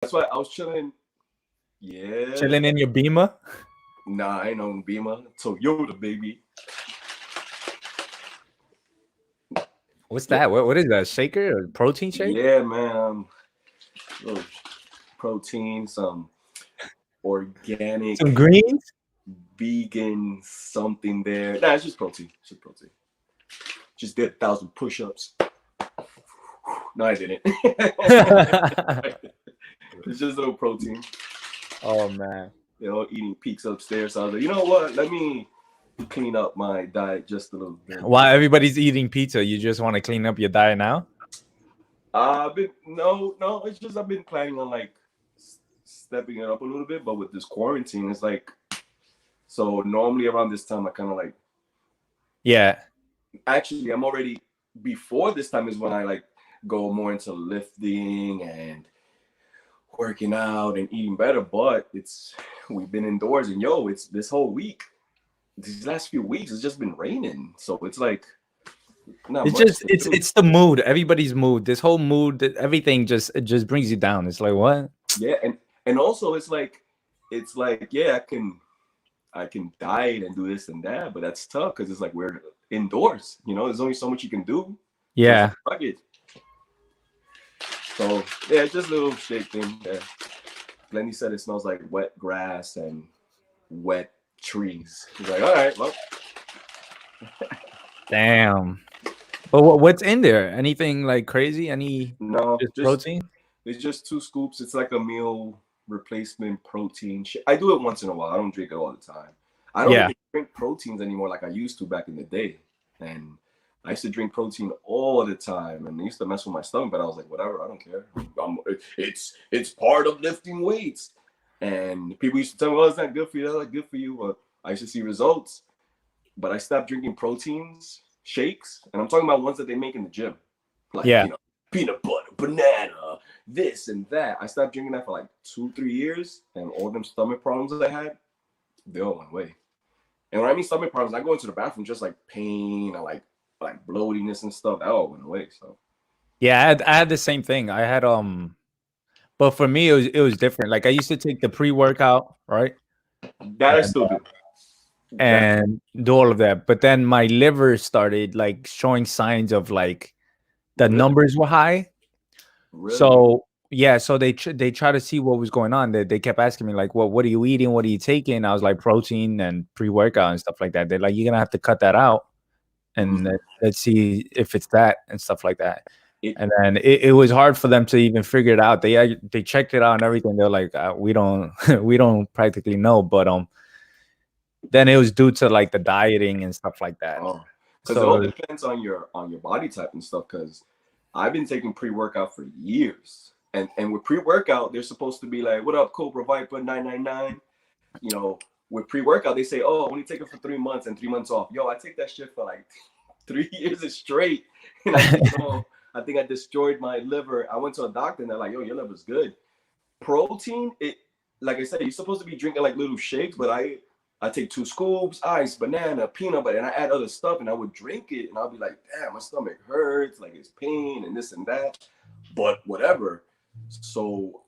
That's why I was chilling. Yeah. Chilling in your Beamer. Nah, I ain't no Beamer. Toyota, baby. What's that? What is that? Shaker or protein shake? Yeah, man. Little protein, some organic, Some greens. vegan something there. Nah, it's just protein. It's just protein. Just did 1,000 push-ups. No, I didn't. It's just a little protein. Oh man. You know, eating peaks upstairs. So I was like, you know what? Let me clean up my diet just a little bit. While everybody's eating pizza, you just want to clean up your diet now? No. It's just I've been planning on like stepping it up a little bit, but with this quarantine, it's like, so normally around this time I kind of like. Yeah. Actually, I'm already before this time is when I like go more into lifting and working out and eating better. But we've been indoors and it's this whole week. These last few weeks, it's just been raining, so it's like it's the mood, everybody's mood. This whole mood, everything just brings you down. It's like what? Yeah, and also it's like yeah, I can diet and do this and that, but that's tough because it's like we're indoors. There's only so much you can do. Yeah. So yeah, just a little shake thing. Yeah. Lenny said it smells like wet grass and wet trees. He's like, all right, well. Damn. But what's in there? Anything like crazy? No, just protein? It's just 2 scoops. It's like a meal replacement protein. I do it once in a while. I don't drink it all the time. I don't even drink proteins anymore like I used to back in the day. And I used to drink protein all the time, and it used to mess with my stomach. But I was like, whatever, I don't care. It's part of lifting weights. And people used to tell me, "Oh, it's not good for you. That's not good for you." But I used to see results. But I stopped drinking proteins shakes, and I'm talking about ones that they make in the gym, like peanut butter, banana, this and that. I stopped drinking that for like 2-3 years, and all them stomach problems that I had, they all went away. And when I mean stomach problems, I go into the bathroom just like pain and like bloatiness and stuff. That all went away. So yeah, I had the same thing. I had but for me it was different. Like I used to take the pre-workout, right? That I still do. And do all of that. But then my liver started like showing signs of like the numbers were high. Really? So yeah, so they try to see what was going on. They kept asking me like, well, what are you eating? What are you taking? I was like protein and pre-workout and stuff like that. They're like, you're gonna have to cut that out and let's see if it's that and stuff like that. And then it was hard for them to even figure it out. They checked it out and everything. They're like, we don't practically know, but then it was due to like the dieting and stuff like that. Because it all depends on your body type and stuff. Because I've been taking pre-workout for years, and with pre-workout, they're supposed to be like, "What up, Cobra Viper 999?" With pre-workout, they say, "Oh, only take it for 3 months and 3 months off." Yo, I take that shit for like 3 years straight, and I think I destroyed my liver. I went to a doctor and they're like, "Yo, your liver's good." Protein, like I said, you're supposed to be drinking like little shakes, but I take 2 scoops, ice, banana, peanut butter, and I add other stuff, and I would drink it, and I'll be like, damn, my stomach hurts, like it's pain and this and that, but whatever. So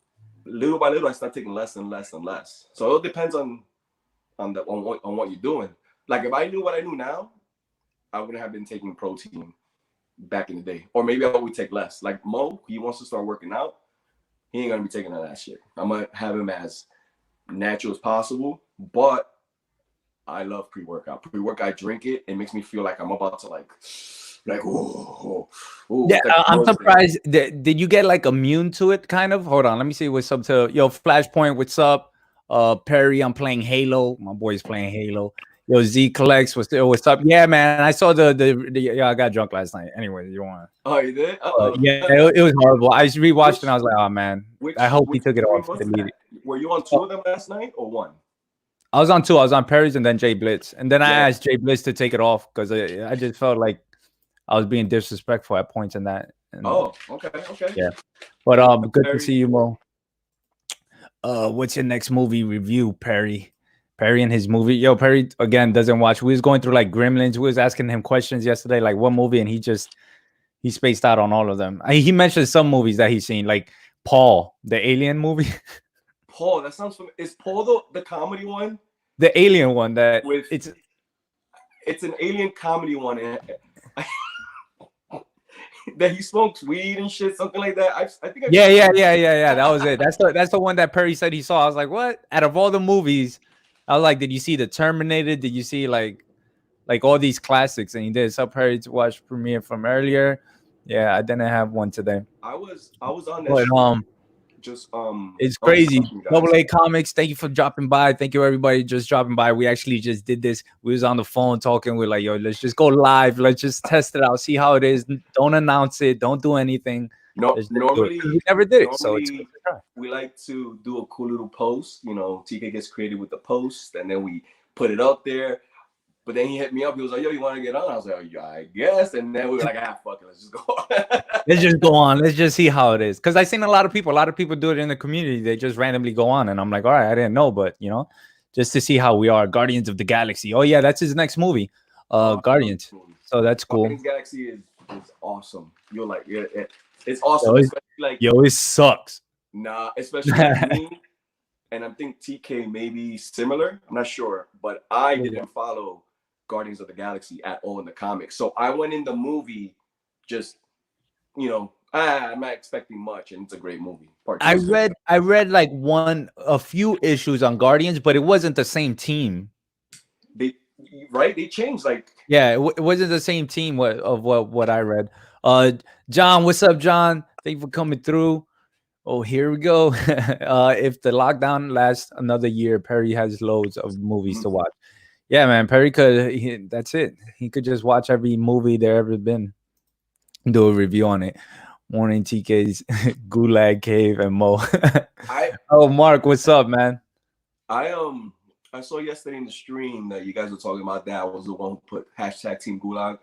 little by little, I start taking less and less and less. So it depends on what you're doing. Like if I knew what I knew now, I wouldn't have been taking protein back in the day, or maybe I would take less. Like Mo, he wants to start working out. He ain't gonna be taking that shit. I'm gonna have him as natural as possible, but I love pre-workout. Pre-workout, I drink it. It makes me feel like I'm about to like ooh. Yeah, I'm surprised. Did you get like immune to it? Kind of. Hold on, let me see what's up to Flashpoint. What's up, Perry? I'm playing Halo. My boy's playing Halo. Yo, Z Collects. What's up? Yeah, man. I saw the I got drunk last night. Anyway, you want? Oh, you did? Yeah, it was horrible. I rewatched it and I was like, oh man. I hope he took it off. Were you on 2 of them last night or 1? I was on 2. I was on Perry's and then Jay Blitz. And then I asked Jay Blitz to take it off because I just felt like I was being disrespectful at points in that. And, okay. Yeah. But good to see you, Mo. What's your next movie review, Perry? Perry and his movie. Yo, Perry, again, doesn't watch. We was going through like Gremlins. We was asking him questions yesterday, like what movie, and he spaced out on all of them. He mentioned some movies that he's seen. Like Paul, the alien movie. Paul, that sounds familiar. Is Paul the comedy one? The alien one that With it's an alien comedy one, and that he smokes weed and shit, something like that. I think. Yeah. That was it. That's the one that Perry said he saw. I was like, what? Out of all the movies, I was like, did you see the Terminator? Did you see like all these classics? And he did. So Perry to watch premiere from earlier. Yeah, I didn't have one today. I was on that. But, just it's crazy. Double A Comics, thank you for dropping by. Thank you everybody just dropping by. We actually just did this. We was on the phone talking. We're like, yo, let's just go live. Let's just test it out, see how it is. Don't announce it. Don't do anything. No, normally we never did it. So we like to do a cool little post. You know, TK gets creative with the post, and then we put it up there. But then he hit me up. He was like, yo, you want to get on? I was like, oh, yeah, I guess. And then we were like, fuck it. Let's just go on. Let's just go on. Let's just see how it is. Because I've seen a lot of people do it in the community. They just randomly go on. And I'm like, all right, I didn't know. But, you know, just to see how we are. Guardians of the Galaxy. Oh, yeah, that's his next movie. Guardians. So that's cool. Guardians Galaxy is awesome. You're like, yeah, it's awesome. Yo, it sucks. Nah, especially like me. And I think TK may be similar. I'm not sure. But I didn't follow Guardians of the Galaxy at all in the comics. So I went in the movie just, you know, I'm not expecting much, and it's a great movie. I read like a few issues on Guardians, but it wasn't the same team. They changed, like, yeah, it wasn't the same team of what I read. John, what's up, John? Thank you for coming through. Oh, here we go. If the lockdown lasts another year, Perry has loads of movies to watch. Yeah, man, Perry that's it. He could just watch every movie there ever been, do a review on it. Morning TK's Gulag Cave and Mo. Mark, what's up, man? I saw yesterday in the stream that you guys were talking about that. I was the one who put hashtag Team Gulag.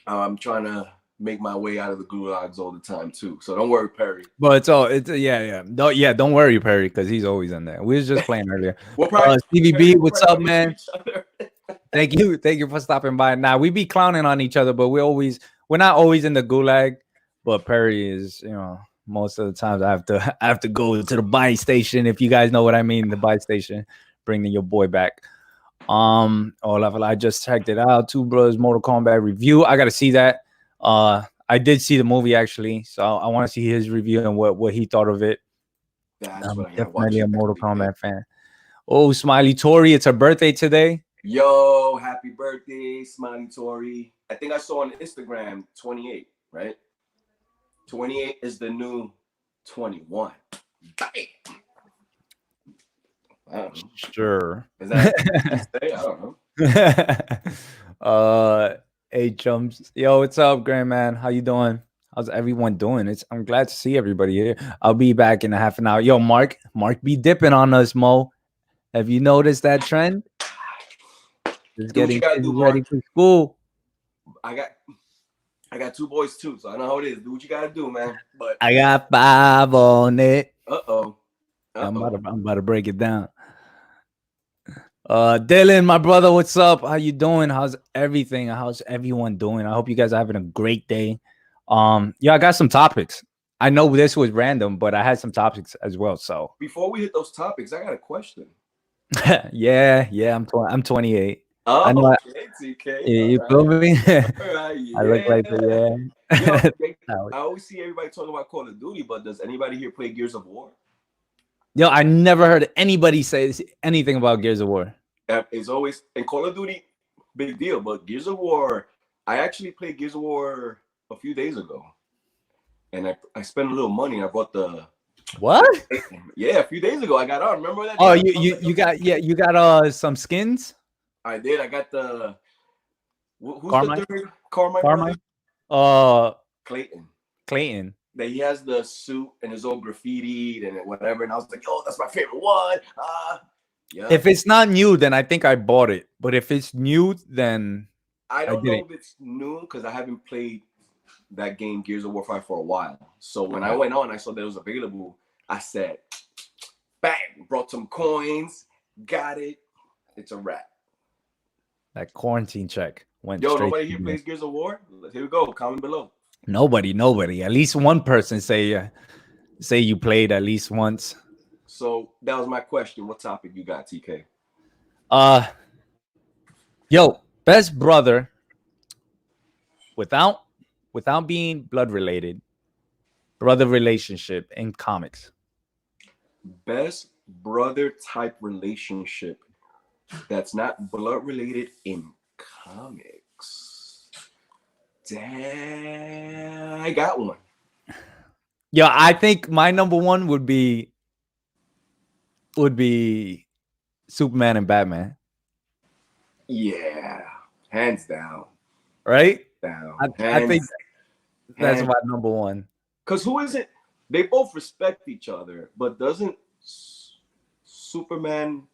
I'm trying to make my way out of the gulags all the time too. So don't worry, Perry. But don't worry, Perry, because he's always in there. We was just playing earlier. CVB, what's up, man? Thank you for stopping by. Now we be clowning on each other, but we're not always in the gulag. But Perry is, you know, most of the times I have to go to the buy station. If you guys know what I mean, the buy station, bringing your boy back. I just checked it out. Two Brothers Mortal Kombat review. I got to see that. I did see the movie actually, so I want to see his review and what he thought of it. I'm definitely a Mortal Kombat fan. Oh, Smiley Tori, it's her birthday today. Yo, happy birthday, Smiley Tori. I think I saw on Instagram 28, right? 28 is the new 21. Bam. I don't know. Sure. Is that I don't know. Hey chums, yo, what's up, Grand Man? How you doing? How's everyone doing? I'm glad to see everybody here. I'll be back in a half an hour. Yo, Mark be dipping on us, Mo. Have you noticed that trend? Just getting ready for school. I got two boys too, so I know how it is. Do what you gotta do, man. But I got 5 on it. I'm about to break it down. Dylan, my brother, what's up? How you doing? How's everything? How's everyone doing? I hope you guys are having a great day. I got some topics. I know this was random, but I had some topics as well. So before we hit those topics, I got a question. yeah, I'm 28. Oh, I know okay, TK. You feel me? Yeah. I look like the Yo, I always see everybody talking about Call of Duty, but does anybody here play Gears of War? Yo, I never heard anybody say anything about Gears of War. It's always in Call of Duty, big deal. But Gears of War, I actually played Gears of War a few days ago, and I spent a little money. And I bought the what? Yeah, a few days ago I got on. Remember that? Oh, you got some skins. I did. I got the who's Carmine? the third Carmine? Clayton. That he has the suit and his old graffitied and whatever, and I was like, "Yo, that's my favorite one." Yeah. If it's not new, then I think I bought it. But if it's new, then I don't know if it's new because I haven't played that game Gears of War 5 for a while. So when I went on, I saw that it was available. I said, "Bang!" Brought some coins, got it. It's a wrap. That quarantine check went. Yo, nobody here plays Gears of War. Here we go. Comment below. Nobody. At least one person say say you played at least once. So that was my question. What topic you got, TK? Uh, yo, best brother without without being blood related, brother relationship in comics. Best brother type relationship that's not blood related in comics. Damn, I got one. Yeah, I think my number one would be Superman and Batman, Yeah, hands down, right? down, I think that's hands. my number one. Because who is it? They both respect each other, but doesn't Superman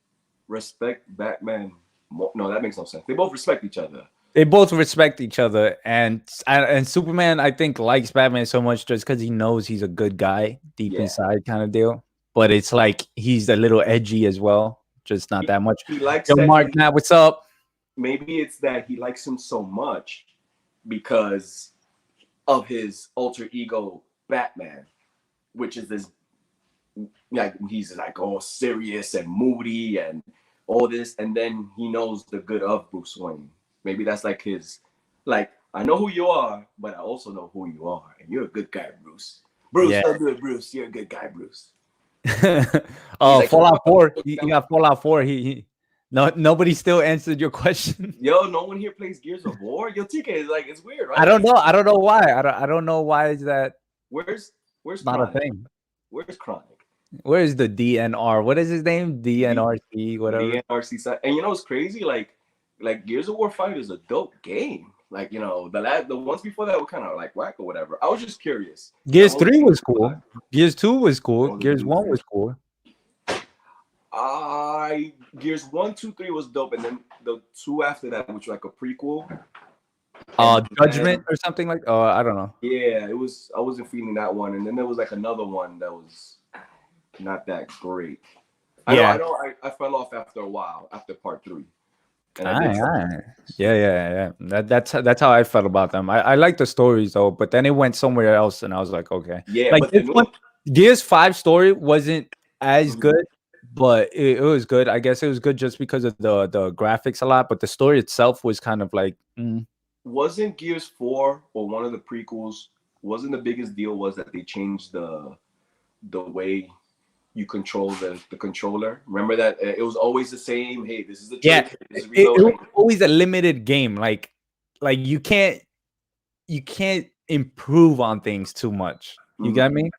respect Batman more? No, that makes no sense. They both respect each other. They both respect each other, and Superman I think likes Batman so much just because he knows he's a good guy deep Yeah, inside, kind of deal. But it's like he's a little edgy as well, just not he, that much. he likes Yo, that. Mark, Matt, what's up? Maybe it's that he likes him so much because of his alter ego Batman, which is this, like, he's like all serious and moody and all this, and then he knows the good of Bruce Wayne. Maybe that's like his, like, I know who you are, but I also know who you are, and you're a good guy, Bruce. Bruce, Yeah. don't do it, Bruce. You're a good guy, Bruce. Oh, like, Fallout 4. You got Fallout 4. No, nobody still answered your question. Yo, no one here plays Gears of War. Yo, TK is like, it's weird, right? I don't know. I don't know why. I don't know why is that Where's not Chronic? a thing. Where's Chronic? Where is the DNR? What is his name? DNRC, whatever. DNRC side. And you know what's crazy? Like Gears of War 5 is a dope game. Like, you know, the ones before that were kind of like whack or whatever. I was just curious. Gears 3 was cool. Gears 2 was cool. Gears 1 was cool. Gears 1, 2, 3 was dope, and then the 2 after that, which was like a prequel. Judgment or something like. Oh, I don't know. Yeah, it was. I wasn't feeling that one, and then there was like another one that was not that great. I fell off after a while after part 3. Yeah. That's how I felt about them. I like the stories though, but then it went somewhere else, and I was like, okay. Yeah, like but this one, Gears 5 story wasn't as good, but it was good. I guess it was good just because of the graphics a lot, but the story itself was kind of like. Wasn't Gears 4 or one of the prequels? Wasn't the biggest deal was that they changed the way you control the controller? Remember that it was always the same. Hey, this is the trick. It was always a limited game. Like you can't improve on things too much. You got me?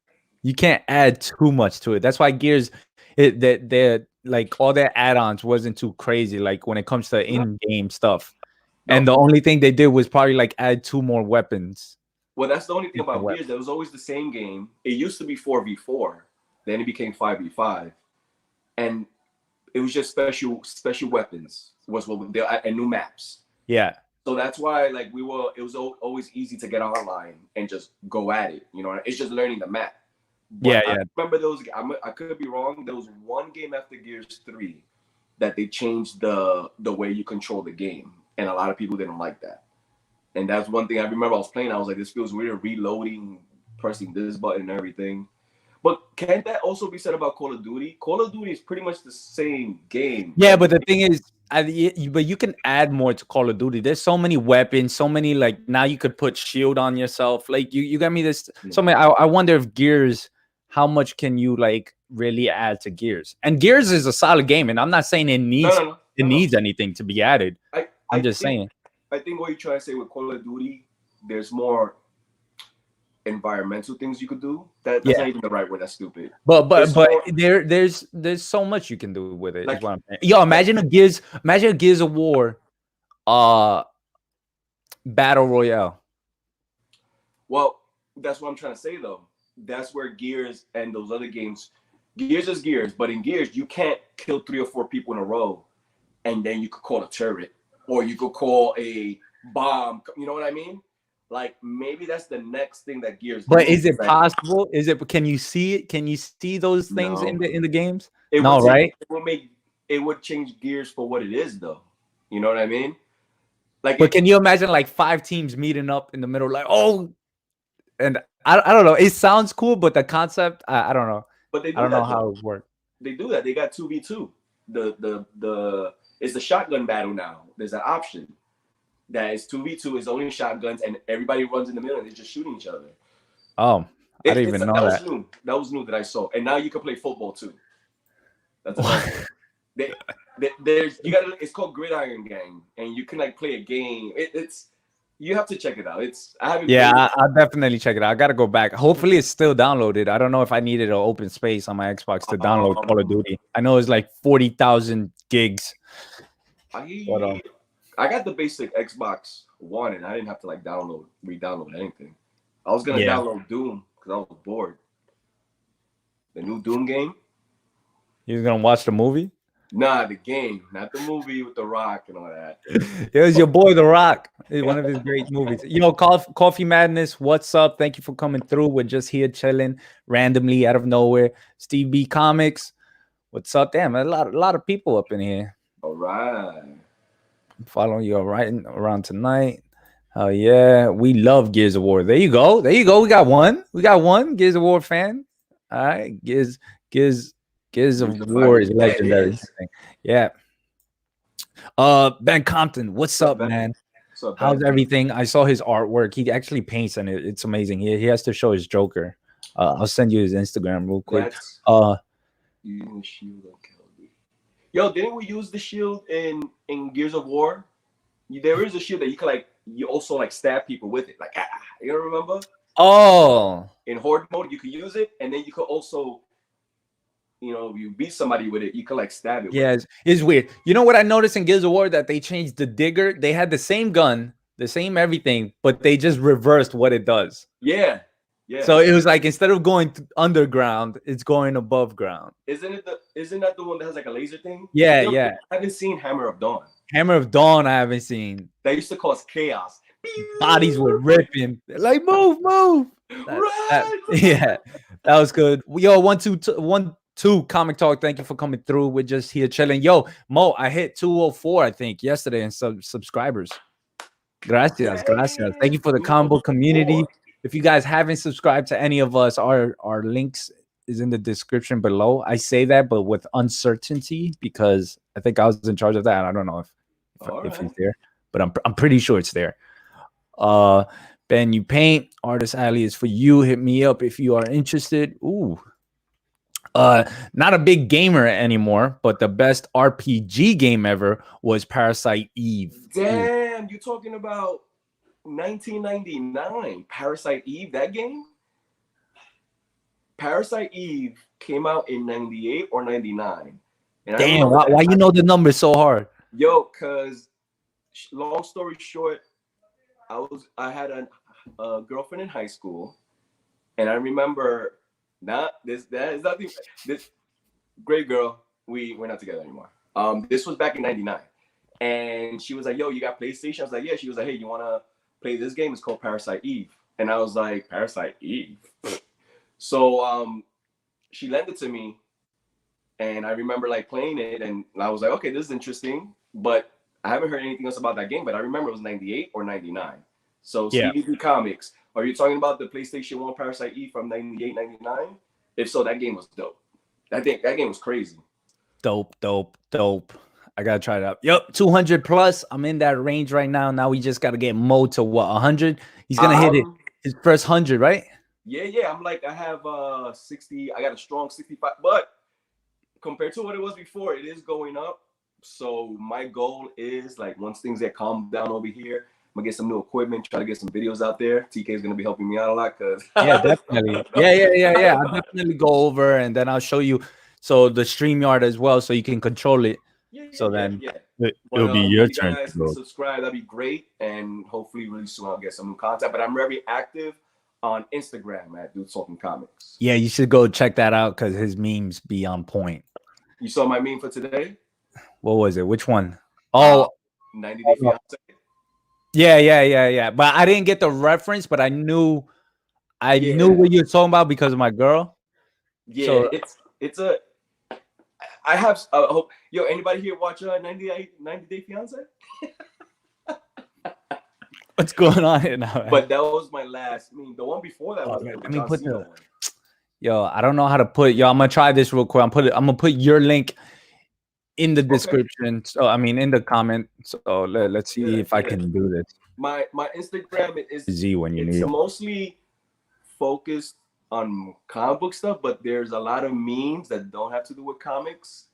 You can't add too much to it. That's why Gears, they're like all their add-ons wasn't too crazy. Like when it comes to in-game stuff, and the only thing they did was probably like add 2 more weapons. Well, that's the only thing about Gears. That was always the same game. It used to be 4v4. Then it became 5v5, and it was just special weapons was what they and new maps. Yeah. So that's why like it was always easy to get online and just go at it. You know, it's just learning the map. But I remember those. I could be wrong. There was one game after Gears 3 that they changed the way you control the game, and a lot of people didn't like that. And that's one thing I remember. I was playing. I was like, this feels weird, reloading, pressing this button, and everything. But can't that also be said about Call of Duty? Call of Duty is pretty much the same game. Yeah, but the thing is, but you can add more to Call of Duty. There's so many weapons, so many, like, now you could put shield on yourself. Like you got me this. So many. I wonder if Gears, how much can you like really add to Gears? And Gears is a solid game, and I'm not saying it needs needs anything to be added. I'm just saying. I think what you're trying to say with Call of Duty, there's more environmental things you could do. That's not even the right word. That's stupid. But there's so much you can do with it. Like, is what I'm saying. Yo, imagine a Gears of War battle royale. Well, that's what I'm trying to say though. That's where Gears and those other games, Gears is Gears, but in Gears you can't kill 3 or 4 people in a row and then you could call a turret or you could call a bomb. You know what I mean? Like maybe that's the next thing that Gears. But is it possible? Is it? Can you see it? Can you see those things in the games? Right? It would change Gears for what it is, though. You know what I mean? Like, but can you imagine like 5 teams meeting up in the middle, like, oh, and I don't know. It sounds cool, but the concept, I don't know. But they I do don't know that how though. it works. They do that. They got 2v2. The it's the shotgun battle now. There's an option that is 2v2 is only shotguns and everybody runs in the middle and they're just shooting each other. Oh, I didn't even know that that. was new. That was new that I saw. And now you can play football too. That's another thing. There's you got it's called Gridiron Gang, and you can like play a game. It's you have to check it out. It's I haven't. Yeah, I'll definitely check it out. I gotta go back. Hopefully, it's still downloaded. I don't know if I needed an open space on my Xbox to download Call of Duty. I know it's like 40,000 gigs. I got the basic Xbox One, and I didn't have to like re-download anything. I was gonna download Doom because I was bored. The new Doom game. You gonna watch the movie? Nah, the game, not the movie with The Rock and all that. It was your boy, The Rock. It's one of his great movies. You know, Coffee Madness, what's up? Thank you for coming through. We're just here chilling randomly out of nowhere. Steve B Comics, what's up? Damn, a lot of people up in here. All right. I'm following you around tonight. Oh yeah, we love Gears of War. There you go. There you go. We got one Gears of War fan. All right, Gears of War is legendary. Yeah. Ben Compton, what's up, man? What's up, how's everything? I saw his artwork. He actually paints, and it's amazing. He has to show his Joker. I'll send you his Instagram real quick. Using the shield on Kelby. Yo, didn't we use the shield in Gears of War? There is a shield that you also like stab people with it. Like you don't remember? Oh. In Horde mode, you could use it, and then you could also, you beat somebody with it, you could like stab it. Yeah, it's weird. You know what I noticed in Gears of War? That they changed the digger. They had the same gun, the same everything, but they just reversed what it does. Yeah. Yeah. So it was like instead of going underground, it's going above ground. Isn't that the one that has like a laser thing? Yeah, yeah. I haven't seen Hammer of Dawn. Hammer of Dawn, I haven't seen. That used to cause chaos. Bodies were ripping. Like move. Yeah, that was good. Yo, 1 2 Comic Talk. Thank you for coming through. We're just here chilling. Yo, Mo, I hit 204, I think, yesterday in subscribers. Gracias. Thank you for the combo community. If you guys haven't subscribed to any of us, our links is in the description below. I say that, but with uncertainty because I think I was in charge of that. I don't know if it's there, but I'm pretty sure it's there. Ben, you paint. Artist Alley is for you. Hit me up if you are interested. Ooh. Not a big gamer anymore, but the best RPG game ever was Parasite Eve. Damn, you talking about 1999 Parasite Eve, that game? Parasite Eve came out in 98 or 99. And damn, why you know the number so hard? Yo, cause long story short, I had a girlfriend in high school, and I remember this great girl. We're not together anymore. This was back in 99. And she was like, yo, you got PlayStation? I was like, yeah. She was like, hey, you wanna play this game? It's called Parasite Eve. And I was like, Parasite Eve. So she lent it to me, and I remember like playing it, and I was like, okay, this is interesting, but I haven't heard anything else about that game. But I remember it was 98 or 99. So CDB Comics, are you talking about the PlayStation 1 Parasite Eve from 98, 99? If so, that game was dope. That game was crazy. Dope. I gotta try it out. Yep, 200 plus. I'm in that range right now. Now we just gotta get Mo to what, 100? He's gonna hit his first 100, right? Yeah. I have 60. I got a strong 65, but compared to what it was before, it is going up. So my goal is like once things get calmed down over here, I'm gonna get some new equipment, try to get some videos out there. TK is gonna be helping me out a lot because yeah, definitely. Yeah. I'll definitely go over and then I'll show you the StreamYard as well, so you can control it. It'll be your turn. If you guys subscribe, that'd be great, and hopefully really soon I'll get some new content. But I'm very active on Instagram at Dude Talking Comics. Yeah, you should go check that out because his memes be on point. You saw my meme for today? What was it? Which one? Oh, 90 Day Fiance. Yeah. But I didn't get the reference, but I knew what you're talking about because of my girl. Yeah, so, it's a. I have hope. Yo, anybody here watch 90 Day Fiance? What's going on here now? But that was my last. I mean, the one before that was Man, the let me John put Cena the. one. Yo, I don't know how to put. Yo, I'm gonna try this real quick. I'm gonna put your link in the description. So I mean, in the comment. So let's see if I can do this. My Instagram is Z when you need it. mostly focused on comic book stuff, but there's a lot of memes that don't have to do with comics.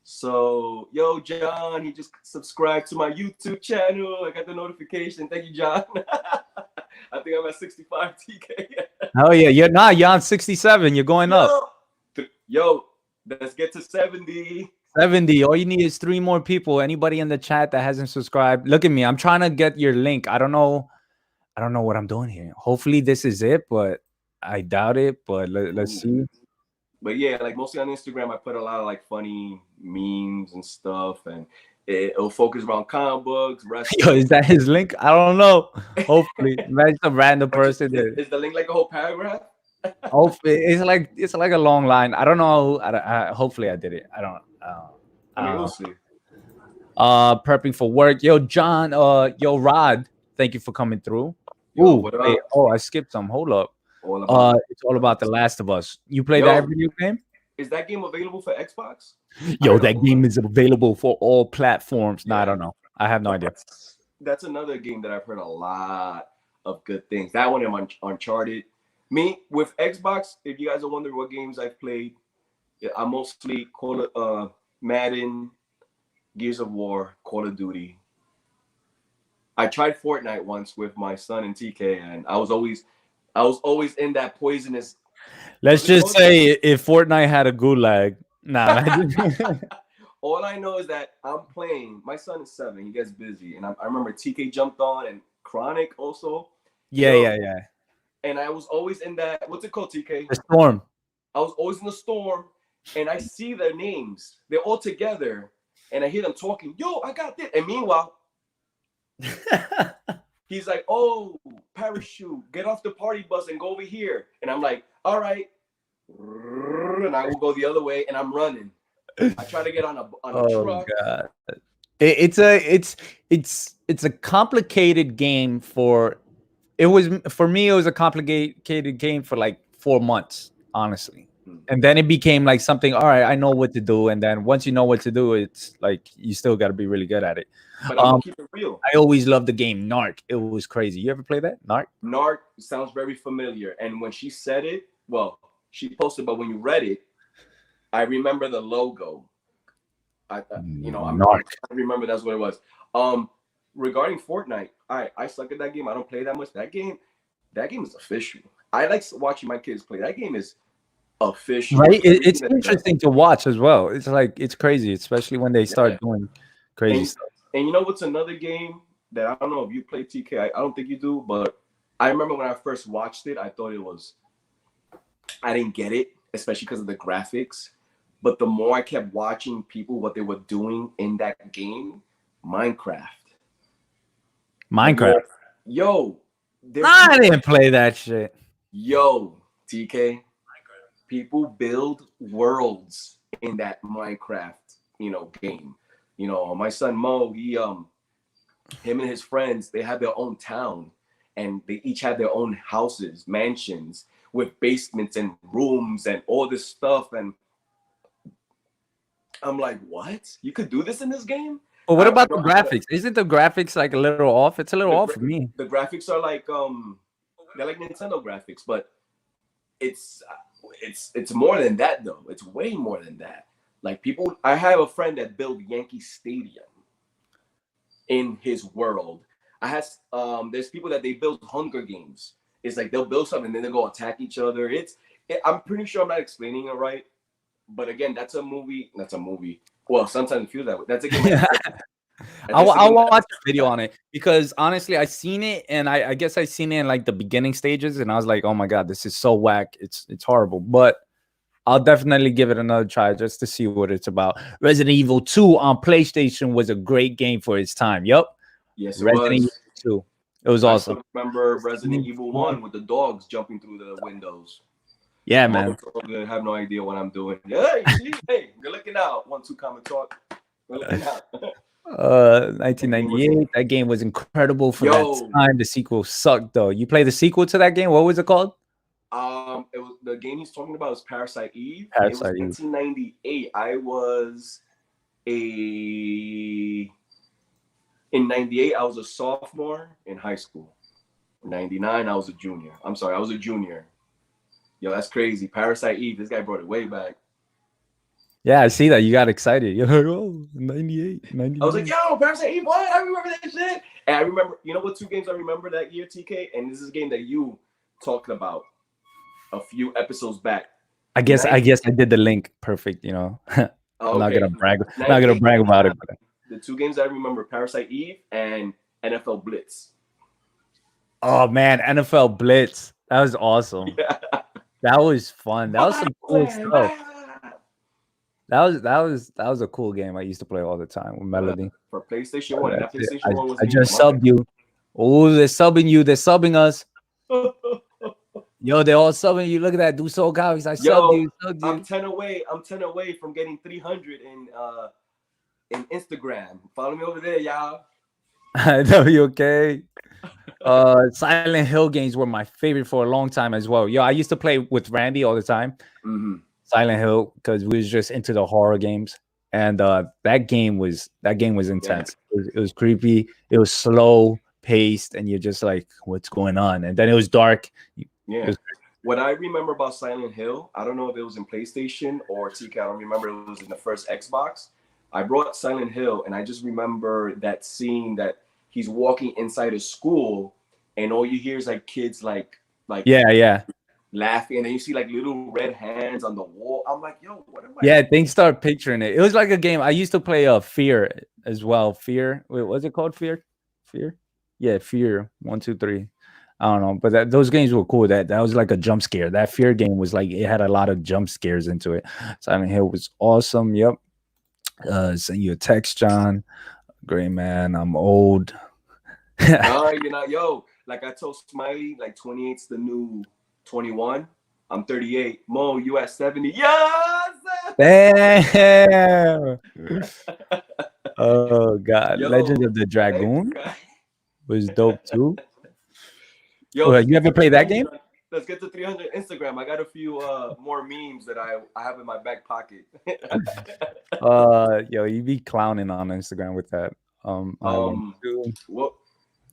So, yo, John, he just subscribed to my YouTube channel. I got the notification. Thank you, John. I think I'm at 65 TK. Oh yeah, you're on 67. You're going up. Yo, let's get to 70. 70. All you need is 3 more people. Anybody in the chat that hasn't subscribed, look at me. I'm trying to get your link. I don't know what I'm doing here. Hopefully this is it, but I doubt it. But let's see. But yeah, like mostly on Instagram, I put a lot of like funny memes and stuff, and it'll focus around comic books, wrestling. Yo, is that his link? I don't know. Hopefully, imagine some random person. Is the link like a whole paragraph? Hopefully, it's like a long line. I don't know. Hopefully, I did it. I don't. I mean, we'll see. Prepping for work. Yo, John. Yo, Rod. Thank you for coming through. Yo, wait, I skipped some. Hold up. It's all about The Last of Us. You play that video game? Is that game available for Xbox? Yo, that game is available for all platforms. No, I don't know. I have no idea. That's another game that I've heard a lot of good things. That one and Uncharted. Me with Xbox, if you guys are wondering what games I've played, I mostly call it Madden, Gears of War, Call of Duty. I tried Fortnite once with my son and TK, and I was always in that poisonous. Let's just say if Fortnite had a gulag, nah. All I know is that I'm playing. My son is 7. He gets busy, and I remember TK jumped on and Chronic also. Yeah. And I was always in that. What's it called, TK? The storm. I was always in the storm, and I see their names. They're all together, and I hear them talking. Yo, I got this. And meanwhile, he's like, "Oh, parachute! Get off the party bus and go over here." And I'm like, "All right." And I will go the other way, and I'm running. I try to get on a truck. God. It's a complicated game for me. It was a complicated game for like 4 months, honestly. And then it became like something, all right, I know what to do. And then once you know what to do, it's like you still got to be really good at it. But I'm gonna keep it real. I always loved the game Narc. It was crazy. You ever play that? Narc sounds very familiar. And when she said it, well, she posted, but when you read it, I remember the logo. I remember that's what it was. Regarding Fortnite, I suck at that game. I don't play that much. That game is official. I like watching my kids play. That game is official. Right? It's interesting to watch as well. It's like it's crazy, especially when they start doing crazy stuff. And you know what's another game that I don't know if you play, TK? I don't think you do, but I remember when I first watched it, I thought I didn't get it, especially because of the graphics. But the more I kept watching people, what they were doing in that game, Minecraft. Yo. I didn't play that shit. Yo, TK. People build worlds in that Minecraft, game. My son Mo, him and his friends, they have their own town, and they each have their own houses, mansions with basements and rooms and all this stuff. And I'm like, what? You could do this in this game? But what about the graphics? Isn't the graphics like a little off? It's a little off for me. The graphics are like they're like Nintendo graphics, but it's more than that though. It's way more than that. Like I have a friend that built Yankee Stadium in his world. There's people that they build Hunger Games. It's like they'll build something and then they'll go attack each other. I'm pretty sure I'm not explaining it right. But again, that's a movie. Well, sometimes it feels that way. That's a game. I'll watch a video on it because honestly, I seen it and I guess I seen it in like the beginning stages and I was like, oh my God, this is so whack. It's horrible. But I'll definitely give it another try just to see what it's about. Resident Evil 2 on PlayStation was a great game for its time. Yep. Yes, Resident Evil 2. It was awesome. I remember Resident Evil 1 with the dogs jumping through the windows. Yeah, man. I have no idea what I'm doing. Hey, you're looking out. 1-2 comment talk. We're looking out. 1998. That game was incredible for that Yo, time. The sequel sucked though. You play the sequel to that game? What was it called? it was the game he's talking about is Parasite Eve. It was Parasite Eve. 1998. I was in 98. I was a sophomore in high school. 99. I was a junior. I'm sorry, I was a junior. Yo, that's crazy. Parasite Eve. This guy brought it way back. Yeah, I see that. You got excited. You're like, oh, 98, 99. I was like, yo, Parasite Eve, what? I remember that shit. And I remember, you know what 2 games I remember that year, TK? And this is a game that you talked about a few episodes back. I guess I did the link perfect, you know. I'm not gonna brag. I'm not gonna brag about it. But... The 2 games I remember, Parasite Eve and NFL Blitz. Oh man, NFL Blitz. That was awesome. Yeah. That was fun. That was some cool stuff. That was a cool game I used to play all the time with Melody. For PlayStation 1. That PlayStation 1 was I just subbed you. Oh, they're subbing you. They're subbing us. Yo, they're all subbing you. Look at that. Do so guys. I subbed you. I'm 10 away. I'm 10 away from getting 300 in Instagram. Follow me over there, y'all. I know you okay. Silent Hill games were my favorite for a long time as well. Yo, I used to play with Randy all the time. Mm-hmm. Silent Hill, because we was just into the horror games, and that game was intense. Yeah. It was creepy. It was slow paced, and you're just like, what's going on? And then it was dark. Yeah. What I remember about Silent Hill, I don't know if it was in PlayStation or TK. I don't remember. It was in the first Xbox. I brought Silent Hill, and I just remember that scene that he's walking inside a school, and all you hear is like kids like yeah. laughing, and then you see like little red hands on the wall. I'm like, yo, what am I? Yeah, things start picturing it. It was like a game. I used to play Fear as well. Fear. Wait, what's it called? Fear? Yeah, Fear. 1, 2, 3. I don't know, but those games were cool. That was like a jump scare. That Fear game was like, it had a lot of jump scares into it. Silent Hill was awesome. Yep. Send you a text, John. Great man. I'm old. Yo, like I told Smiley, like 28's the new 21. I'm 38. Mo, you at 70. Yes! Damn! Oh God. Yo, Legend of the Dragoon was dope too. Yo, you ever played that game? Let's get to 300 Instagram. I got a few more memes that I have in my back pocket. Yo, you be clowning on Instagram with that.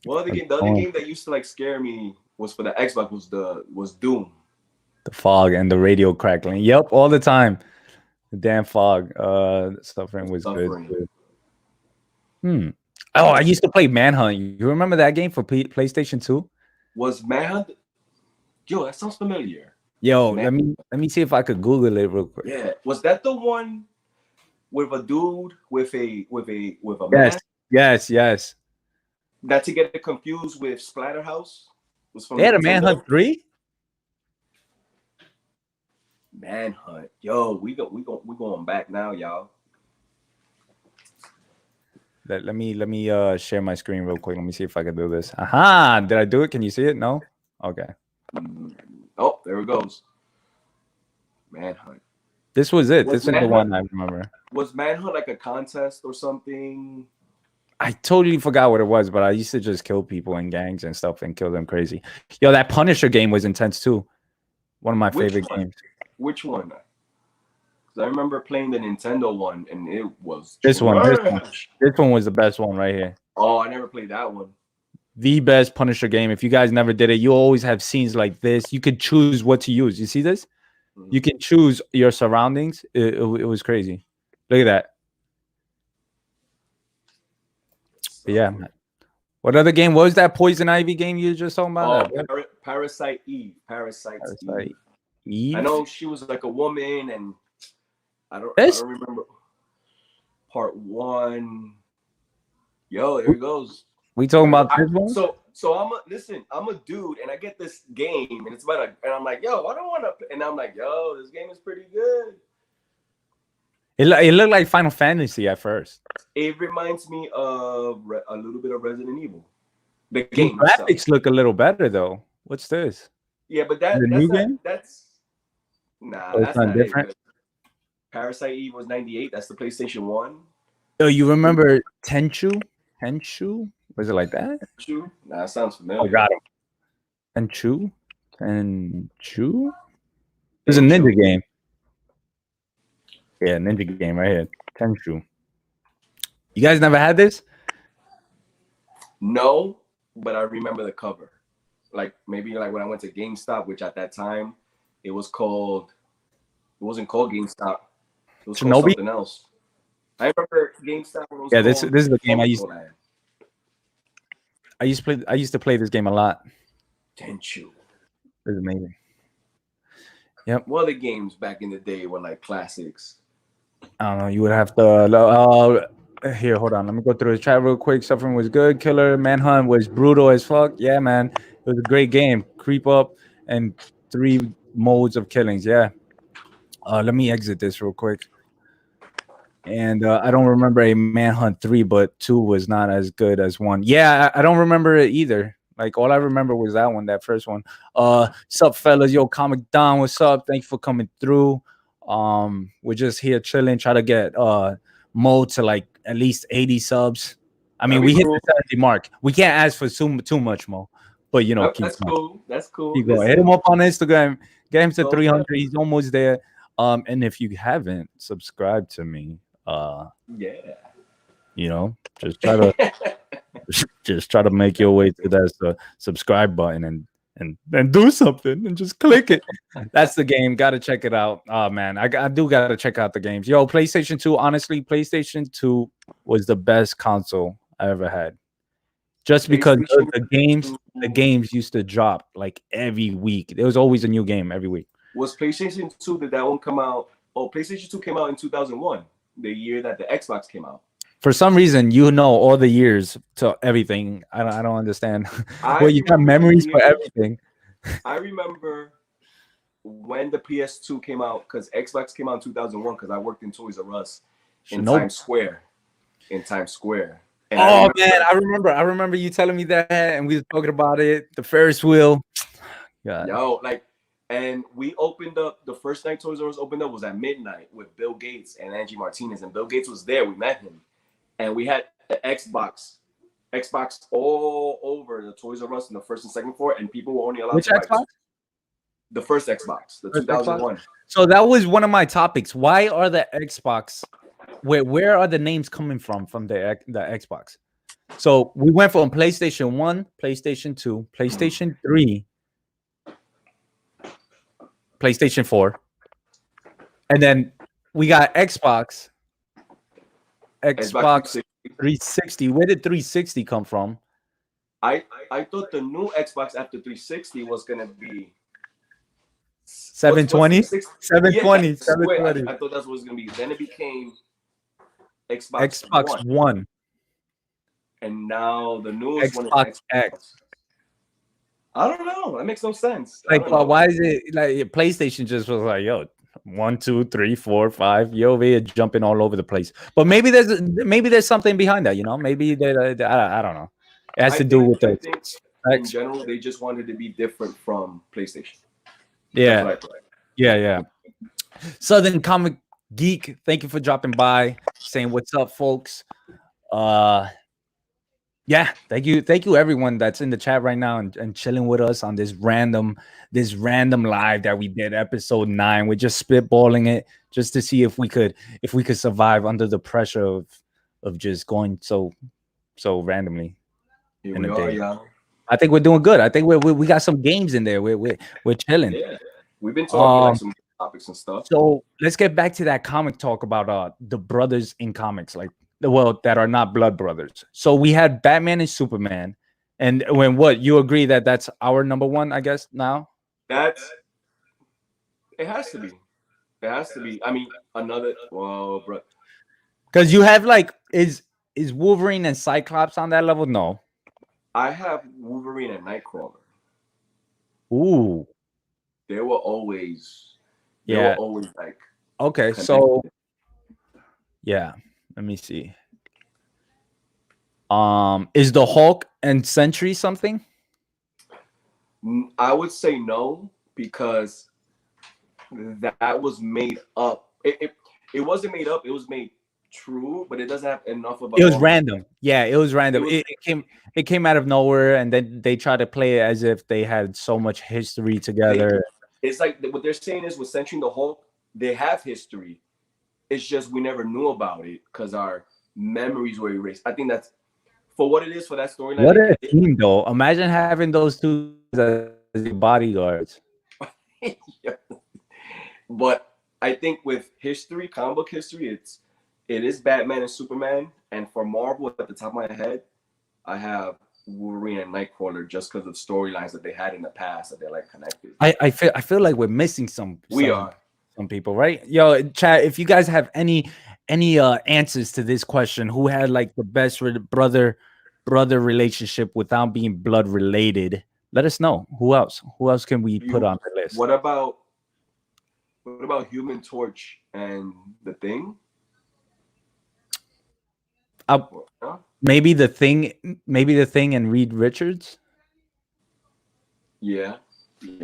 What other game? The other game that used to like scare me was for the Xbox was Doom. The fog and the radio crackling. Yep, all the time. The damn fog. Suffering was good. Oh, I used to play Manhunt. You remember that game for PlayStation 2? Was Manhunt? Yo, that sounds familiar. Yo, let me see if I could Google it real quick. Yeah, was that the one with a dude with a mask? Yes. Not to get it confused with Splatterhouse. Was from they had a Manhunt 3? Manhunt. Yo, we going back now, y'all. Let me share my screen real quick. Let me see if I can do this. Aha! Did I do it? Can you see it? No? Okay. Oh, there it goes. Manhunt. This was it. This is the one I remember. Was Manhunt like a contest or something? I totally forgot what it was, but I used to just kill people in gangs and stuff and kill them crazy. Yo, that Punisher game was intense too. One of my favorite games. Which one? Because I remember playing the Nintendo one, and it was this one. This one was the best one right here. Oh, I never played that one. The best Punisher game. If you guys never did it, you always have scenes like this. You could choose what to use. You see this? Mm-hmm. You can choose your surroundings. It was crazy. Look at that. But yeah. What other game was that? Poison Ivy game you were just talking about? Parasite Eve. Parasite Eve. I know she was like a woman, and I don't remember part 1. Yo, there it goes. We talking about this one? So I'm a dude, and I get this game, and it's about and I'm like, yo, I don't want to, and I'm like, yo, this game is pretty good. It looked like Final Fantasy at first. It reminds me of a little bit of Resident Evil. The game graphics look a little better though. What's this? Yeah, but that's not different. Parasite Eve was 98. That's the PlayStation 1. Oh, you remember Tenchu? Tenchu? Was it like that? True. Nah, that sounds Oh, familiar. got him. Tenchu? Tenchu? It was a ninja Tenchu. game. Yeah, ninja game right here. Tenchu. You guys never had this? No, but I remember the cover. Like maybe like when I went to GameStop, which at that time it was called. It wasn't called GameStop. It was called Shinobi? something else. I remember GameStop when it was Yeah, this called this is the game Comic Book. I used to play this game a lot. Tenchu. It was amazing. Yep. Well, the games back in the day were like classics. I don't know. You would have to. Here, hold on. Let me go through the chat real quick. Suffering was good. Killer Manhunt was brutal as fuck. Yeah, man. It was a great game. Creep up and 3 modes of killings. Yeah. Let me exit this real quick. And I don't remember a Manhunt 3, but 2 was not as good as 1. Yeah, I don't remember it either. Like all I remember was that one, that first one. Sup fellas, yo, Comic Don, what's up? Thank you for coming through. We're just here chilling, try to get Mo to like at least 80 subs. I mean, That'd we be hit cool. the 70 mark. We can't ask for too much, Mo. But you know, keep That's going. cool. That's cool. Keep going. Listen, Hit him up on Instagram. Get him to so 300. He's almost there. And if you haven't subscribed to me, yeah. you know, just try to make your way to that subscribe button and do something and just click it. That's the game. Got to check it out. Oh man, I do got to check out the games. Yo, PlayStation 2. Honestly, PlayStation 2 was the best console I ever had. Just because PlayStation the games used to drop like every week. There was always a new game every week. was PlayStation 2. Did that one come out? Oh, PlayStation 2 came out in 2001, the year that the Xbox came out. For some reason, you know all the years to everything. I don't understand. I Well, you got remember the memories for year. everything. I remember when the PS2 came out because Xbox came out in 2001 because I worked in Toys R Us in Nope. Times Square. In Times Square. And Oh man, I remember you telling me that, and we were talking about it. The Ferris wheel. Yeah. Yo, like, and we opened up the first night Toys R Us opened up was at midnight with Bill Gates and Angie Martinez, and Bill Gates was there. We met him, and we had the Xbox all over the Toys R Us in the first and second floor, and people were only allowed Which to Xbox? the first Xbox, the First 2001. Xbox? So that was one of my topics. Why are the Xbox? Where are the names coming from the Xbox? So we went from PlayStation 1, PlayStation 2, PlayStation 3, PlayStation 4, and then we got Xbox 360. Where did 360 come from? I thought the new Xbox after 360 was gonna be 720. 720. Yeah, 720. I thought that's what it was gonna be. Then it became Xbox One. And now the newest one is Xbox X. I don't know. That makes no sense. Like, why is it like PlayStation just was like, yo, 1, 2, 3, 4, 5, you over here jumping all over the place. But maybe there's something behind that, you know. Maybe I don't know. It has to do with the in general, they just wanted to be different from PlayStation. Yeah. Yeah. Southern Comic Geek, thank you for dropping by, saying what's up, folks. Yeah, thank you everyone that's in the chat right now and chilling with us on this random live that we did, episode 9. We're just spitballing it just to see if we could survive under the pressure of just going so randomly. Here we are, yeah. I think we're doing good. I think we got some games in there. We're chilling. Yeah, we've been talking like some topics and stuff. So let's get back to that comic talk about the brothers in comics, like that are not blood brothers. So we had Batman and Superman, and what you agree that's our number one, I guess now. It has to be. It has to be. I mean, bro. Because you have like is Wolverine and Cyclops on that level? No. I have Wolverine and Nightcrawler. Ooh. They were always like okay. Connected. So yeah. Let me see. Is the Hulk and Sentry something? I would say no, because that was made up. It wasn't made up. It was made true, but it doesn't have enough of a It was long. random. Yeah, it was random. was- It came out of nowhere, and then they tried to play it as if they had so much history together. It's like what they're saying is with Century the Hulk, they have history. It's just we never knew about it because our memories were erased. I think that's for what it is for that storyline. What a team, though! Imagine having those two as your bodyguards. Yeah. But I think with history, comic book history, it is Batman and Superman. And for Marvel, at the top of my head, I have Wolverine and Nightcrawler just because of storylines that they had in the past that they're like connected. I feel like we're missing some people, right? Yo, chat, if you guys have any answers to this question, who had like the best brother relationship without being blood related, let us know. Who else can we put on the list? What about Human Torch and the Thing? Maybe the Thing and Reed Richards. Yeah.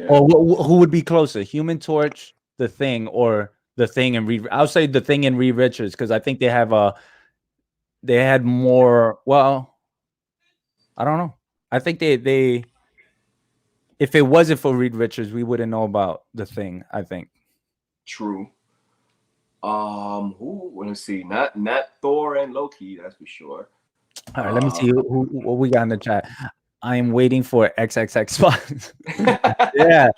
Or who would be closer, Human Torch, the Thing, or the Thing and Reed? I'll say the Thing and Reed Richards because I think they had more. Well, I don't know. I think they if it wasn't for Reed Richards, we wouldn't know about the Thing. I think. True. Who? Let me see. Not Thor and Loki. That's for sure. All right, let me see what we got in the chat. I am waiting for XXX spots. Yeah,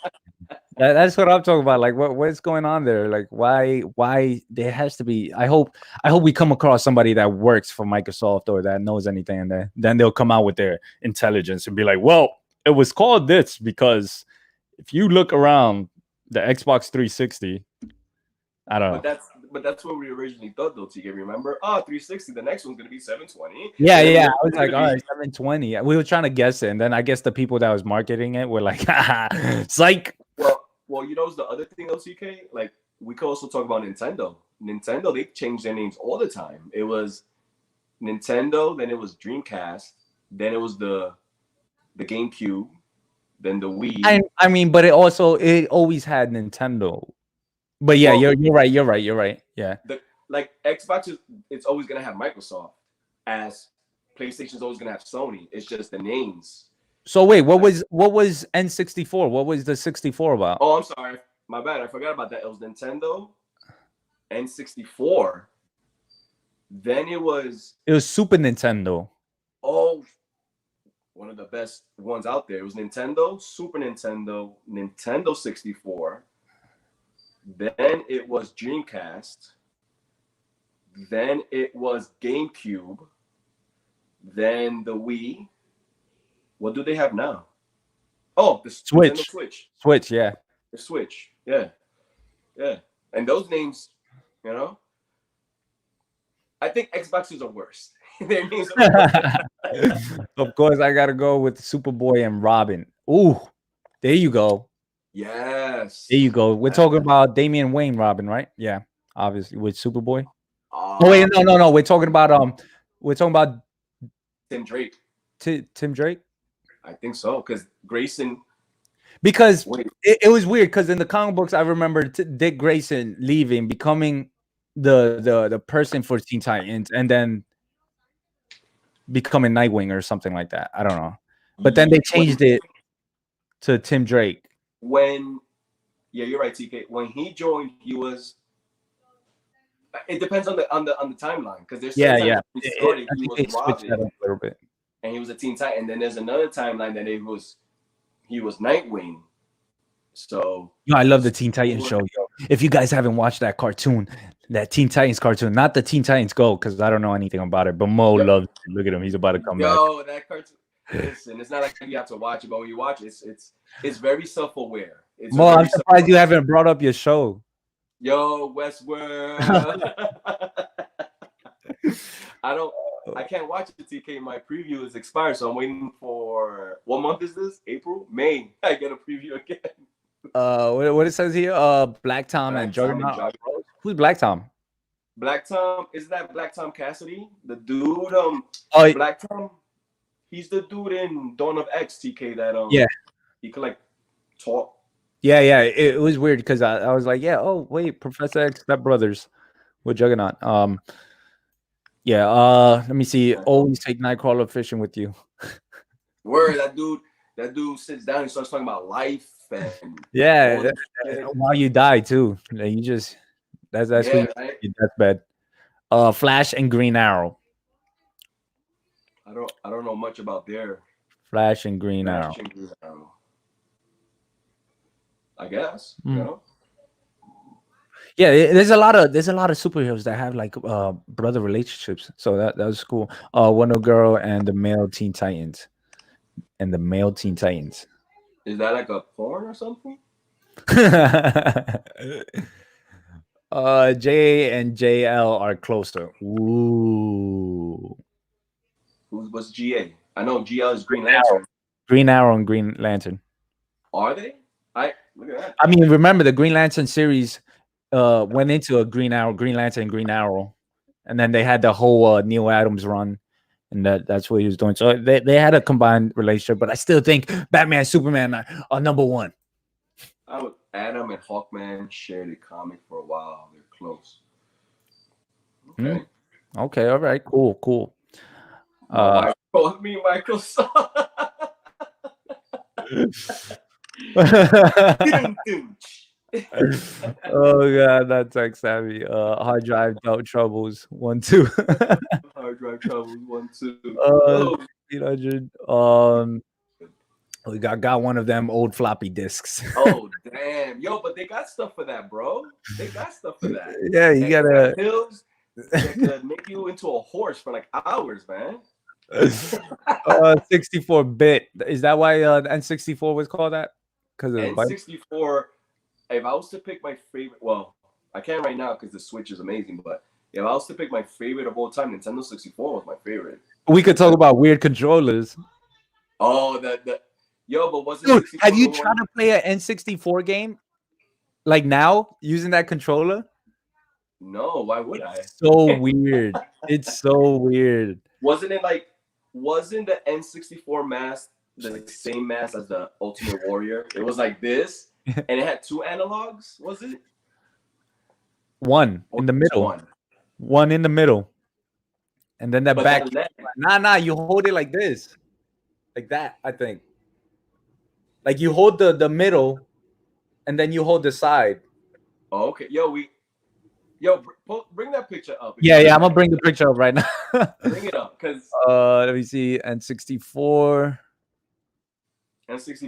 that's what I'm talking about. Like, what's going on there? Like, why there has to be? I hope we come across somebody that works for Microsoft or that knows anything, and then they'll come out with their intelligence and be like, well, it was called this because if you look around the Xbox 360, I don't know. But that's what we originally thought, though. TK, remember? 360. The next one's gonna be 720. Yeah. I was like, all right, 720. We were trying to guess it, and then I guess the people that was marketing it were like, psych. Well, you know, the other thing, though, TK. Like, we could also talk about Nintendo. Nintendo, they change their names all the time. It was Nintendo, then it was Dreamcast, then it was the GameCube, then the Wii. I mean, but it always had Nintendo. But yeah, you're right. Yeah. Like Xbox it's always gonna have Microsoft, as PlayStation's always gonna have Sony. It's just the names. So wait, what was N64? What was the 64 about? Oh, I'm sorry, my bad. I forgot about that. It was Nintendo, N64. Then it was Super Nintendo. Oh, one of the best ones out there. It was Nintendo, Super Nintendo, Nintendo 64. Then it was Dreamcast. Then it was GameCube. Then the Wii. What do they have now? Oh, the Switch. Switch, yeah. The Switch, yeah. And those names, you know, I think Xboxes are worse. Their names are worse. Of course, I gotta go with Superboy and Robin. Ooh, there you go. Yes. There you go. We're talking about Damian Wayne Robin, right? Yeah, obviously with Superboy. Oh wait, no. We're talking about Tim Drake. Tim Drake. I think so, because Grayson. Because it was weird. Because in the comic books, I remember Dick Grayson leaving, becoming the person for Teen Titans, and then becoming Nightwing or something like that. I don't know. But then they changed it to Tim Drake. Yeah, you're right, TK. When he joined, he was. It depends on the timeline, because there's he was Robin a little bit, and he was a Teen Titan. And then there's another timeline that he was Nightwing. So I love the Teen Titans show, yo. If you guys haven't watched that cartoon, that Teen Titans cartoon, not the Teen Titans Go, because I don't know anything about it, but Mo loves it. Look at him, he's about to come back. Yo, that cartoon. Listen, it's not like you have to watch it, but when you watch it, it's very self-aware. Mo, I'm surprised you haven't brought up your show. Yo, Westworld. I can't watch it, TK. My preview is expired, so I'm waiting for what month is this? April? May. I get a preview again. What it says here? Black Tom and Juggernaut. Who's Black Tom? Black Tom, is that Black Tom Cassidy? The dude, Black Tom. He's the dude in Dawn of X, TK. That he could like talk. Yeah. It was weird because I was like, yeah. Oh wait, Professor X, Step Brothers with Juggernaut. Yeah. Let me see. Always take Nightcrawler fishing with you. Word, that dude sits down and starts talking about life and all Yeah. this shit. While you die too. Like, you just that's who Yeah, you right. your deathbed. Flash and Green Arrow. I don't know much about their Flash and Green Arrow. matching. I guess, you Mm. know. Yeah, there's a lot of superheroes that have like brother relationships. So that was cool. Wonder Girl and the male Teen Titans. And the male Teen Titans. Is that like a porn or something? J and JL are closer. Ooh. What's GA? I know GL is Green Arrow. Lantern. Green Arrow and Green Lantern. Are they? I look at that. I mean, remember the Green Lantern series went into a Green Arrow, Green Lantern, Green Arrow, and then they had the whole Neil Adams run, and that's what he was doing. So they had a combined relationship, but I still think Batman and Superman are number one. Adam and Hawkman shared a comic for a while. They're close. Okay. Okay, all right, cool. Me, Microsoft. Oh god, that's tech savvy. Hard drive troubles 1 2. Hard drive troubles 1 2. 800. We got one of them old floppy disks. Oh damn, yo! But they got stuff for that, bro. They got stuff for that. Yeah, you gotta pills that could make you into a horse for like hours, man. 64-bit. Is that why the N64 was called that? Because of N64. If I was to pick my favorite, well, I can't right now because the Switch is amazing. But if I was to pick my favorite of all time, Nintendo 64 was my favorite. We could talk about weird controllers. Oh, yo, but wasn't Dude, have you tried to play an N64 game like now using that controller? No, why would I? So weird. It's so weird. Wasn't the N64 mask the same mask as the Ultimate Warrior? It was like this, and it had 2 analogs. Was it? One in the middle. One in the middle, and then that back. Nah. You hold it like this, like that. I think. Like you hold the middle, and then you hold the side. Oh, okay, bring that picture up. Yeah, I'm gonna bring the picture up right now. Bring it up, cause let me see. N64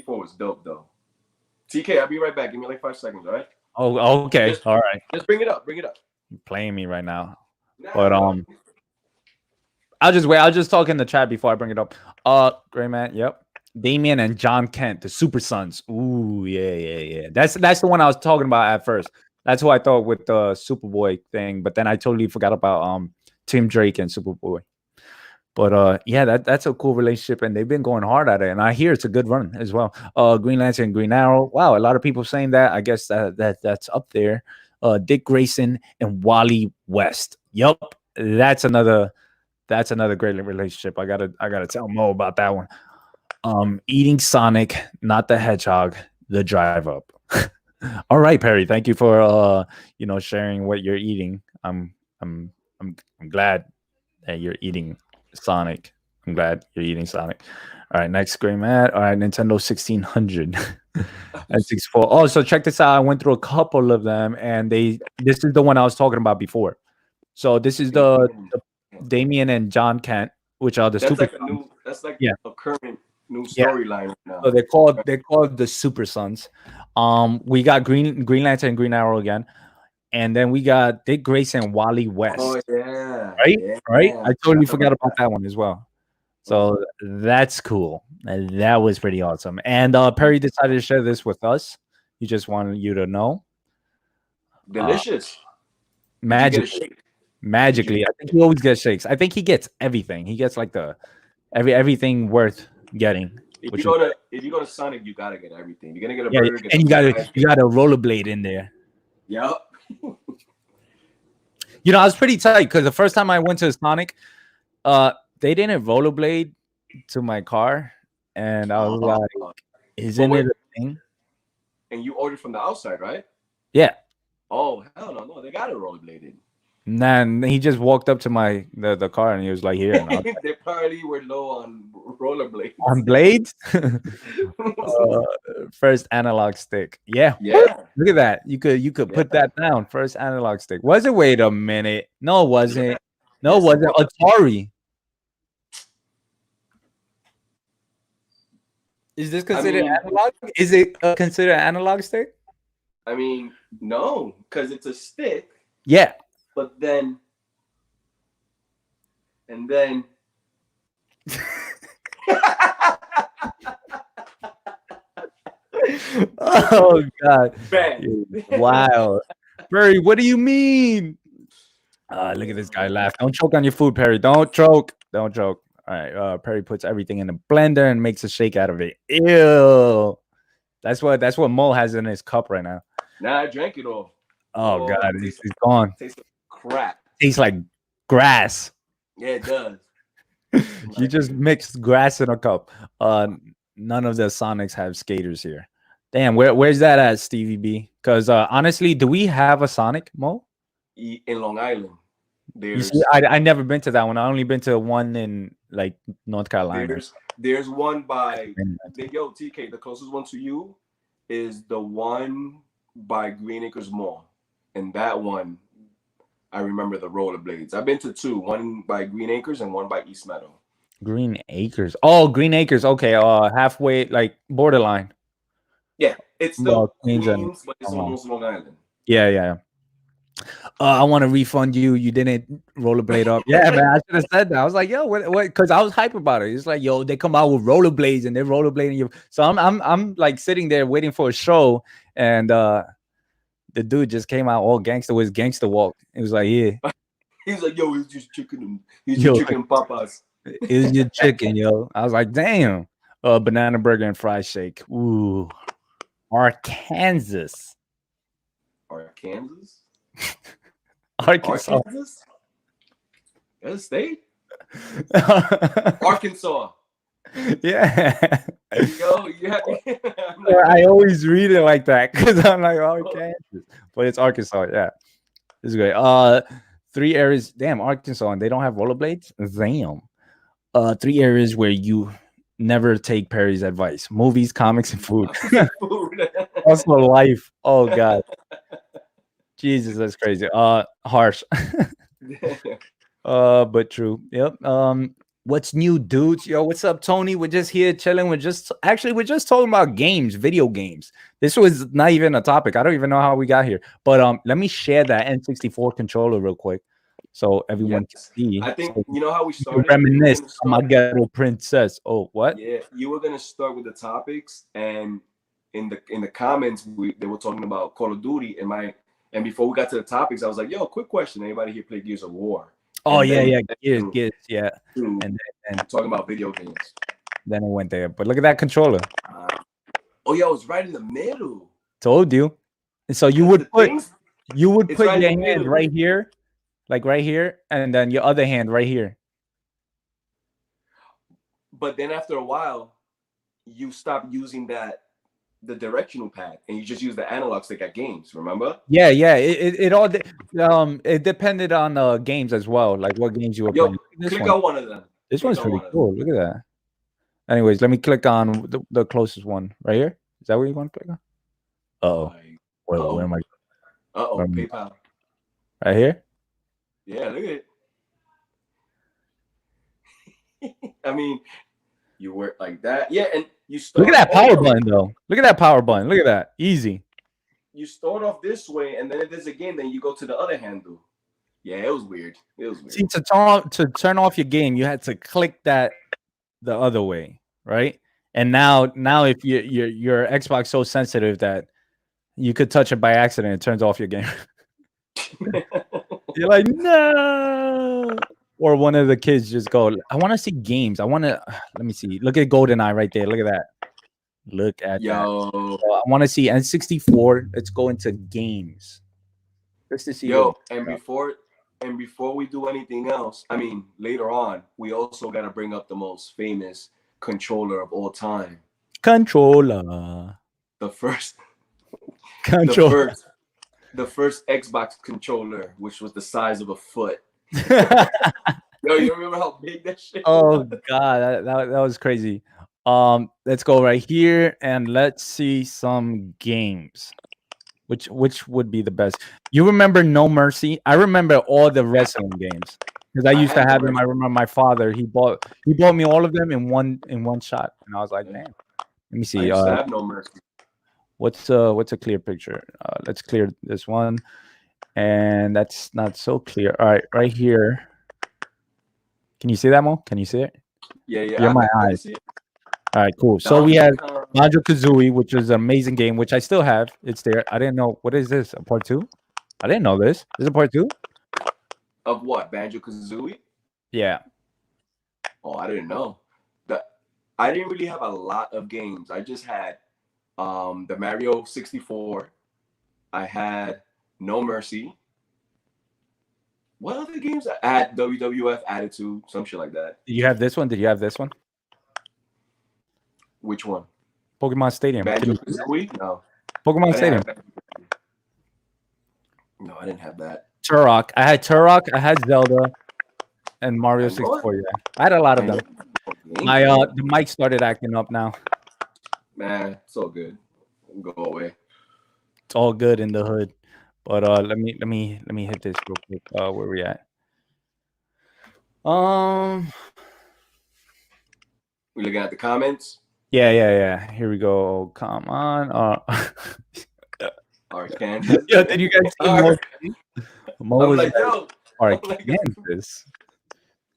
was dope though. TK, I'll be right back. Give me like 5 seconds, all right? Oh, okay. All right. Just bring it up. You're playing me right now. But I'll just wait. I'll just talk in the chat before I bring it up. Gray Man, yep. Damian and John Kent, the Super Sons. Ooh, yeah. That's the one I was talking about at first. That's who I thought with the Superboy thing, but then I totally forgot about Tim Drake and Superboy. But yeah, that's a cool relationship, and they've been going hard at it. And I hear it's a good run as well. Green Lantern and Green Arrow. Wow, a lot of people saying that. I guess that's up there. Dick Grayson and Wally West. Yup, that's another great relationship. I gotta tell Mo about that one. Eating Sonic, not the Hedgehog, the Drive Up. All right, Perry. Thank you for sharing what you're eating. I'm glad that you're eating Sonic. I'm glad you're eating Sonic. All right, next Gray Matt. All right, Nintendo 1600 and 64. Oh, so check this out. I went through a couple of them, and this is the one I was talking about before. So this is the Damian and John Kent, which are the Super. That's like a current new storyline right now. So they're called the Super Sons. We got Green Lantern and Green Arrow again, and then we got Dick Grayson and Wally West. Oh yeah, right. I totally forgot about that one as well. So that's cool. That was pretty awesome. And Perry decided to share this with us. He just wanted you to know. Delicious. Magically. I think he always gets shakes. I think he gets everything. He gets like everything worth getting. If you go to Sonic, you gotta get everything. You're gonna get a burger, and you got a rollerblade in there. Yep. I was pretty tight because the first time I went to Sonic, they didn't rollerblade to my car, and I was like, "Isn't it a thing?" And you ordered from the outside, right? Yeah. Oh hell no, they got it rollerbladed. Then he just walked up to the car and he was like, "Here." And I was They probably were low on rollerblades. on blades. First analog stick. Yeah. Yeah. Look at that. You could put Yeah. that down. First analog stick. Was it? Wait a minute. No, it wasn't. No, it Yes, it wasn't. was. Atari. Is this I considered mean, analog? Is it considered analog stick? No, because it's a stick, Yeah. but then, and then, Oh God. bang. Wow. Perry, what do you mean? Look at this guy laugh. Don't choke on your food, Perry. Don't choke. Don't choke. All right. Perry puts everything in a blender and makes a shake out of it. Ew. That's what Mo has in his cup right now. Nah, I drank it all. Oh Oh, God, it he's tastes, gone. tastes like crap. Tastes like grass. Yeah, it does. You just mixed grass in a cup. None of the Sonics have skaters here. Damn, where's that at, Stevie B? Because honestly, do we have a Sonic, Mo? In Long Island, You see, there's I never been to that one. I only been to one in like North Carolina. there's one by yo TK. The closest one to you is the one by Green Acres Mall, and that one I remember the rollerblades. I've been to two, one by Green Acres and one by East Meadow. Green Acres. Oh, Green Acres. Okay, halfway, like borderline. Yeah, it's still Queens and Queens, but it's almost Long Island. yeah, yeah. I want to refund you. You didn't rollerblade up. Yeah, man. I should have said that. I was like, yo, what? Because I was hype about it. It's like, yo, they come out with rollerblades and they're rollerblading you. So I'm like sitting there waiting for a show, and the dude just came out all gangster with his gangster walk. It was like, yeah. He's like, yo, it's just chicken. He's just chicken papas. It's your chicken, yo. I was like, damn. Banana burger and fried shake. Ooh. Arkansas. Arkansas? Arkansas. Arkansas? That's a state? Arkansas. Yeah. Yo, yeah. I always read it like that because I'm like, oh, Kansas. But it's Arkansas. Yeah. This is great. 3 areas. Damn, Arkansas. And they don't have rollerblades? Damn. 3 areas where you never take Perry's advice: movies, comics, and food. Also life. Oh God. Jesus, that's crazy. Harsh. But true. Yep. What's new, dudes? Yo, what's up, Tony? We're just here chilling. We're just talking about games, video games. This was not even a topic. I don't even know how we got here. But let me share that N64 controller real quick so everyone can see. I think so you know how we started. Reminisce on my ghetto princess. Oh, what? Yeah, you were gonna start with the topics, and in the comments they were talking about Call of Duty. And before we got to the topics, I was like, "Yo, quick question: anybody here play Gears of War?" Oh, and yeah, Gears, yeah. And talking about video games. Then it went there. But look at that controller. Oh, yeah, it was right in the middle. Told you. And so you would put your right hand right here, like right here, and then your other hand right here. But then after a while, you stop using the directional pad, and you just use the analog stick at games. Remember? Yeah. It all it depended on games as well, like what games you were playing. Click on one of them. This one's pretty cool. Look at that. Anyways, let me click on the closest one right here. Is that what you want to click on? Oh, where am I? PayPal. Right here. Yeah, look at it. I mean, you work like that. Yeah, and you start. Look at that power button, though. Look at that power button. Look at that. Easy. You start off this way, and then if there's a game, then you go to the other handle. Yeah, it was weird. See, to turn off your game, you had to click that the other way, right? And now if your Xbox so sensitive that you could touch it by accident, it turns off your game. You're like, no. Or one of the kids just go, I want to see games. Let me see. Look at GoldenEye right there. Look at that. Look at that. So I want to see N64. Let's go into games. Just to see. And before we do anything else, I mean, later on, we also got to bring up the most famous controller of all time. Controller. The first. the first Xbox controller, which was the size of a foot. Yo, you remember how big that shit Oh was? god, that was crazy. Let's go right here and let's see some games. Which would be the best? You remember No Mercy? I remember all the wrestling games because I I used to had no have them. I mercy. remember my father. He bought me all of them in one shot, and I was like, Yeah. damn. Let me I see. used to have no mercy. What's a clear picture? Let's clear this one, and that's not so clear. All right, right here. Can you see that, Mo? Can you see it? Yeah, You're yeah, my I eyes. see it. All right, cool. So we Donkey have Kong. Banjo Kazooie, which is an amazing game, which I still have. It's there. I didn't know. What is this? A part two? I didn't know this. This is a part two? Of what? Banjo Kazooie? Yeah. Oh, I didn't know. The, I didn't really have a lot of games. I just had the Mario 64. I had No Mercy. What other games? I had WWF Attitude, some shit like that. Did you have this one? Did you have this one? Which one? Pokemon Stadium. Can Banjo you see that? Kazooie? No, Pokemon I didn't Stadium. have. No, I didn't have that. Turok. I had Turok. I had Zelda and Mario I know it. 64. Yeah. I had a lot of I them. know. My the mic started acting up now. Man, it's all good. Go away. It's all good in the hood. But let me hit this real quick. Where we at? Um We looking at the comments. yeah. Here we go. Come on. Arkansas. Yo, did you guys see Mo I'm was like, yo. I'm like, Arkansas.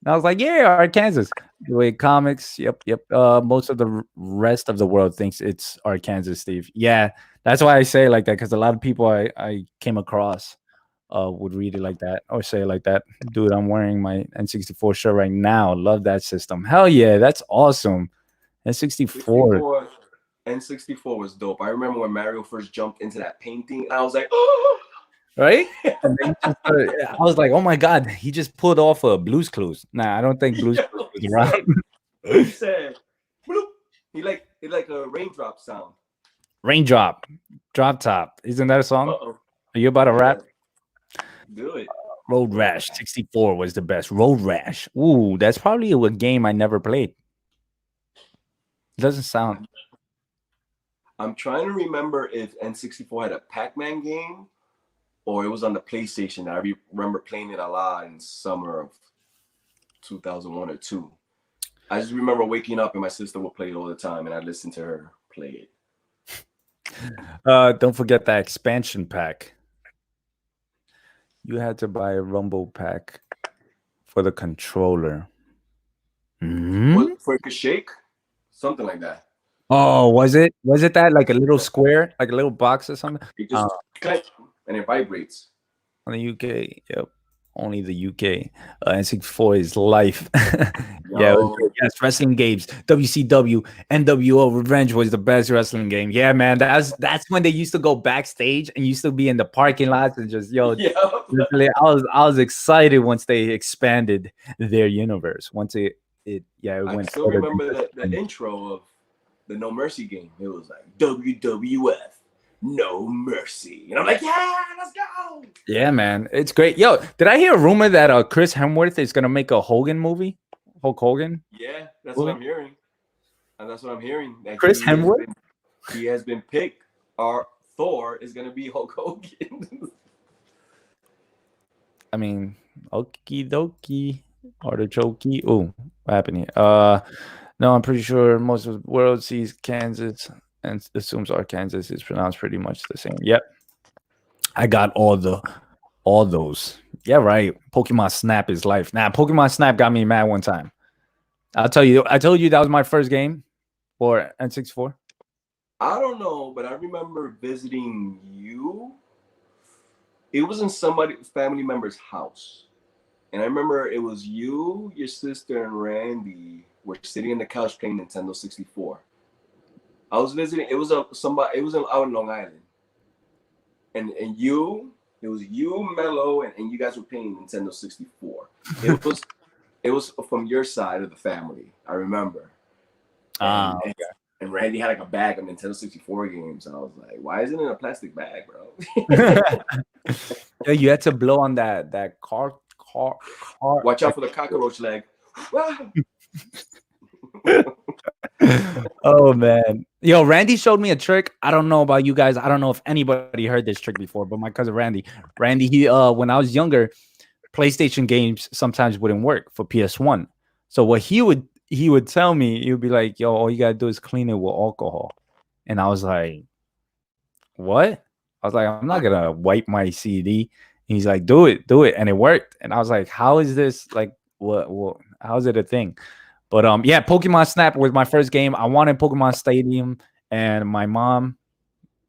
And I was like, yeah, Arkansas. The way comics, yep. Most of the rest of the world thinks it's Arkansas, Steve. Yeah, that's why I say it like that, because a lot of people I came across would read it like that or say it like that. Dude, I'm wearing my N64 shirt right now. Love that system. Hell yeah, that's awesome. N64. 64 N64 was dope. I remember when Mario first jumped into that painting, and I was like, oh. Right? And then I was like, oh my god, he just pulled off a Blue's Clues. Nah, I don't think Blue's Clues was around. He said, bloop. He like a raindrop sound. Raindrop, drop top. Isn't that a song? Uh-oh. Are you about to rap? Do it. Road Rash 64 was the best. Road Rash. Ooh, that's probably a game I never played. It doesn't sound. I'm trying to remember if N64 had a Pac-Man game or it was on the PlayStation. I remember playing it a lot in summer of 2001 or 2. I just remember waking up and my sister would play it all the time, and I'd listen to her play it. Don't forget that expansion pack. You had to buy a Rumble pack for the controller. Mm-hmm. For it could shake? Something like that. Oh, was it? Was it that like a little square, like a little box or something? It just click and it vibrates. On the UK, yep. Only the UK. N64 is life. Yeah, yes, wrestling games. WCW, NWO, Revenge was the best wrestling game. Yeah, man. That's when they used to go backstage and used to be in the parking lots and just literally, I was excited once they expanded their universe. Once it went. I still remember the intro of the No Mercy game. It was like WWF. No Mercy. And I'm like, yeah, let's go. Yeah, man. It's great. Yo, did I hear a rumor that Chris Hemsworth is gonna make a Hogan movie? Hulk Hogan? Yeah, that's what I'm hearing. And that's what I'm hearing. That Chris Hemsworth? He has been picked. Our Thor is gonna be Hulk Hogan. I mean, okie dokie. Artichokey. Oh, what happened here? No, I'm pretty sure most of the world sees Kansas and assumes Arkansas is pronounced pretty much the same. Yep. I got all those. Yeah, right. Pokemon Snap is life. Nah, Pokemon Snap got me mad one time. I told you that was my first game for N64. I don't know, but I remember visiting you. It was in somebody's family member's house. And I remember it was you, your sister, and Randy were sitting on the couch playing Nintendo 64. I was visiting. It was out in Long Island, and it was you, Mello, and you guys were playing Nintendo 64. It was from your side of the family. I remember. And then Randy had like a bag of Nintendo 64 games, and I was like, why isn't it in a plastic bag, bro? Yeah, you had to blow on that car. Watch out for the cockroach leg. Oh man, yo, Randy showed me a trick. I don't know about you guys. I don't know if anybody heard this trick before, but my cousin Randy, he when I was younger, PlayStation games sometimes wouldn't work for PS1. So what he would tell me, he would be like, "Yo, all you gotta do is clean it with alcohol," and I was like, "What?" I was like, "I'm not gonna wipe my CD." He's like, do it," and it worked. And I was like, "How is this like? What? How is it a thing?" But yeah, Pokemon Snap was my first game. I wanted Pokemon Stadium, and my mom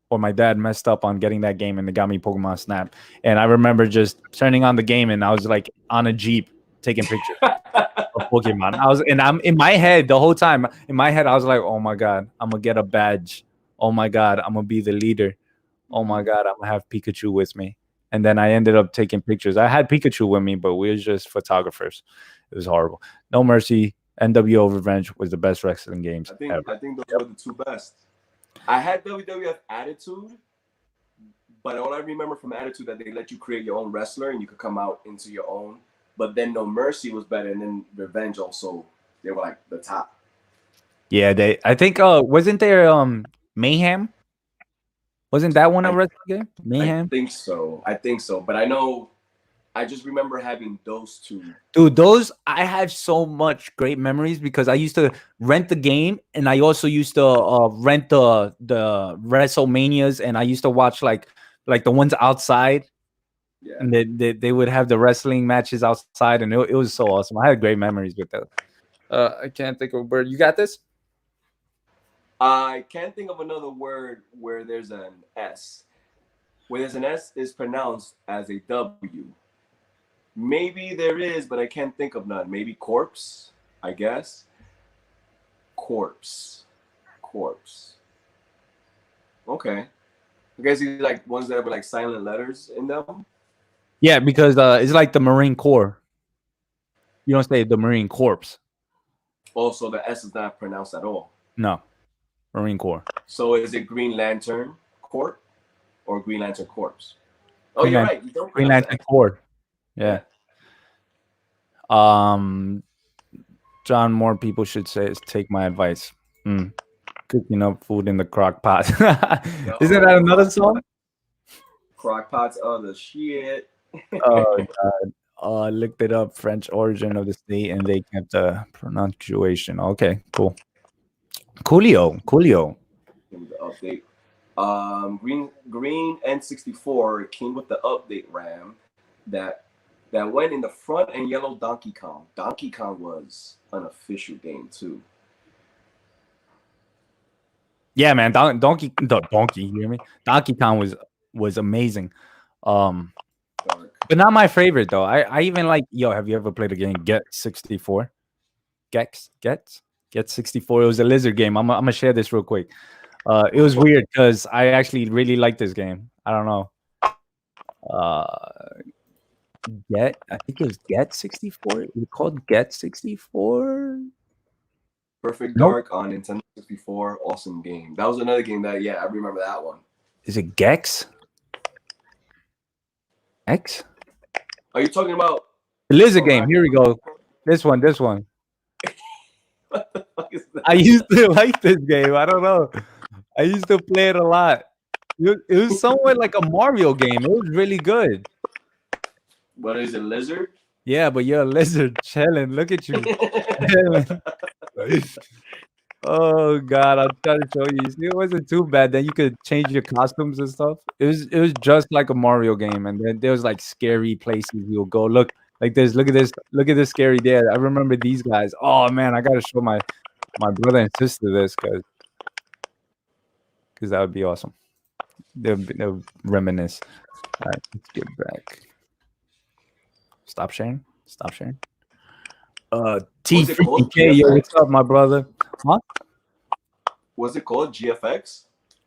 or my dad messed up on getting that game, and they got me Pokemon Snap. And I remember just turning on the game, and I was like on a Jeep taking pictures of Pokemon. I'm in my head the whole time. In my head, I was like, "Oh my god, I'm gonna get a badge. Oh my god, I'm gonna be the leader. Oh my god, I'm gonna have Pikachu with me." And then I ended up taking pictures. I had Pikachu with me, but we were just photographers. It was horrible. No Mercy, NWO Revenge was the best wrestling games ever. I think those were the two best. I had WWF Attitude, but all I remember from Attitude that they let you create your own wrestler and you could come out into your own. But then No Mercy was better, and then Revenge also, they were like the top. Yeah, I think wasn't there Mayhem? Wasn't that one a wrestling game? Mayhem? I think so. But I just remember having those two. Dude, those I have so much great memories because I used to rent the game, and I also used to rent the WrestleManias, and I used to watch like the ones outside. Yeah. And they would have the wrestling matches outside, and it was so awesome. I had great memories with that. I can't think of a word. You got this? I can't think of another word where there's an S. Where there's an S is pronounced as a W. Maybe there is, but I can't think of none. Maybe corpse, I guess. Corpse. Okay. I guess these like ones that have like silent letters in them. Yeah, because it's like the Marine Corps. You don't say the Marine Corps. Also, the S is not pronounced at all. No. Marine Corps. So is it Green Lantern Corps or Green Lantern Corps? Oh, Green you're right. You don't Green Lantern Corps. Yeah. John, more people should say is take my advice. Cooking up food in the crock pot. Isn't that another song? Crock pots are the shit. Oh god. Looked it up, French origin of the state, and they kept the pronunciation. Okay, cool. Coolio. The update. Green N64 came with the update RAM that went in the front, and yellow Donkey Kong. Donkey Kong was an official game too. Yeah, man. Donkey. You hear me? Donkey Kong was amazing. But not my favorite though. I even like. Yo, have you ever played a game Get 64? Get 64. It was a lizard game. I'm gonna share this real quick. It was weird because I actually really liked this game. I don't know. I think it was Get 64. It was called Get 64. Perfect Dark on Nintendo 64. Awesome game. That was another game that I remember that one. Is it Gex? X? Are you talking about the lizard game? Here we go. This one. What the fuck is that? I used to like this game. I don't know. I used to play it a lot. It was somewhat like a Mario game. It was really good. What is it, lizard? Yeah, but you're a lizard chilling. Look at you. Oh god, I'm trying to show you. See, it wasn't too bad. Then you could change your costumes and stuff. It was just like a Mario game, and then there was like scary places you'll go. Look like this. Look at this scary there. I remember these guys. Oh man, I gotta show my brother and sister this because that would be awesome. They'll reminisce. All right, let's get back. Stop sharing. T50K, yo, what's up, my brother? Huh? Was it called GFX?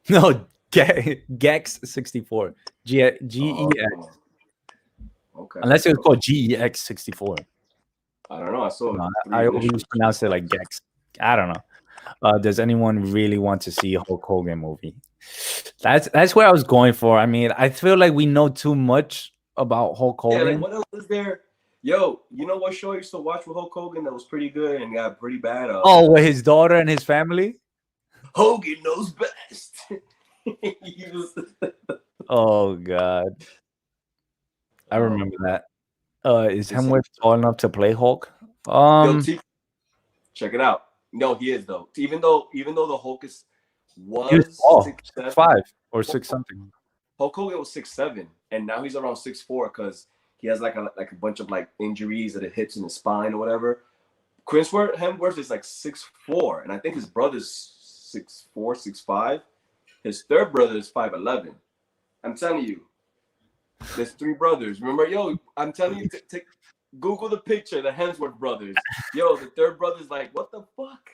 No, Gex 64. GEX. Okay. Unless it was called GEX 64. I don't know. I saw. I always pronounce it like Gex. I don't know. Does anyone really want to see a Hulk Hogan movie? That's where I was going for. I mean, I feel like we know too much about Hulk Yeah, like Hogan. what else is there? Yo, you know what show I used to watch with Hulk Hogan that was pretty good and got pretty bad? Oh, with his daughter and his family. Hogan knows best. He was, Oh God, I oh remember man, that. Is it's so Hemsworth tall enough to play Hulk? yo T. Check it out. No, he is though. Even though the Hulk He was was tall, 6'7", 6'5" or 6 something. Hulk Hogan was 6'7", and now he's around 6'4" because he has like a bunch of like injuries at his hips and his spine or whatever. Chris Hemsworth is like 6'4", and I think his brother's 6'4", 6'5". His third brother is 5'11". I'm telling you, there's three brothers. Remember, yo, I'm telling you, take Google the picture, the Hemsworth brothers. Yo, the third brother's like, what the fuck?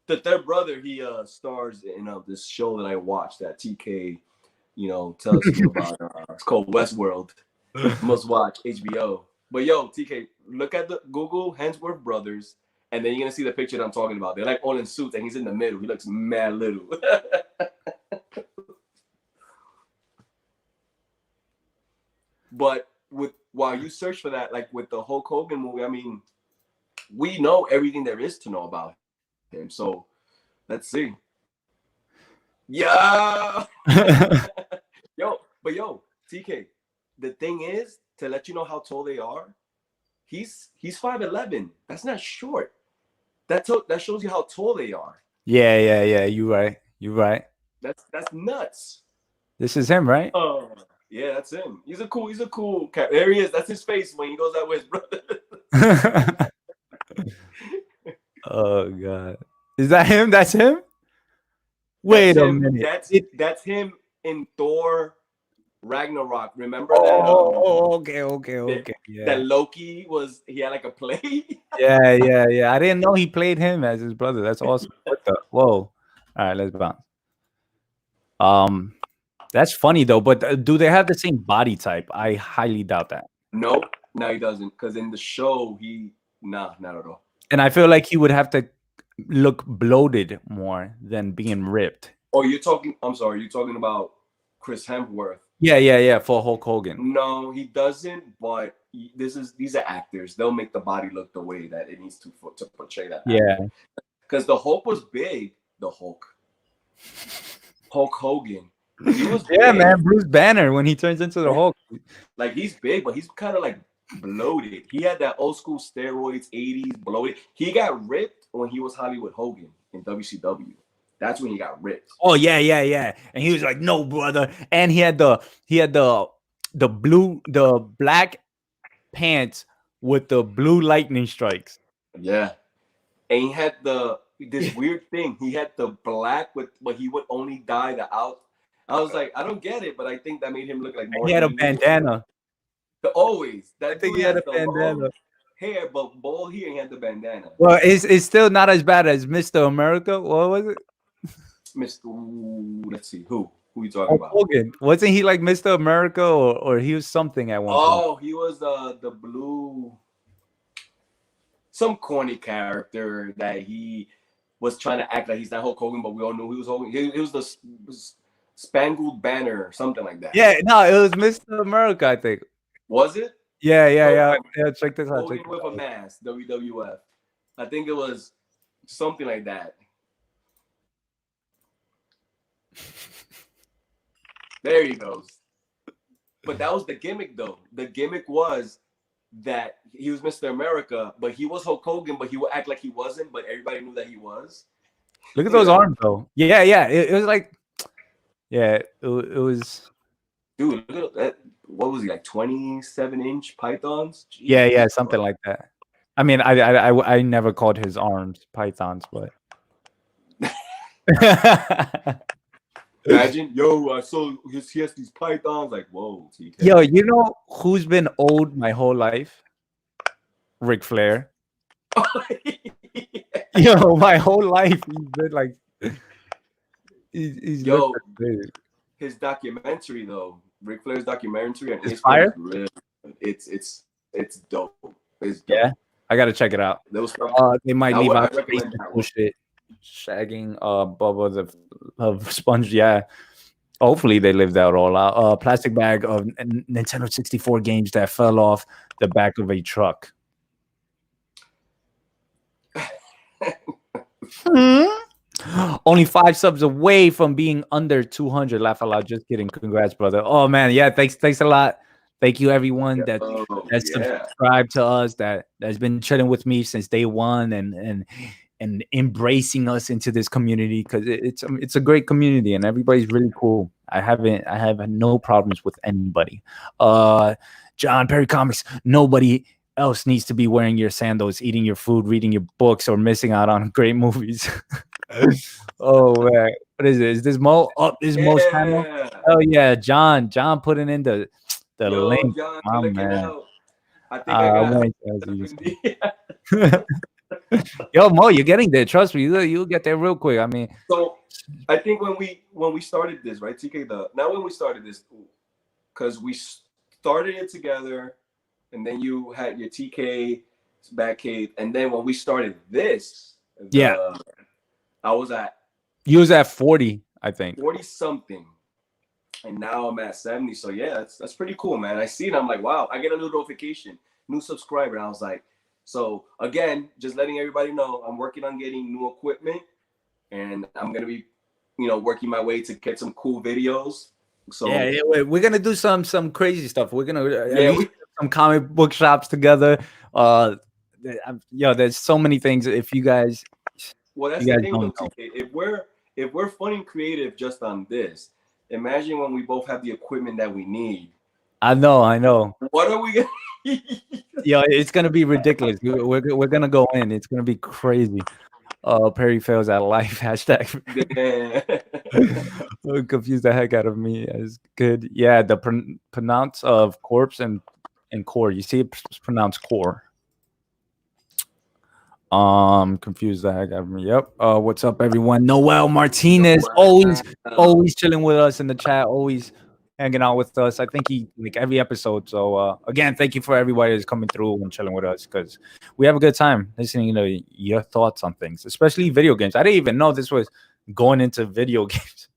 The third brother, he stars in this show that I watched that TK, tells you about. It's called Westworld. Must watch HBO. But yo, TK, look at the Google Hemsworth brothers, and then you're gonna see the picture that I'm talking about. They're like all in suits, and he's in the middle. He looks mad little. But while you search for that, like with the Hulk Hogan movie, I mean, we know everything there is to know about him. So let's see. Yeah. yo, TK. The thing is, to let you know how tall they are, he's 5'11". That's not short. That shows you how tall they are. Yeah. You right. You right. That's nuts. This is him, right? Oh, yeah, that's him. He's a cool cat. There he is. That's his face when he goes out with his brother. Oh God, is that him? That's him. That's Wait a him. minute. That's him in Thor Ragnarok. Remember Oh, okay. that Yeah. that Loki he had like a play? Yeah. I didn't know he played him as his brother. That's awesome. What the? Whoa. All right, let's bounce. Um, that's funny though. But do they have the same body type? I highly doubt that. Nope. No, he doesn't. Because in the show, not at all. And I feel like he would have to look bloated more than being ripped. Oh, I'm sorry, you're talking about Chris Hemsworth. Yeah. For Hulk Hogan. No, he doesn't. But these are actors. They'll make the body look the way that it needs to portray that. Yeah. Because the Hulk was big. The Hulk Hogan. He was Yeah, big. man. Bruce Banner when he turns into the Hulk. Like he's big, but he's kind of like bloated. He had that old school steroids, 80s bloated. He got ripped when he was Hollywood Hogan in WCW. That's when he got ripped. Oh yeah. And he was like, "No, brother." And he had the black pants with the blue lightning strikes. Yeah. And he had this weird thing. He had the black but he would only dye the out. I was like, I don't get it, but I think that made him look like more. He had a bandana. Always. I That think dude he had had a the long bandana. hair, but bald here, he had the bandana. Well, it's still not as bad as Mr. America. What was it? Let's see, who you talking Hulk about? Hogan. Wasn't he like Mr. America or he was something at one point? Oh, he was the blue, some corny character that he was trying to act like he's not Hulk Hogan, but we all knew he was Hogan. He was the Spangled Banner or something like that. Yeah, no, it was Mr. America, I think. Was it? Yeah. Check this out. Hogan with a mask, WWF. I think it was something like that. There he goes. But that was the gimmick, though. The gimmick was that he was Mr. America, but he was Hulk Hogan, but he would act like he wasn't, but everybody knew that he was. Look at those arms, though. Yeah. It was like, yeah, it was. Dude, look at that. What was he, like 27-inch pythons? Jeez. Yeah, something like that. I mean, I never called his arms pythons, but. Imagine, yo, I saw he has these pythons. Like, whoa, TK. Yo, you know who's been old my whole life? Ric Flair. Yo, my whole life he's been like, he's yo, his documentary though, Ric Flair's documentary on Inspire? Really, it's dope. It's dope. Yeah. I gotta check it out. That was fun. They might I leave would I out space recommend and that one. bullshit. Shagging Bubba the of Sponge. Yeah. Hopefully they lived that all out. Plastic bag of Nintendo 64 games that fell off the back of a truck. Only 5 subs away from being under 200. Laugh out loud. Just kidding. Congrats, brother. Oh man, yeah. Thanks a lot. Thank you everyone that subscribed to us, that's been chilling with me since day one, and embracing us into this community, because it's a great community and everybody's really cool. I have no problems with anybody. John Perry Comics. Nobody else needs to be wearing your sandals, eating your food, reading your books, or missing out on great movies. Oh man, what is it? Is this Mo? Oh, this is Mo's channel. Oh yeah, John putting in the link. John, My man. out. I think I got. Yo, Mo, you're getting there. Trust me, you'll get there real quick. I mean, so I think when we started this, right, TK, when we started this, because we started it together, and then you had your TK Batcave, and then when we started this, I was at. You was at 40, I think. 40 something, and now I'm at 70. So yeah, that's pretty cool, man. I see it. I'm like, wow. I get a new notification, new subscriber. And I was like, so again, just letting everybody know, I'm working on getting new equipment, and I'm gonna be, working my way to get some cool videos. So yeah, we're gonna do some crazy stuff. We're gonna some comic book shops together. There's so many things. If you guys, that's the thing though, TK. If we're fun and creative just on this, imagine when we both have the equipment that we need. I know. What are we gonna? Yo, it's gonna be ridiculous. We're gonna go in. It's gonna be crazy. Perry fails at life. Hashtag. Confuse the heck out of me. It's good. Yeah, the pronounce of corpse and core. You see, it's pronounced core. Confuse the heck out of me. Yep. What's up, everyone? Noel Martinez, always chilling with us in the chat, always hanging out with us. I think he like every episode. So again, thank you for everybody that's coming through and chilling with us, because we have a good time listening to your thoughts on things, especially video games. I didn't even know this was going into video games.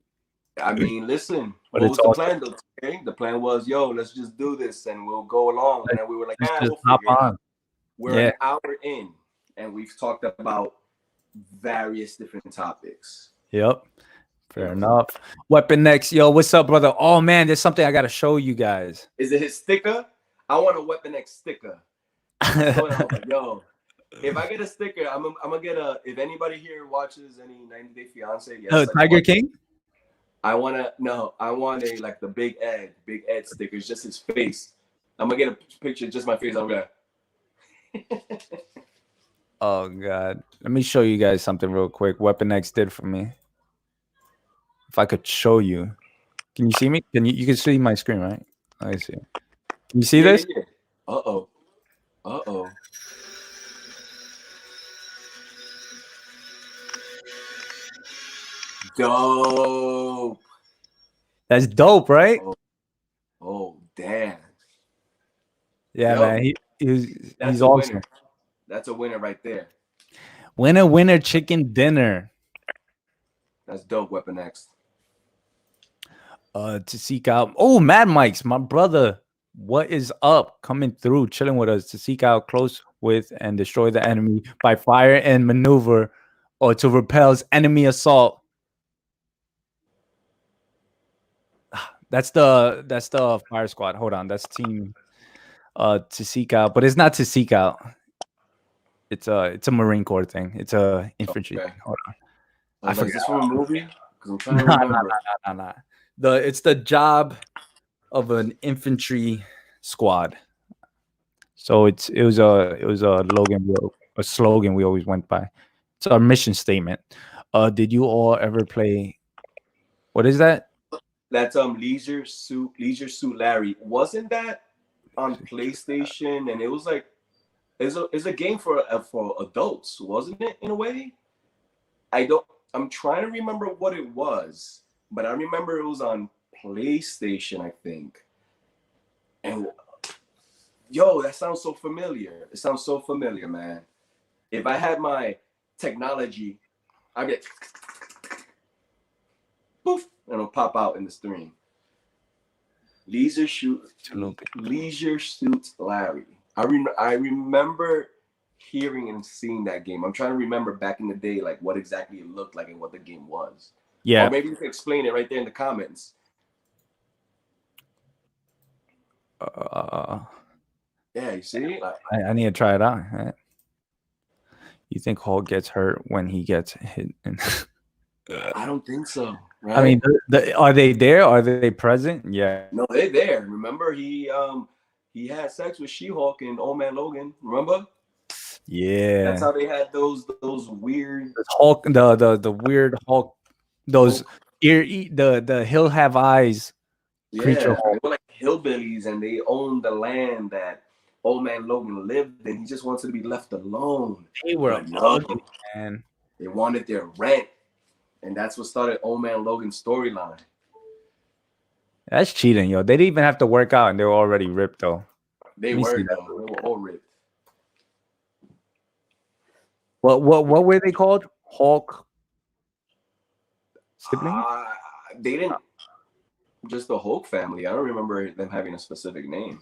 I mean, listen, what was the plan though? Okay? The plan was, let's just do this and we'll go along. And then we were like, we'll hop on. We're an hour in, and we've talked about various different topics. Yep. Fair enough. Weapon X, yo, what's up, brother? Oh man, there's something I gotta show you guys. Is it his sticker? I want a Weapon X sticker. Yo, if I get a sticker, I'm gonna get a. If anybody here watches any 90 Day Fiance, Tiger King. I want a like the Big Ed sticker. It's just his face. I'm gonna get a picture, just my face. I'm gonna. Oh god, let me show you guys something real quick. Weapon X did for me. If I could show you, can you see me? You can see my screen, right? I see. Can you see this? Yeah. Uh oh. Dope. That's dope, right? Oh damn. Yeah, man. He's awesome. Winner. That's a winner right there. Winner chicken dinner. That's dope, Weapon X. To seek out. Oh, Mad Mike's, my brother. What is up? Coming through, chilling with us to seek out, close with, and destroy the enemy by fire and maneuver, or to repel enemy assault. That's the fire squad. Hold on, that's team. To seek out, but it's not to seek out. It's a Marine Corps thing. It's a infantry thing. Hold on. I forget. Is this from a movie? Because I'm trying to remember. Nah. It's the job of an infantry squad. So it was a slogan we always went by. It's our mission statement. Did you all ever play? What is that? That's Leisure Suit Larry. Wasn't that on PlayStation? And it was like it's a game for adults, wasn't it? In a way, I'm trying to remember what it was, but I remember it was on PlayStation, I think. And Yo, that sounds so familiar. It sounds so familiar, man. If I had my technology, I'd get poof, and it'll pop out in the stream. Leisure Suit Larry. I remember hearing and seeing that game. I'm trying to remember back in the day, like what exactly it looked like and what the game was. Yeah. Or maybe you can explain it right there in the comments. Yeah, you see? I need to try it out. Right? You think Hulk gets hurt when he gets hit? I don't think so. Right? I mean, are they there? Are they present? Yeah. No, they're there. Remember, he had sex with She-Hulk and Old Man Logan. Remember? Yeah. That's how they had those weird Hulk. The weird Hulk. Those the He'll Have Eyes. Creature Hulk. They were like hillbillies, and they owned the land that Old Man Logan lived in. He just wanted to be left alone. They were ugly, man. They wanted their rent, and that's what started Old Man Logan's storyline. That's cheating, yo. They didn't even have to work out, and they were already ripped, though. They were all ripped. What were they called? Hulk siblings? They didn't. Just the Hulk family. I don't remember them having a specific name.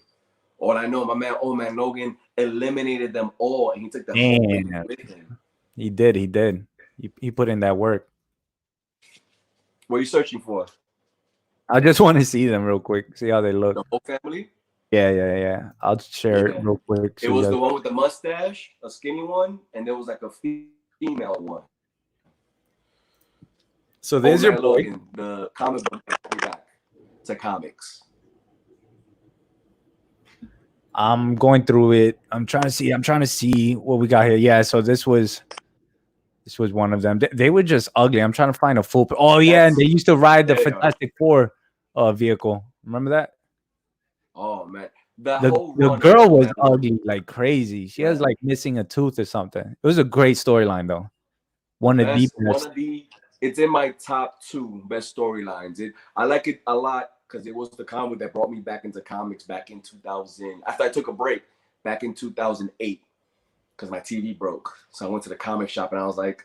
All I know, my man, Old Man Logan, eliminated them all, and he took the Hulk with him. He did. He put in that work. What are you searching for? I just want to see them real quick. See how they look. The Hulk family? Yeah. I'll share it real quick. It was the one with the mustache, a skinny one, and there was like a female one. So there's your boy. Logan, the comic book back to comics. I'm going through it. I'm trying to see what we got here. Yeah, so this was one of them. They were just ugly. I'm trying to find a full. Oh yeah, and they used to ride the Fantastic Four vehicle. Remember that? Oh man, the girl was ugly like crazy. She has like missing a tooth or something. It was a great storyline though. One of the it's in my top 2 best storylines. I like it a lot because it was the comic that brought me back into comics back in 2000. After I took a break back in 2008 because my TV broke. So I went to the comic shop and I was like,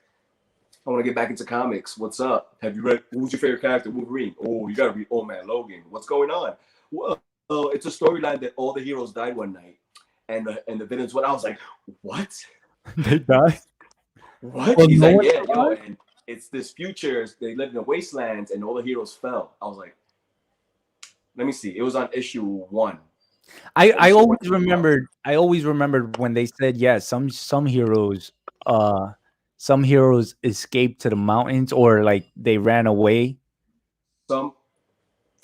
I want to get back into comics. What's up? Have you read? Who's your favorite character? Wolverine. Oh, you got to read Old Man Logan. What's going on? Well, it's a storyline that all the heroes died one night, and the villains. What I was like, what? They died. What? Well, he's like, yeah, yo, and it's this future. They lived in the wastelands, and all the heroes fell. I was like, let me see. It was on issue 1. I always remembered when they said, yeah, some heroes escaped to the mountains or like they ran away.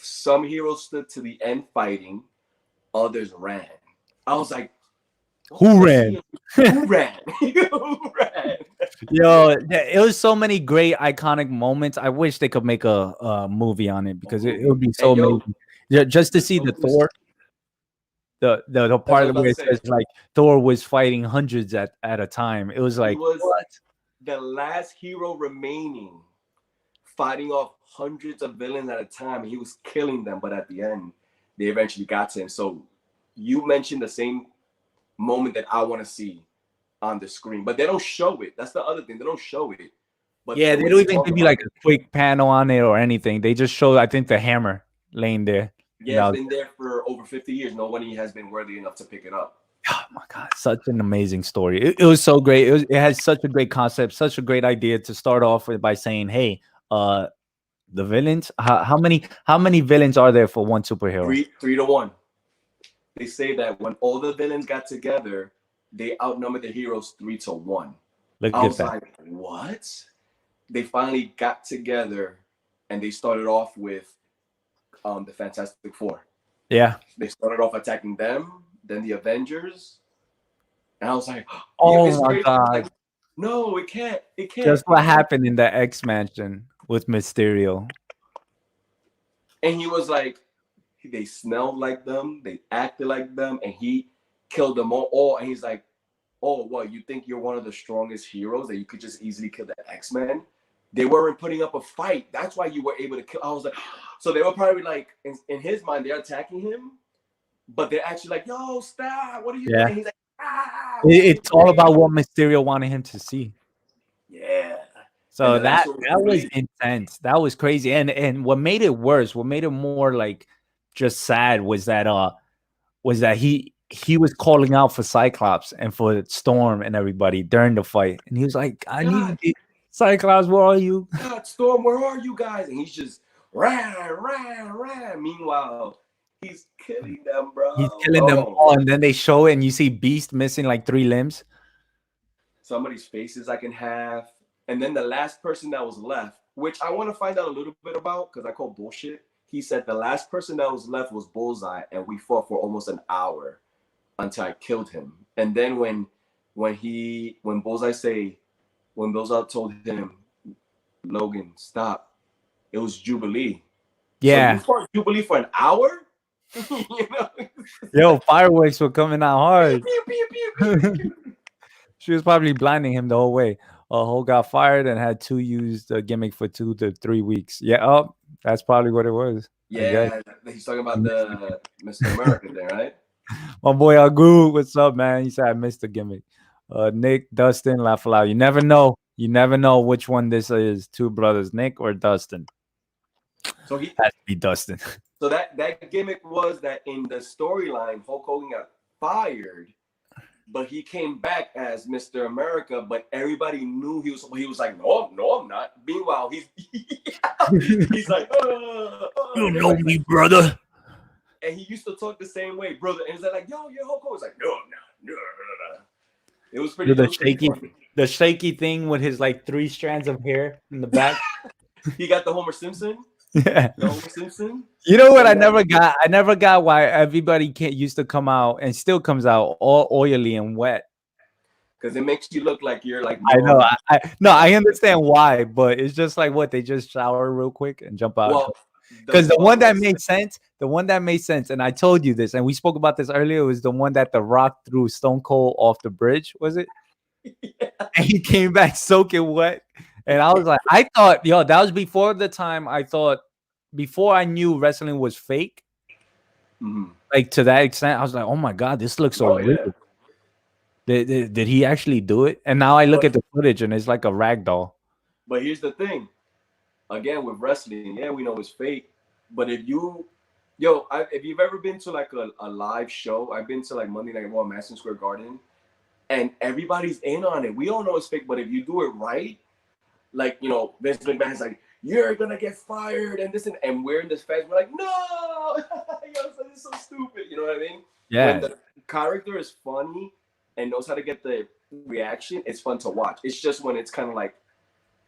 Some heroes stood to the end fighting, others ran. I was like, who ran? Who ran? Who ran? Yo, it was so many great iconic moments. I wish they could make a movie on it because it would be so amazing. Just to see the Thor. The part of where it says like Thor was fighting hundreds at a time. It was like what? The last hero remaining, fighting off hundreds of villains at a time. He was killing them, but at the end, they eventually got to him. So you mentioned the same moment that I want to see on the screen, but they don't show it. That's the other thing. They don't show it. But yeah, they don't even give you like a quick panel on it or anything. They just show, I think, the hammer laying there. Yeah, it's been there for over 50 years. Nobody has been worthy enough to pick it up. Oh my God, such an amazing story. It was so great. It has such a great concept, such a great idea to start off with by saying, hey, the villains, how many villains are there for one superhero? 3 to 1. They say that when all the villains got together, they outnumbered the heroes 3 to 1. I was like, what? They finally got together and they started off with the Fantastic Four. Yeah. They started off attacking them, then the Avengers. And I was like, oh my God. Like, no, it can't. It can't. Just what happened in the X Mansion with Mysterio. And he was like, they smelled like them, they acted like them, and he killed them all. And he's like, oh, what, you think you're one of the strongest heroes that you could just easily kill the X-Men? They weren't putting up a fight. That's why you were able to kill. I was like, so they were probably like, in his mind, they're attacking him, but they're actually like, "Yo, stop! What are you doing?" Yeah. And he's like, "Ah!" It's all about what Mysterio wanted him to see. Yeah. And So the last that one was that was Jubilee. intense. That was crazy. And what made it worse, what made it more like just sad was that he was calling out for Cyclops and for Storm and everybody during the fight. And he was like, I God, need Cyclops, where are you? God, Storm, where are you guys? And he's just ran. Meanwhile, he's killing them, bro. He's killing them Oh, all. And then they show it and you see Beast missing like 3 limbs. somebody's face is like in half. And then the last person that was left, which I want to find out a little bit about because I call bullshit. He said the last person that was left was Bullseye, and we fought for almost an hour until I killed him. And then when Bullseye told him, Logan, stop, it was Jubilee. Yeah. So you fought Jubilee for an hour? You know? Yo, fireworks were coming out hard. Pew, pew, pew, pew, pew. She was probably blinding him the whole way. Hulk got fired and had to use the gimmick for 2 to 3 weeks. Yeah, that's probably what it was. I guess. Yeah, he's talking about the Mr. America there, right? My boy Agu, what's up, man? He said I missed the gimmick. Nick, Dustin, laugh aloud. You never know. You never know which one this is. 2 brothers, Nick or Dustin. So he has to be Dustin. So that gimmick was that in the storyline, Hulk Hogan got fired, but he came back as Mr. America. But everybody knew he was like, no, I'm not. Meanwhile, he's like, you know me, brother. And he used to talk the same way, brother. And he's like, yo, you're Hulk Hogan. It's like, no, I'm not. No. It was pretty. The shaky thing with his like 3 strands of hair in the back. He got the Homer Simpson. Yeah. The Homer Simpson. You know what? I never got why everybody used to come out and still comes out all oily and wet. Because it makes you look like you're like. I know. I understand why, but it's just like what they just shower real quick and jump out. Well, because the one that made sense, and I told you this, and we spoke about this earlier, was the one that The Rock threw Stone Cold off the bridge, was it? Yeah. And he came back soaking wet. And I was like, I thought, that was before the time before I knew wrestling was fake. Mm-hmm. Like to that extent, I was like, oh my God, this looks so real. Yeah. Did he actually do it? And now I look at the footage and it's like a rag doll. But here's the thing. Again, with wrestling, yeah, we know it's fake. But if you've ever been to like a live show, I've been to like Monday Night Raw, Madison Square Garden, and everybody's in on it. We all know it's fake, but if you do it right, like, Vince McMahon's like, you're gonna get fired and this and we're in this fest, we're like, no, this is so stupid. You know what I mean? Yeah. When the character is funny and knows how to get the reaction, it's fun to watch. It's just when it's kind of like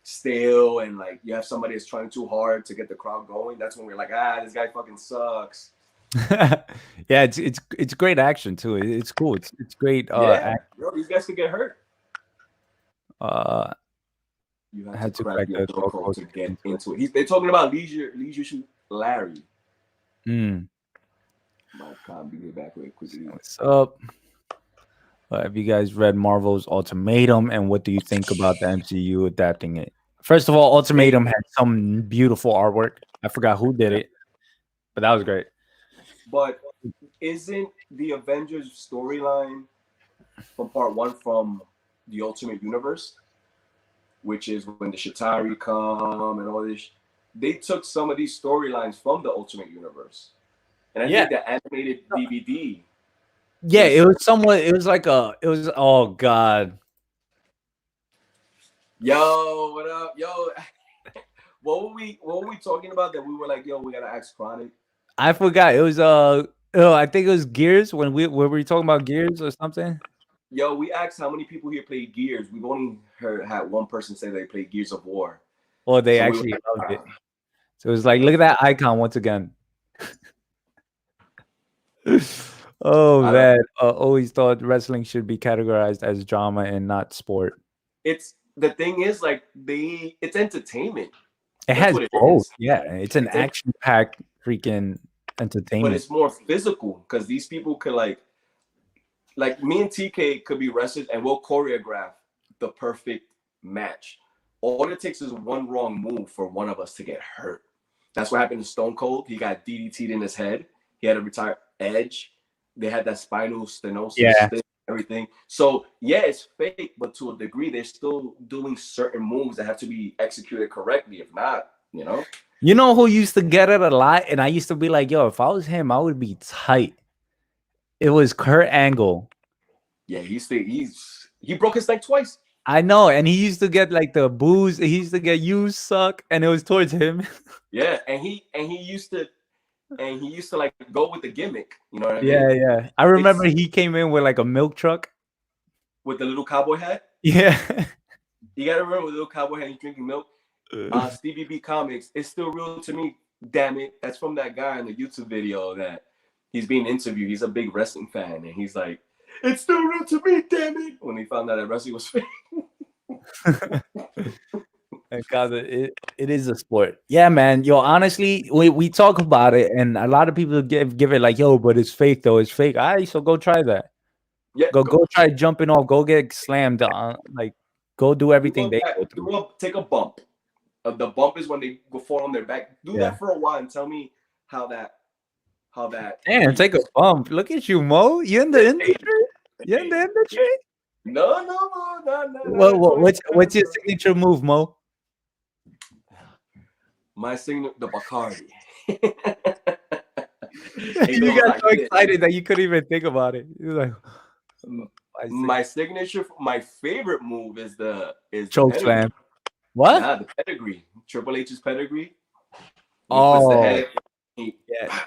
stale and like you have somebody that's trying too hard to get the crowd going, that's when we're like, this guy fucking sucks. Yeah, it's great action too. It's cool. It's great. These guys could get hurt. You had to crack your throat to get into it. They're talking about Leisure Suit Larry. My God, be back real quickly. What's up? Have you guys read Marvel's Ultimatum, and what do you think about the MCU adapting it? First of all, Ultimatum had some beautiful artwork. I forgot who did it, but that was great. But isn't the Avengers storyline from part 1 from the Ultimate Universe, which is when the Chitauri come and all this? They took some of these storylines from the Ultimate Universe, and I think the animated DVD. Yeah, it was somewhat. It was. Oh God. Yo, what up, yo? What were we talking about that we were like, yo, we gotta ask Chronic? I forgot. It was I think it was Gears when we were talking about Gears or something. Yo, we asked how many people here played Gears. We've only had one person say they played Gears of War. Well, they actually loved it. So it was like, look at that icon once again. Oh man, always thought wrestling should be categorized as drama and not sport. It's the thing is like it's entertainment. It has both. Yeah, it's an action-packed freaking entertainment. But it's more physical because these people could like me and TK could be wrestlers and we'll choreograph the perfect match. All it takes is one wrong move for one of us to get hurt. That's what happened to Stone Cold. He got DDT'd in his head. He had to retire. Edge, they had that spinal stenosis Yeah. thing, everything. So yeah, it's fake, but to a degree, they're still doing certain moves that have to be executed correctly. If not, you know. You know who used to get it a lot, and I used to be like, "Yo, if I was him, I would be tight." It was Kurt Angle. Yeah, he broke his neck twice. I know, and he used to get like the booze. He used to get "you suck," and it was towards him. Yeah, and he used to like go with the gimmick. You know what I mean? Yeah, yeah. I remember It's he came in with like a milk truck. with the little cowboy hat. Yeah. You gotta remember with the little cowboy hat, he's drinking milk. Stevie B Comics, it's still real to me. Damn it, that's from that guy in the YouTube video that he's being interviewed. He's a big wrestling fan, and he's like, "It's still real to me, damn it!" When he found out that wrestling was fake. Because it is a sport. Yeah, man. Yo, honestly, we talk about it, and a lot of people give it like, yo, but it's fake though. It's fake. All right, so go try that. Yeah, Go try jumping off. Go get slammed on. Like, go do everything they go through. take a bump. The bump is when they go fall on their back. Do that for a while and tell me how that. Damn, take a bump. Look at you, Mo. You in the industry? You in the industry? No. What's your signature move, Mo? My signature, the Bacardi. You got so excited that you couldn't even think about it. You're like, my signature, my favorite move is choke slam. What? Nah, the pedigree. Triple H's pedigree. Oh, yeah.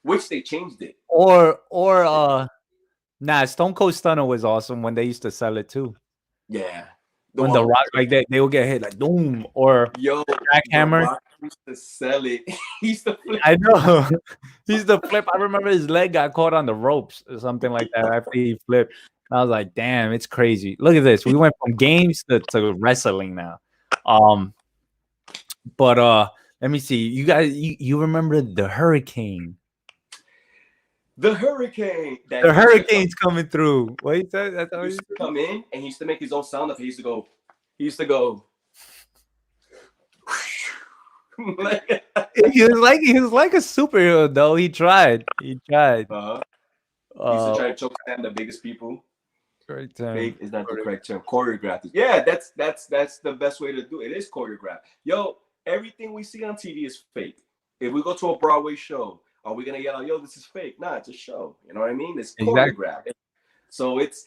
Which they changed it. Or nah, Stone Cold Stunner was awesome when they used to sell it too. Yeah. When the Rock, like they will get hit like boom, or jackhammer. Rock used to sell it. He used to flip. I know. He used to flip. I remember his leg got caught on the ropes or something like that after he flipped. And I was like, damn, it's crazy. Look at this. We went from games to wrestling now. But let me see. You guys, you remember the Hurricane? The Hurricane. The Hurricane's coming through. What he said? That's how he used to come in, and he used to make his own sound effect. He used to go. He was like a superhero though. He tried. He used to try to choke down the biggest people. Correct term. Fake is not the correct term. Choreographed. Yeah, that's the best way to do it. It is choreographed. Yo, everything we see on TV is fake. If we go to a Broadway show, are we gonna yell out, "Yo, this is fake"? Nah, it's a show. You know what I mean? It's choreographed. Exactly. So it's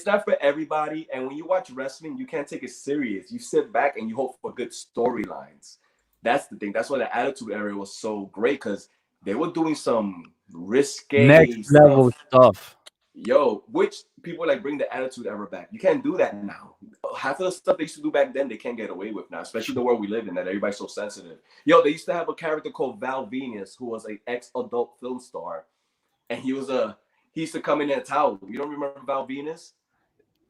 not for everybody. And when you watch wrestling, you can't take it serious. You sit back and you hope for good storylines. That's the thing. That's why the Attitude Era was so great, because they were doing some risque next level stuff. Yo, which people like bring the Attitude Era back. You can't do that now. Half of the stuff they used to do back then, they can't get away with now, especially the world we live in, that everybody's so sensitive. Yo, they used to have a character called Val Venus, who was an ex-adult film star, and he used to come in a towel. You don't remember Val Venus?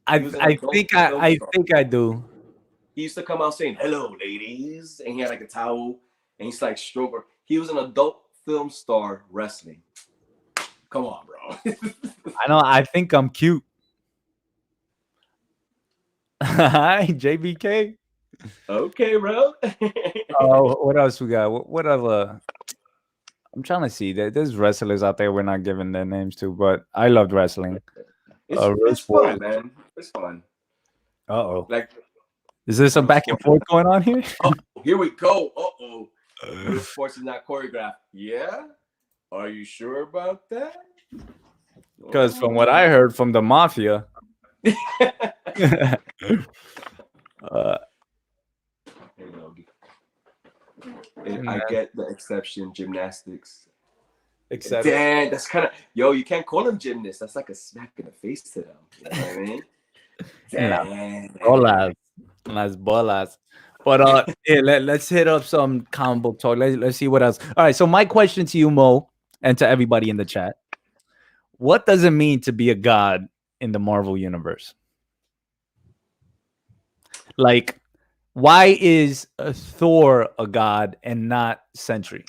I think I do. He used to come out saying, "Hello, ladies," and he had like a towel, and he's like stroker. He was an adult film star wrestling. Come on, bro. I know. I think I'm cute. Hi, JBK. Okay, bro. What else we got? What other? I'm trying to see. There's wrestlers out there we're not giving their names to, but I loved wrestling. It's fun, man. It's fun. Uh-oh. Like, is there some back and forth going on here? Oh, here we go. Uh-oh. Real sports is not choreographed. Yeah? Are you sure about that? Because from what I heard from the mafia, I get the exception, gymnastics. Except damn, that's kind of you can't call them gymnasts. That's like a smack in the face to them. You know what I mean? Damn. Las bolas. But yeah, let's hit up some comic book talk. Let's see what else. All right. So my question to you, Mo, and to everybody in the chat: what does it mean to be a god in the Marvel universe? Like, why is Thor a god and not Sentry?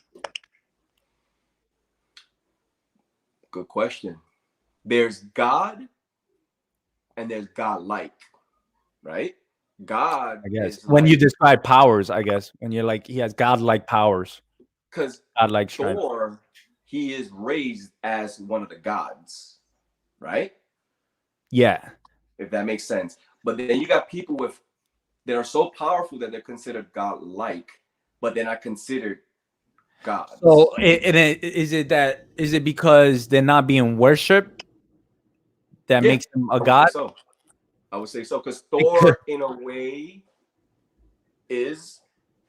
Good question. There's God and there's God-like, right? God, I guess, when you describe powers, I guess, when you're like, he has God-like powers. Because God-like Thor, he is raised as one of the gods, right? Yeah. If that makes sense. But then you got people with that are so powerful that they're considered godlike, but they're not considered gods. So, is it because they're not being worshipped that makes them a I would say god? so. I would say so because Thor, in a way, is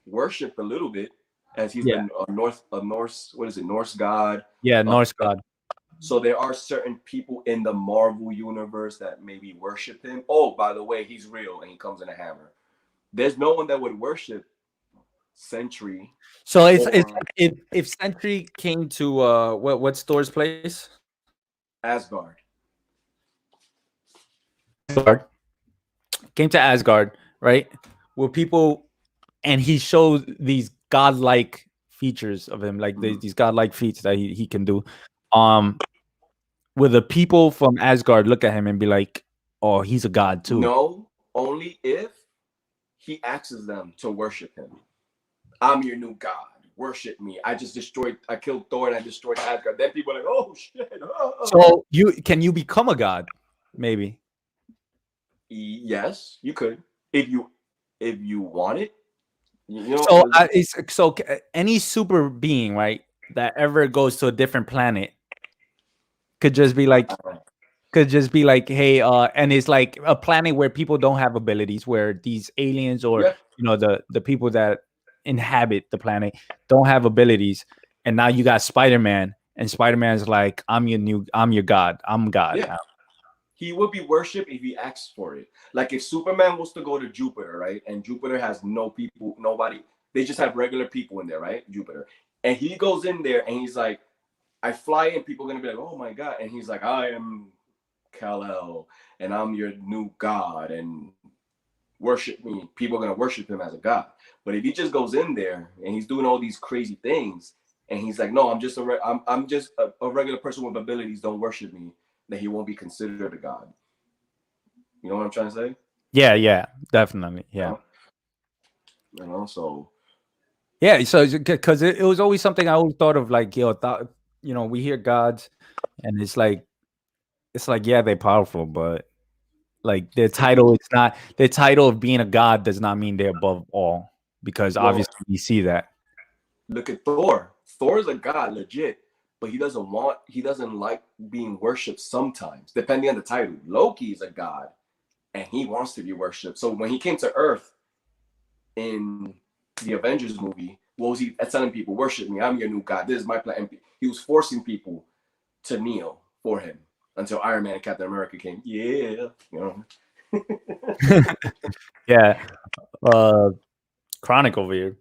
worshipped a little bit, as he's Yeah. the Norse, what is it, Norse god. Yeah, Norse god. So there are certain people in the Marvel universe that maybe worship him. Oh, by the way, he's real and he comes in a hammer. There's no one that would worship Sentry. So if Sentry came to what's Thor's place? Asgard. Asgard. Came to Asgard, right? Where people, and he shows these godlike features of him, like these godlike feats that he can do. Will the people from Asgard look at him and be like, "Oh, he's a god too"? No, only if he asks them to worship him. I'm your new god. Worship me. I killed Thor and I destroyed Asgard. Then people are like, oh shit. Oh. So can you become a god? Maybe. Yes, you could. If you want it. You know, so any super being, right, that ever goes to a different planet could just be like, hey, and it's like a planet where people don't have abilities, where these aliens or the people that inhabit the planet don't have abilities, and now you got Spider-Man, and Spider-Man's like, I'm your god, I'm God now. He would be worshipped if he asked for it. Like if Superman was to go to Jupiter, right, and Jupiter has no people, nobody, they just have regular people in there, right, Jupiter, and he goes in there and he's like, I fly in, people are gonna be like, oh my god, and he's like, I am Kal-El, and I'm your new god, and worship me. People are gonna worship him as a god. But if he just goes in there and he's doing all these crazy things, and he's like, no, I'm just a regular person with abilities. Don't worship me. That he won't be considered a god. You know what I'm trying to say? Yeah, definitely. Yeah. You know, so. Yeah, so because it was always something I always thought of, like, we hear gods, and it's like, yeah, they're powerful, but like their title of being a god does not mean they're above all, because obviously we see that. Look at Thor. Thor is a god, legit, but he doesn't like being worshipped sometimes, depending on the title. Loki is a god, and he wants to be worshipped. So when he came to Earth in the Avengers movie, what was he telling people? Worship me. I'm your new god. This is my plan. And he was forcing people to kneel for him until Iron Man and Captain America came. Yeah, you know. Yeah. Chronic over here.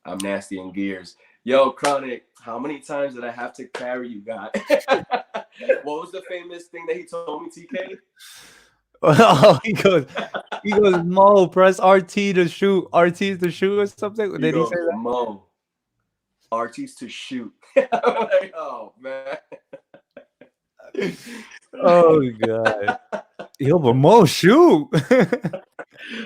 I'm nasty in gears. Yo, Chronic, how many times did I have to carry you, guy? What was the famous thing that he told me, TK? Oh, he goes, Mo, press RT to shoot. RT to shoot or something? Did he say that? Mo, RT's to shoot. I'm like, oh, man. Oh, God. Yo, but Mo, shoot.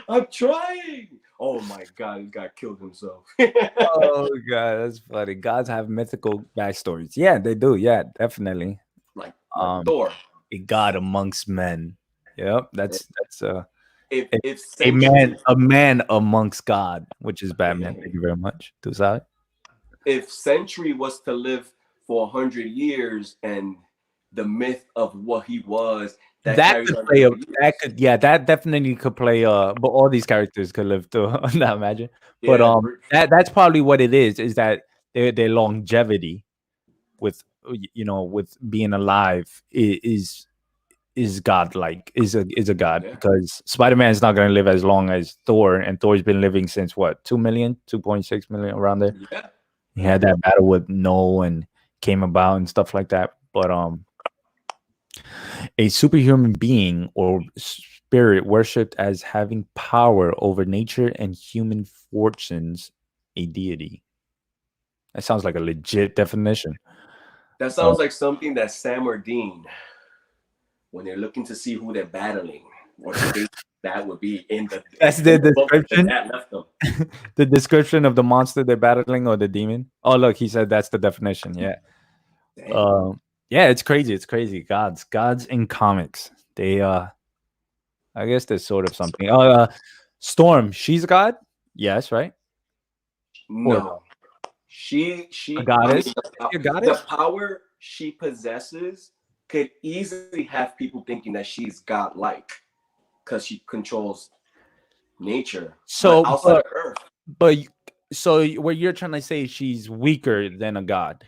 I'm trying. Oh, my God, this guy killed himself. Oh, God, that's funny. Gods have mythical backstories. Yeah, they do. Yeah, definitely. Like Thor. A god amongst men. Yep, that's if a man amongst God, which is Batman. Thank you very much. If Sentry was to live for 100 years and the myth of what he was, that definitely could play. But all these characters could live too. Not imagine. Yeah, but that's probably what it is that their longevity with being alive is godlike, is a god, because Spider-Man is not going to live as long as Thor, and Thor's been living since what, 2.6 million, around there. Yeah, he had that battle with Null and came about and stuff like that. But a superhuman being or spirit worshipped as having power over nature and human fortunes, a deity. That sounds like a legit definition. That sounds like something that Sam or Dean, when they're looking to see who they're battling, or that would be in the that's the description. That left them. The description of the monster they're battling or the demon. Oh, look, he said that's the definition. Yeah. Yeah, it's crazy. It's crazy. Gods in comics. They I guess there's sort of something. Storm, she's a god? Yes, right? Or no? No, A I mean, goddess? Is she a the goddess? power she possesses could easily have people thinking that she's godlike because she controls nature. But So, outside of Earth, but so what you're trying to say is she's weaker than a god.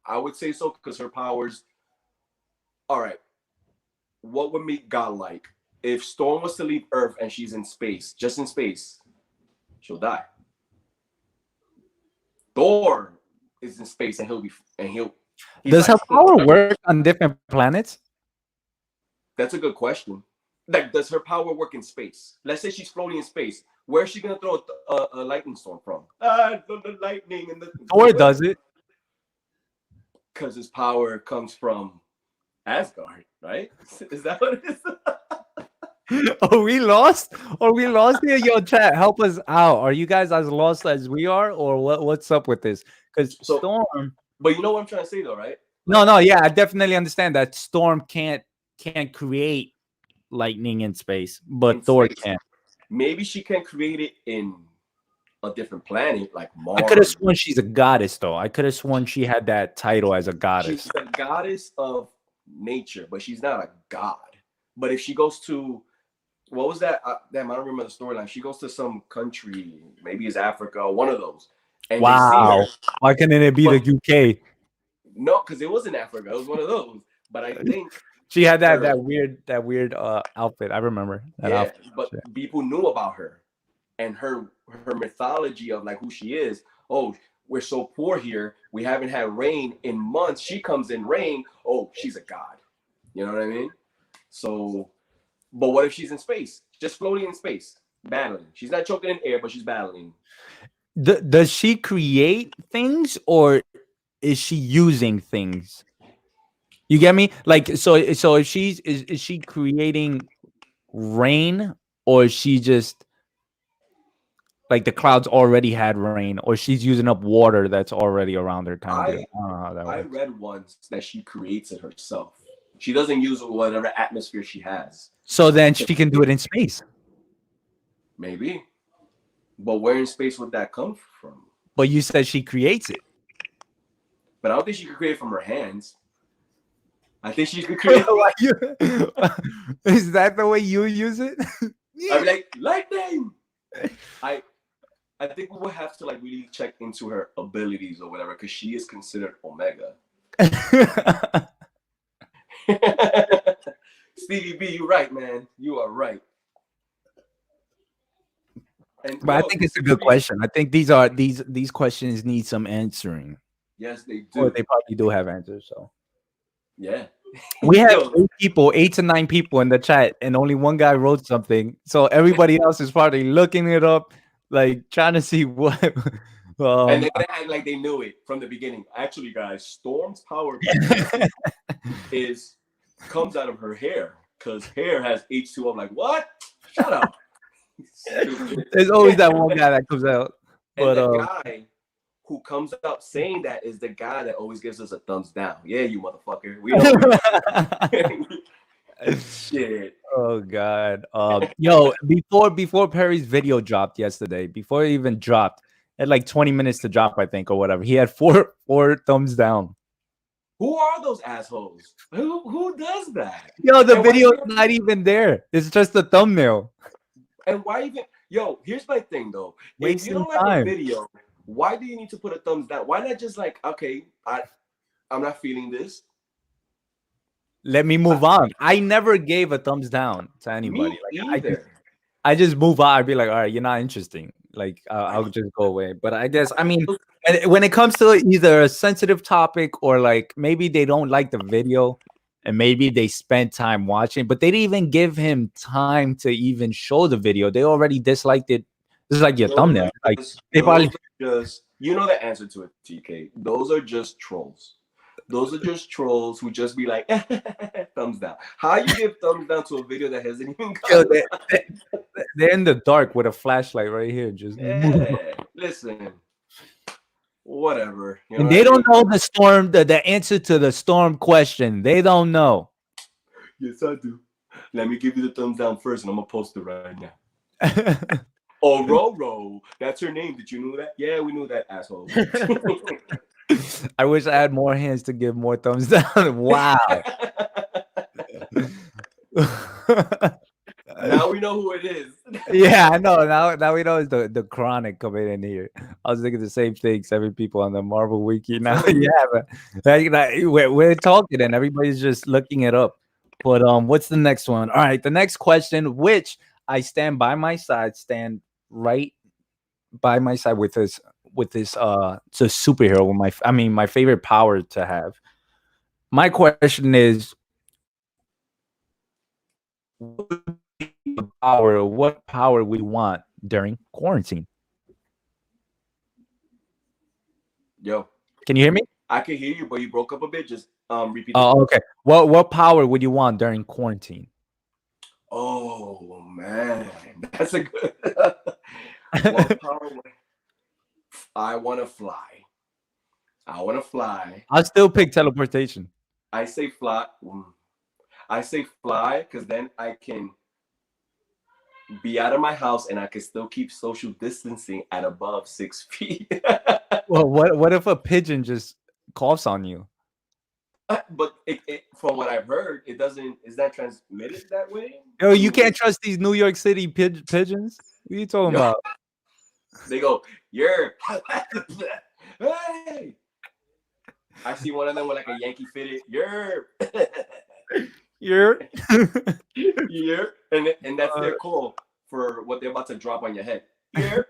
I would say so because her powers. All right, what would make godlike? If Storm was to leave Earth and she's in space, just in space, she'll die. Thor is in space and he's Does like her power work on different planets? that's a good question. Like, does her power work in space? Let's say she's floating in space. Where's she gonna throw a lightning storm from? The lightning and the Thor does it. because his power comes from Asgard, right? Is that what it is? Are we lost? Are we lost here? Yo, chat, help us out. Are you guys as lost as we are, or what's up with this? Because So, Storm. but you know what I'm trying to say, though, right? No, yeah, I definitely understand that Storm can't create lightning in space, but In Thor space. can. Maybe she can create it in a different planet, like Mars. I could have sworn she's a goddess, though. I could have sworn she had that title as a goddess. She's the goddess of nature, but she's not a god. But if she goes to what was that? Damn, I don't remember the storyline. She goes to some country, maybe it's Africa, one of those. And Wow. they see her. Why couldn't it be the UK? No, because it was in Africa. It was one of those. But I think she had that weird outfit. I remember that outfit. But people knew about her and her mythology of like who she is. Oh, we're so poor here. We haven't had rain in months. She comes in rain. Oh, she's a god. You know what I mean? So, but what if she's in space? Just floating in space, battling. She's not choking in air, but she's battling. Does she create things or is she using things? You get me? Like, so if she's is she creating rain, or is she just like the clouds already had rain, or she's using up water that's already around her? Kind of deal. I don't know how that works. I read once that she creates it herself. She doesn't use whatever atmosphere she has. So then she can do it in space. Maybe. But where in space would that come from? But you said she creates it. But I don't think she could create it from her hands. I think she could create Is that the way you use it? I'm like, lightning! I think we would have to like really check into her abilities or whatever, because she is considered Omega. Stevie B, you're right, man. You are right. But I think it's a good question. I think these questions need some answering. Yes, they do. Or they probably do have answers. So yeah, we have 8 to 9 people in the chat, and only one guy wrote something. So everybody else is probably looking it up, like trying to see what. And they're gonna act like they knew it from the beginning. Actually, guys, Storm's power comes out of her hair, because hair has H2O. I'm like, what? Shut up. There's always that one guy that comes out. But and the guy who comes out saying that is the guy that always gives us a thumbs down. Yeah, you motherfucker. We don't. Shit. Oh God. Yo, before Perry's video dropped yesterday, before it even dropped, it had like 20 minutes to drop, I think, or whatever. He had four thumbs down. Who are those assholes? Who does that? Yo, the video's not even there. It's just a thumbnail. And why even? Yo, here's my thing though. If you don't like a video, why do you need to put a thumbs down? Why not just like, okay, I'm not feeling this. Let me move on. I never gave a thumbs down to anybody. I just move on. I'd be like, all right, you're not interesting. Like, I'll just go away. But I guess, I mean, when it comes to either a sensitive topic or like maybe they don't like the video and maybe they spent time watching, but they didn't even give him time to even show the video. They already disliked it. This is like your thumbnail. Like, they probably just, you know the answer to it, TK. Those are just trolls. Those are just trolls who just be like, thumbs down. How you give thumbs down to a video that hasn't even come? They're in the dark with a flashlight right here. Just listen. whatever. You know And what they I don't mean? know the storm, the answer to the storm question. They don't know. Yes, I do. Let me give you the thumbs down first, and I'm gonna post it right now. Oh, Roro, that's her name. Did you know that? Yeah, we knew that, asshole. I wish I had more hands to give more thumbs down. Wow. Now we know who it is. Yeah, I know. Now we know it's the Chronic coming in here. I was thinking the same thing. 7 people on the Marvel Wiki now. Yeah, but we're talking and everybody's just looking it up. But what's the next one? All right, the next question, which I stand by my side, stand right by my side with this it's a superhero. My favorite power to have. My question is, what power would you want during quarantine? Yo, Can you hear me? I can hear you, but you broke up a bit. Just repeat it. Oh, okay. What power would you want during quarantine? Oh man, that's a good. What power? I want to fly. I want to fly. I'll still pick teleportation. I say fly. I say fly because then I can be out of my house and I can still keep social distancing at above 6 feet. Well, what if a pigeon just coughs on you? But from what I've heard, it doesn't. Is that transmitted that way? Yo, you can't trust these New York City pigeons. What are you talking about? They go, you're. Hey. I see one of them with like a Yankee fitted. You're. You're. You're. And that's their call for what they're about to drop on your head. You're.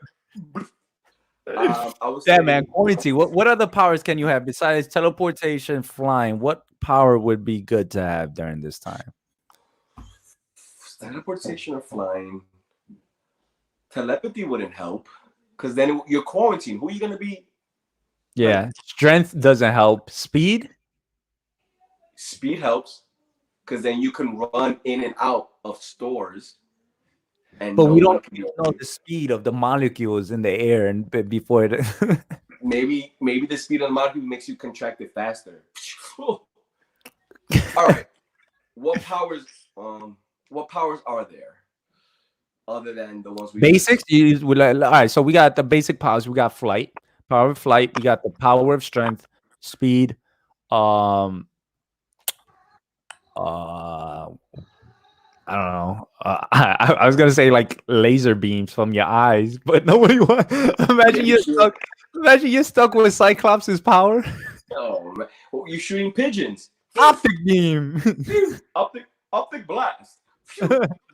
Man, quarantine. What other powers can you have besides teleportation, flying? What power would be good to have during this time? Teleportation or flying. Telepathy wouldn't help because then you're quarantined. Who are you gonna be? Yeah, strength doesn't help. Speed Helps because then you can run in and out of stores. And but we don't know the speed of the molecules in the air and before it. maybe the speed of the molecule makes you contract it faster. All right. What powers are there other than the ones we basics? All right, so we got the basic powers. We got flight, power of flight. We got the power of strength, speed. I don't know. I was gonna say like laser beams from your eyes, but nobody wants. Imagine you're stuck with Cyclops' power. Oh man, well, you're shooting pigeons. Optic beam. optic blast.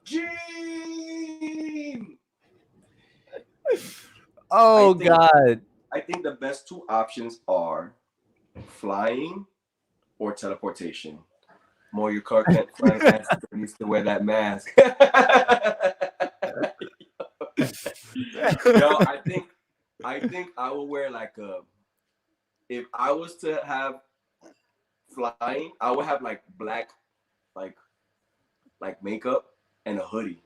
Gene. Oh God. I think the best two options are flying or teleportation. Mario Kart can't fly fast. Needs to wear that mask. Yo, I think I will wear like if I was to have flying, I would have like black like makeup and a hoodie.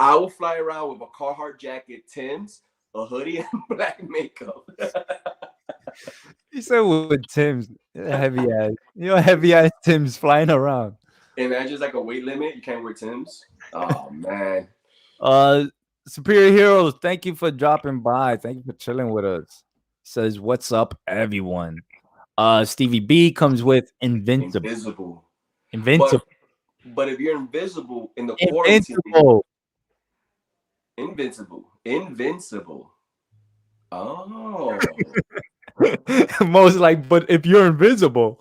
I will fly around with a Carhartt jacket, Tim's, a hoodie, and black makeup. You said with Tim's, heavy ass. Heavy ass Tim's flying around. Imagine it's like a weight limit. You can't wear Tim's. Oh man. Superior Heroes, thank you for dropping by. Thank you for chilling with us. Says, what's up, everyone? Stevie B comes with Invincible. But if you're invisible in the quarantine. Invincible. Oh. Most like, but if you're invisible.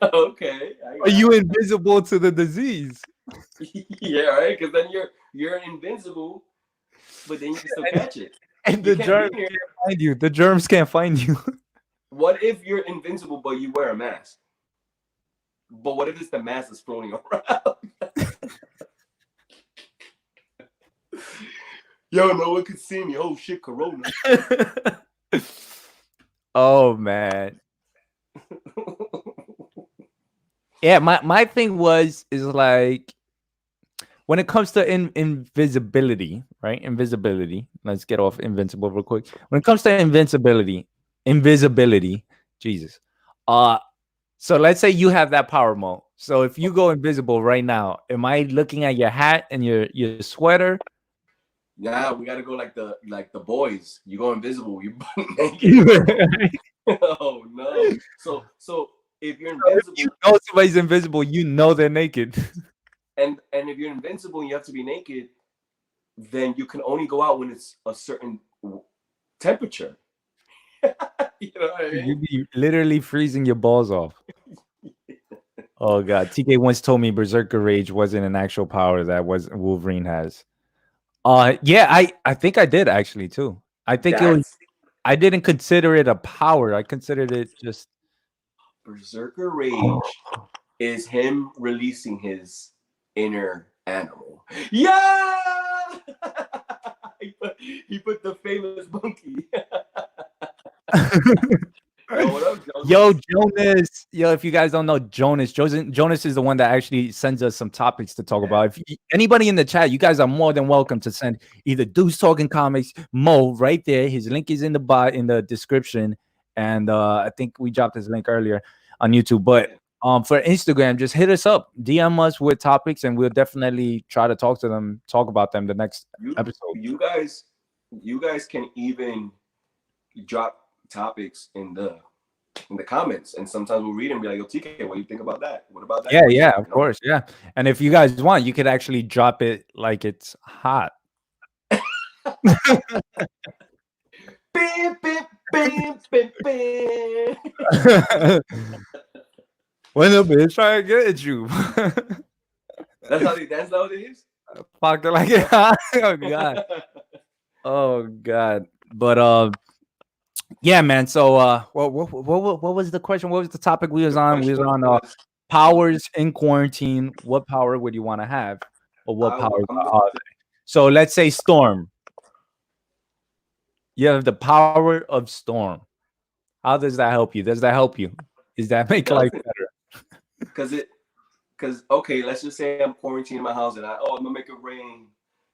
Okay. Are you invisible to the disease? Yeah, right. Because then you're invincible, but then you can still catch it. And the germs can't find you. The germs can't find you. What if you're invincible but you wear a mask? But what if it's the mask that's floating around? Yo, no one could see me. Oh shit, Corona. Oh man. Yeah, my thing is like when it comes to invisibility, right? Invisibility. Let's get off invincible real quick. When it comes to invincibility, invisibility. Jesus. So let's say you have that power mode. So if you go invisible right now, am I looking at your hat and your sweater? Yeah, we gotta go like the boys. You go invisible, you butt naked, bro. Oh no. So if you're If invincible you know somebody's invisible, you know they're naked. and if you're invincible and you have to be naked, then you can only go out when it's a certain temperature. You know what I You mean? be literally freezing your balls off. Oh god, TK once told me Berserker Rage wasn't an actual power that was Wolverine has. Yeah, I think I did actually too. I think it was. That's I didn't consider it a power. I considered it just. Berserker Rage is him releasing his inner animal. Yeah! he put the famous monkey. Yo, what up, Jonas? Yo, Jonas. Yo, if you guys don't know Jonas is the one that actually sends us some topics to talk about. If anybody in the chat, you guys are more than welcome to send either Dudes Talking Comics, Mo, right there. His link is in the description. And I think we dropped his link earlier on YouTube. But for Instagram, just hit us up, DM us with topics, and we'll definitely try to talk about them the next episode. You guys can even drop topics in the comments, and sometimes we'll read and be like, "Yo, TK, what do you think about that? What about that?" Yeah, of course, yeah. And if you guys want, you could actually drop it like it's hot. Bam, bam, bam, bam, bam. When the bitch try to get at you. That's how they dance nowadays. Fuck it like it hot. Oh god. Oh god. But yeah, man. So what was the question? What was the topic we was on? We was on powers in quarantine. What power would you want to have? Or what powers are they? So let's say Storm. You have the power of Storm. How does that help you? Does that help you? Does that make life better? Because okay, let's just say I'm quarantined in my house and I'm gonna make it rain.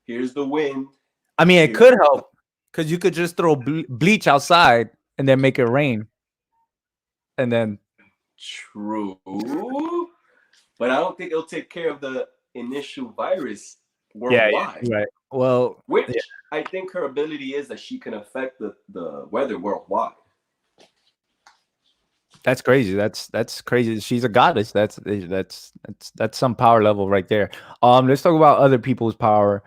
Here's the wind. I mean, it could help because you could just throw bleach outside and then make it rain. And then true, but I don't think it'll take care of the initial virus worldwide. Yeah, right. Well, which I think her ability is that she can affect the weather worldwide. That's crazy. That's crazy. She's a goddess. That's some power level right there. Let's talk about other people's power.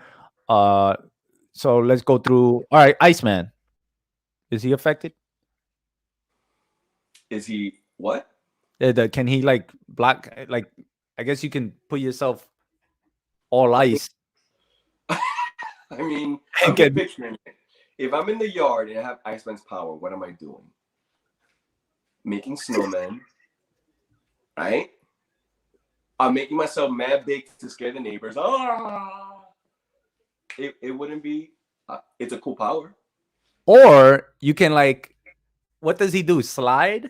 So let's go through. All right, Iceman. Is he affected? Is he what? Can he like block? Like, I guess you can put yourself all ice. I mean, I'm picturing it. If I'm in the yard and I have Iceman's power, what am I doing? Making snowmen, right? I'm making myself mad big to scare the neighbors. It wouldn't be. It's a cool power. Or you can like, what does he do? Slide?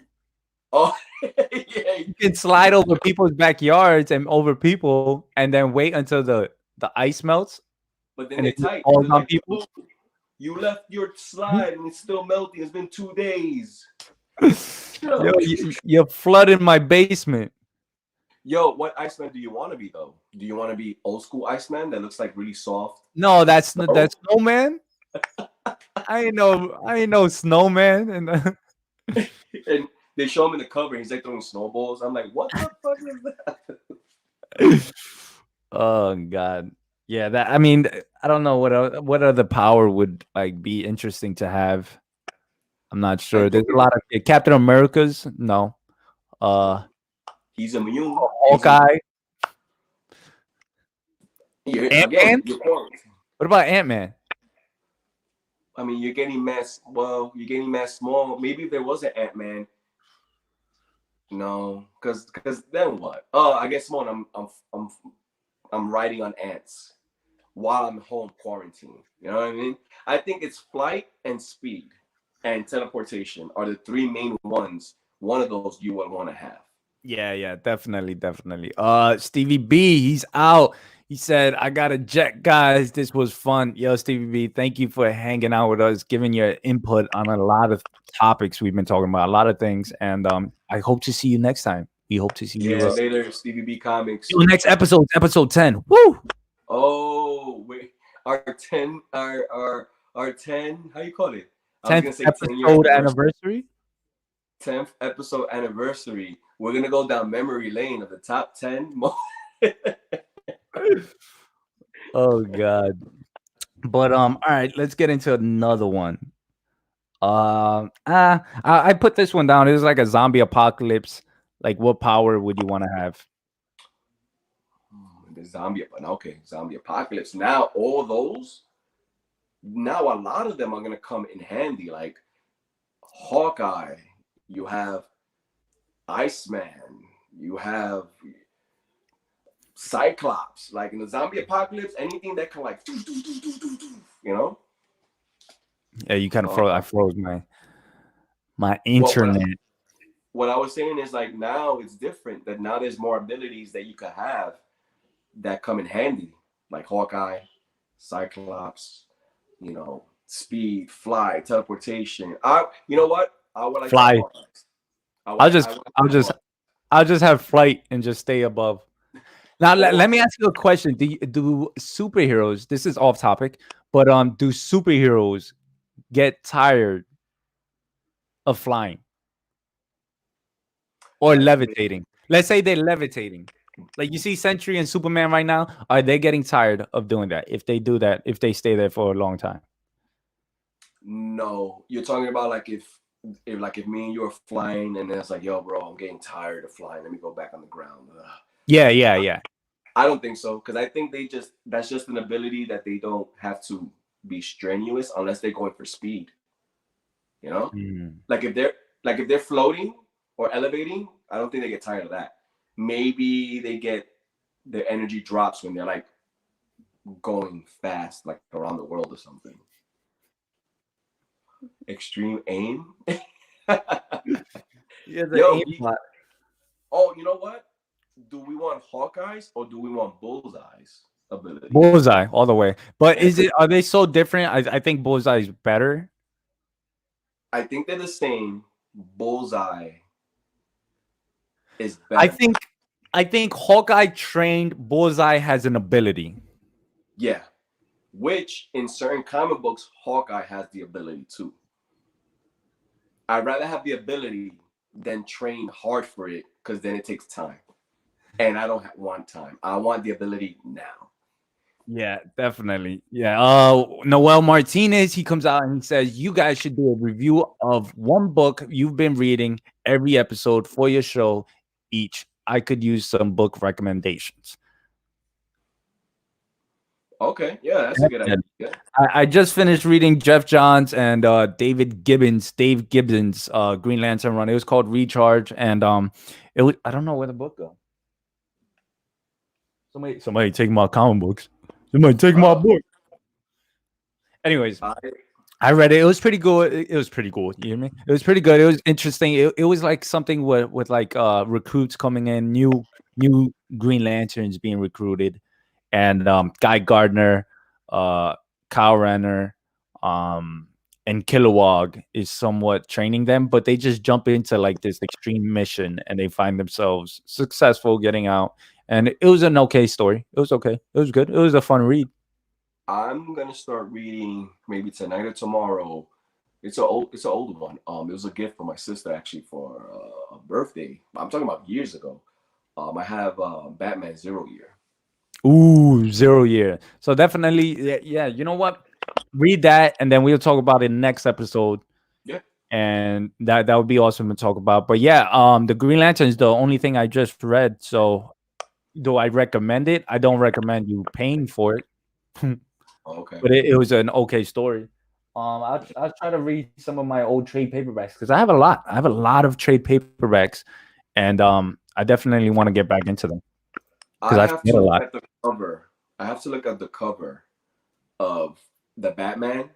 Oh, yeah. You can slide over people's backyards and over people, and then wait until the ice melts. But then it's tight. All like, people. You left your slide and it's still melting. It's been 2 days. Yo, you're flooding my basement. Yo, what Iceman do you want to be though? Do you want to be old school Iceman that looks like really soft? No, that's Snowman. I ain't no Snowman. And and they show him in the cover. He's like throwing snowballs. I'm like, what the fuck is that? Oh god, yeah. That I mean, I don't know what other power would like be interesting to have. I'm not sure. There's a lot of Captain America's. No. He's immune. Hawkeye. Ant-Man? What about Ant-Man? I mean, you're getting mass. Well, you're getting mass small. Maybe if there was an Ant-Man. No, because then what? I get small. I'm riding on ants while I'm home quarantined. You know what I mean? I think it's flight and speed and teleportation are the three main ones. One of those you would want to have. Yeah, definitely. Stevie B, he's out. He said, I got a jet, guys. This was fun. Yo, Stevie B, thank you for hanging out with us, giving your input on a lot of topics we've been talking about, a lot of things. And I hope to see you next time. We hope to see you. Yeah, later, Stevie B Comics. Next episode, episode 10. Woo! Oh, wait. Our 10, our 10, how you call it? I was going to say 10-year anniversary. 10th episode anniversary. We're going to go down memory lane of the top 10 most. Oh God. But all right, let's get into another one. I put this one down. It was like a zombie apocalypse. Like, what power would you want to have? The zombie apocalypse. Now all those, now a lot of them are gonna come in handy. Like Hawkeye, you have Iceman, you have Cyclops. Like in the zombie apocalypse, anything that can like, you know. Yeah, you kind of froze. I froze my internet. What I was saying is like now it's different. That now there's more abilities that you could have that come in handy, like Hawkeye, Cyclops, you know, speed, fly, teleportation. You know what? I would like fly. I'll just have flight and just stay above. Now let me ask you a question. Do superheroes? This is off topic, but do superheroes get tired of flying or levitating? Let's say they're levitating. Like you see Sentry and Superman right now, are they getting tired of doing that? If they do that, if they stay there for a long time? No, you're talking about like if me and you are flying and then it's like, yo, bro, I'm getting tired of flying. Let me go back on the ground. Yeah. I don't think so, because I think that's just an ability that they don't have to be strenuous unless they're going for speed. You know, like if they're floating or elevating, I don't think they get tired of that. Maybe they get their energy drops when they're like going fast, like around the world or something. Extreme aim. Yeah, aim plot. Oh, you know what? Do we want Hawkeyes or do we want Bullseye's ability? Bullseye all the way. But are they so different? I think Bullseye is better. I think they're the same. Bullseye is better. I think Hawkeye trained, Bullseye has an ability. Yeah. Which in certain comic books, Hawkeye has the ability too. I'd rather have the ability than train hard for it, because then it takes time. And I don't want time. I want the ability now. Yeah, definitely. Yeah. Noel Martinez, he comes out and he says, you guys should do a review of one book you've been reading every episode for your show each. I could use some book recommendations. Okay. Yeah, that's a good idea. I just finished reading Jeff Johns and Dave Gibbons' Green Lantern run. It was called Recharge, and it was, I don't know where the book goes. Somebody take my comic books. Somebody take my book. Anyways, I read it. It was pretty good. It was pretty cool. You hear me? It was pretty good. It was interesting. It was like something with like recruits coming in, new Green Lanterns being recruited, and Guy Gardner, Kyle Renner, and Kilowog is somewhat training them, but they just jump into like this extreme mission and they find themselves successful getting out. And it was an okay story. It was okay. It was good. It was a fun read. I'm gonna start reading maybe tonight or tomorrow. It's an old one. It was a gift from my sister actually for a birthday. I'm talking about years ago. I have Batman 0 Year. Ooh, 0 Year. So definitely, yeah. You know what? Read that, and then we'll talk about it next episode. Yeah. And that would be awesome to talk about. But yeah, the Green Lantern is the only thing I just read. So do I recommend it? I don't recommend you paying for it. Okay. But it was an okay story. I'll try to read some of my old trade paperbacks because I have a lot. I have a lot of trade paperbacks, and I definitely want to get back into them. I have to look at the cover. I have to look at the cover of the Batman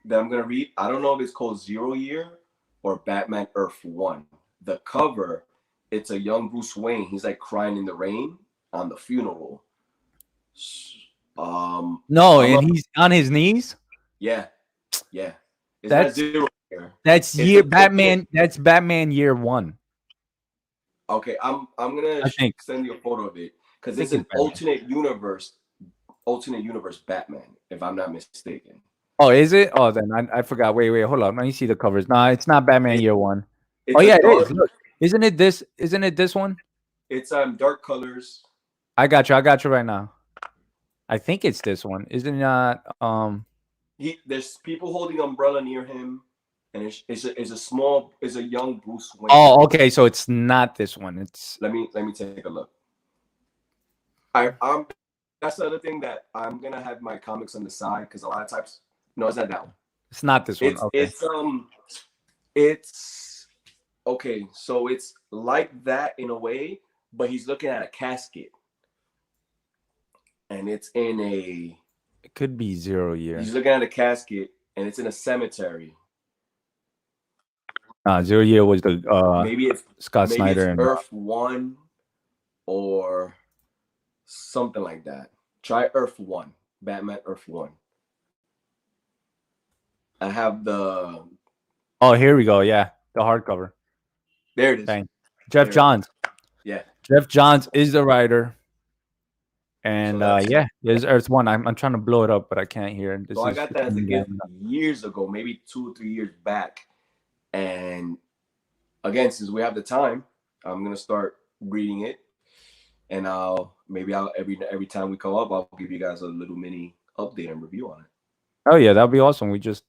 that I'm gonna read. I don't know if it's called 0 Year or Batman Earth 1. The cover, it's a young Bruce Wayne. He's like crying in the rain on the funeral. No, and he's on his knees. Yeah. It's That's not zero here. that's It's year an alternate. Batman. That's Batman year 1. Okay, I'm gonna I think. send you a photo of it I because think it's it's an Batman. alternate universe Batman, if I'm not mistaken. Oh, is it? Oh, then I forgot. Wait, hold on. Let me see the covers. Nah, it's not Batman It, year 1. Oh it's a yeah, it is. dark. Look, isn't it this? Isn't it this one? It's dark colors. I got you. I got you right now. I think it's this one. Isn't it not? There's people holding umbrella near him, and it's a young Bruce Wayne. Oh, okay. So it's not this one. It's. Let me take a look. That's the other thing that I'm gonna have my comics on the side because a lot of times, no, it's not that one. It's not this one. Okay. It's okay. So it's like that in a way, but he's looking at a casket, and it's in a. It could be 0 year. He's looking at a casket, and it's in a cemetery. 0 year was the maybe it's Scott Snyder and Earth 1 or something like that. Try Earth 1, Batman Earth 1. I have the. Oh, here we go. Yeah, the hardcover. There it is. Dang. Jeff Johns. Yeah. Jeff Johns is the writer. And yeah, there's Earth 1. I'm trying to blow it up, but I can't hear. So I got that as a gift years ago, maybe 2 or 3 years back. And again, since we have the time, I'm gonna start reading it, and every time we come up, I'll give you guys a little mini update and review on it. Oh yeah, that'd be awesome. We just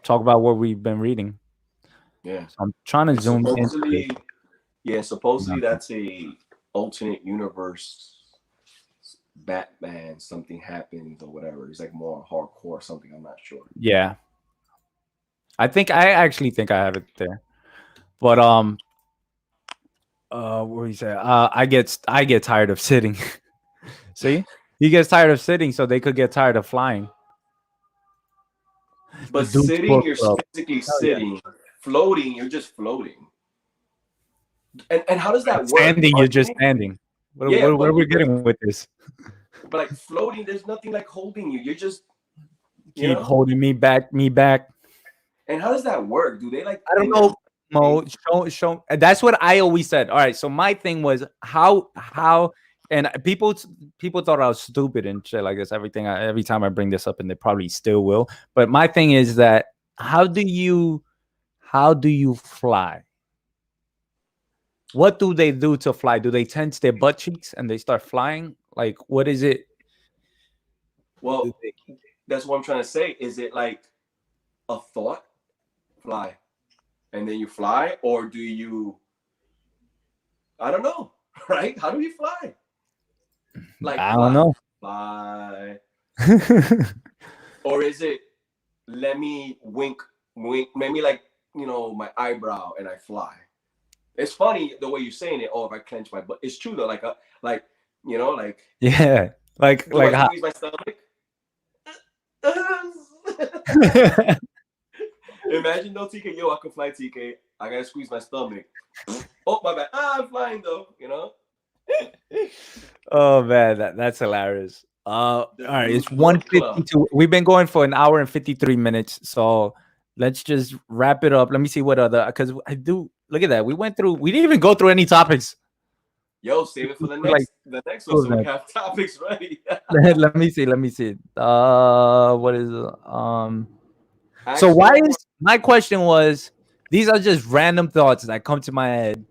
talk about what we've been reading. Yeah, so I'm trying to zoom in. Yeah, supposedly that's a alternate universe. Batman, something happens or whatever. It's like more hardcore something. I'm not sure. Yeah, I actually think I have it there, but what do you say? I get tired of sitting. See, he gets tired of sitting, so they could get tired of flying. But sitting, you're physically sitting. Yeah. Floating, you're just floating. And how does that work? Standing, you're just standing. Where are we getting with this? But like floating, there's nothing like holding you. You're just keep holding me back. And how does that work? Do they like? I don't know. Mo, show. That's what I always said. All right. So my thing was how, and people thought I was stupid and shit like this. Every time I bring this up, and they probably still will. But my thing is that how do you fly? What do they do to fly? Do they tense their butt cheeks and they start flying? Like, what is it? Well, that's what I'm trying to say. Is it like a thought? Fly. And then you fly? Or do you... I don't know. Right? How do you fly? Like, I don't know. Fly. Or is it, let me wink, maybe like, my eyebrow and I fly. It's funny the way you're saying it. Oh, if I clench my butt. It's true though. Like, yeah. Like I squeeze my stomach. Imagine though, TK, I can fly, TK. I gotta squeeze my stomach. Oh, my bad. I'm flying though, Oh man, that's hilarious. All right, it's 1:52. We've been going for an hour and 53 minutes, so let's just wrap it up. Let me see what other, because I do look at that. We didn't even go through any topics. Yo, save it for the next one, so we have topics ready. Let me see. What is so why is my question was, these are just random thoughts that come to my head.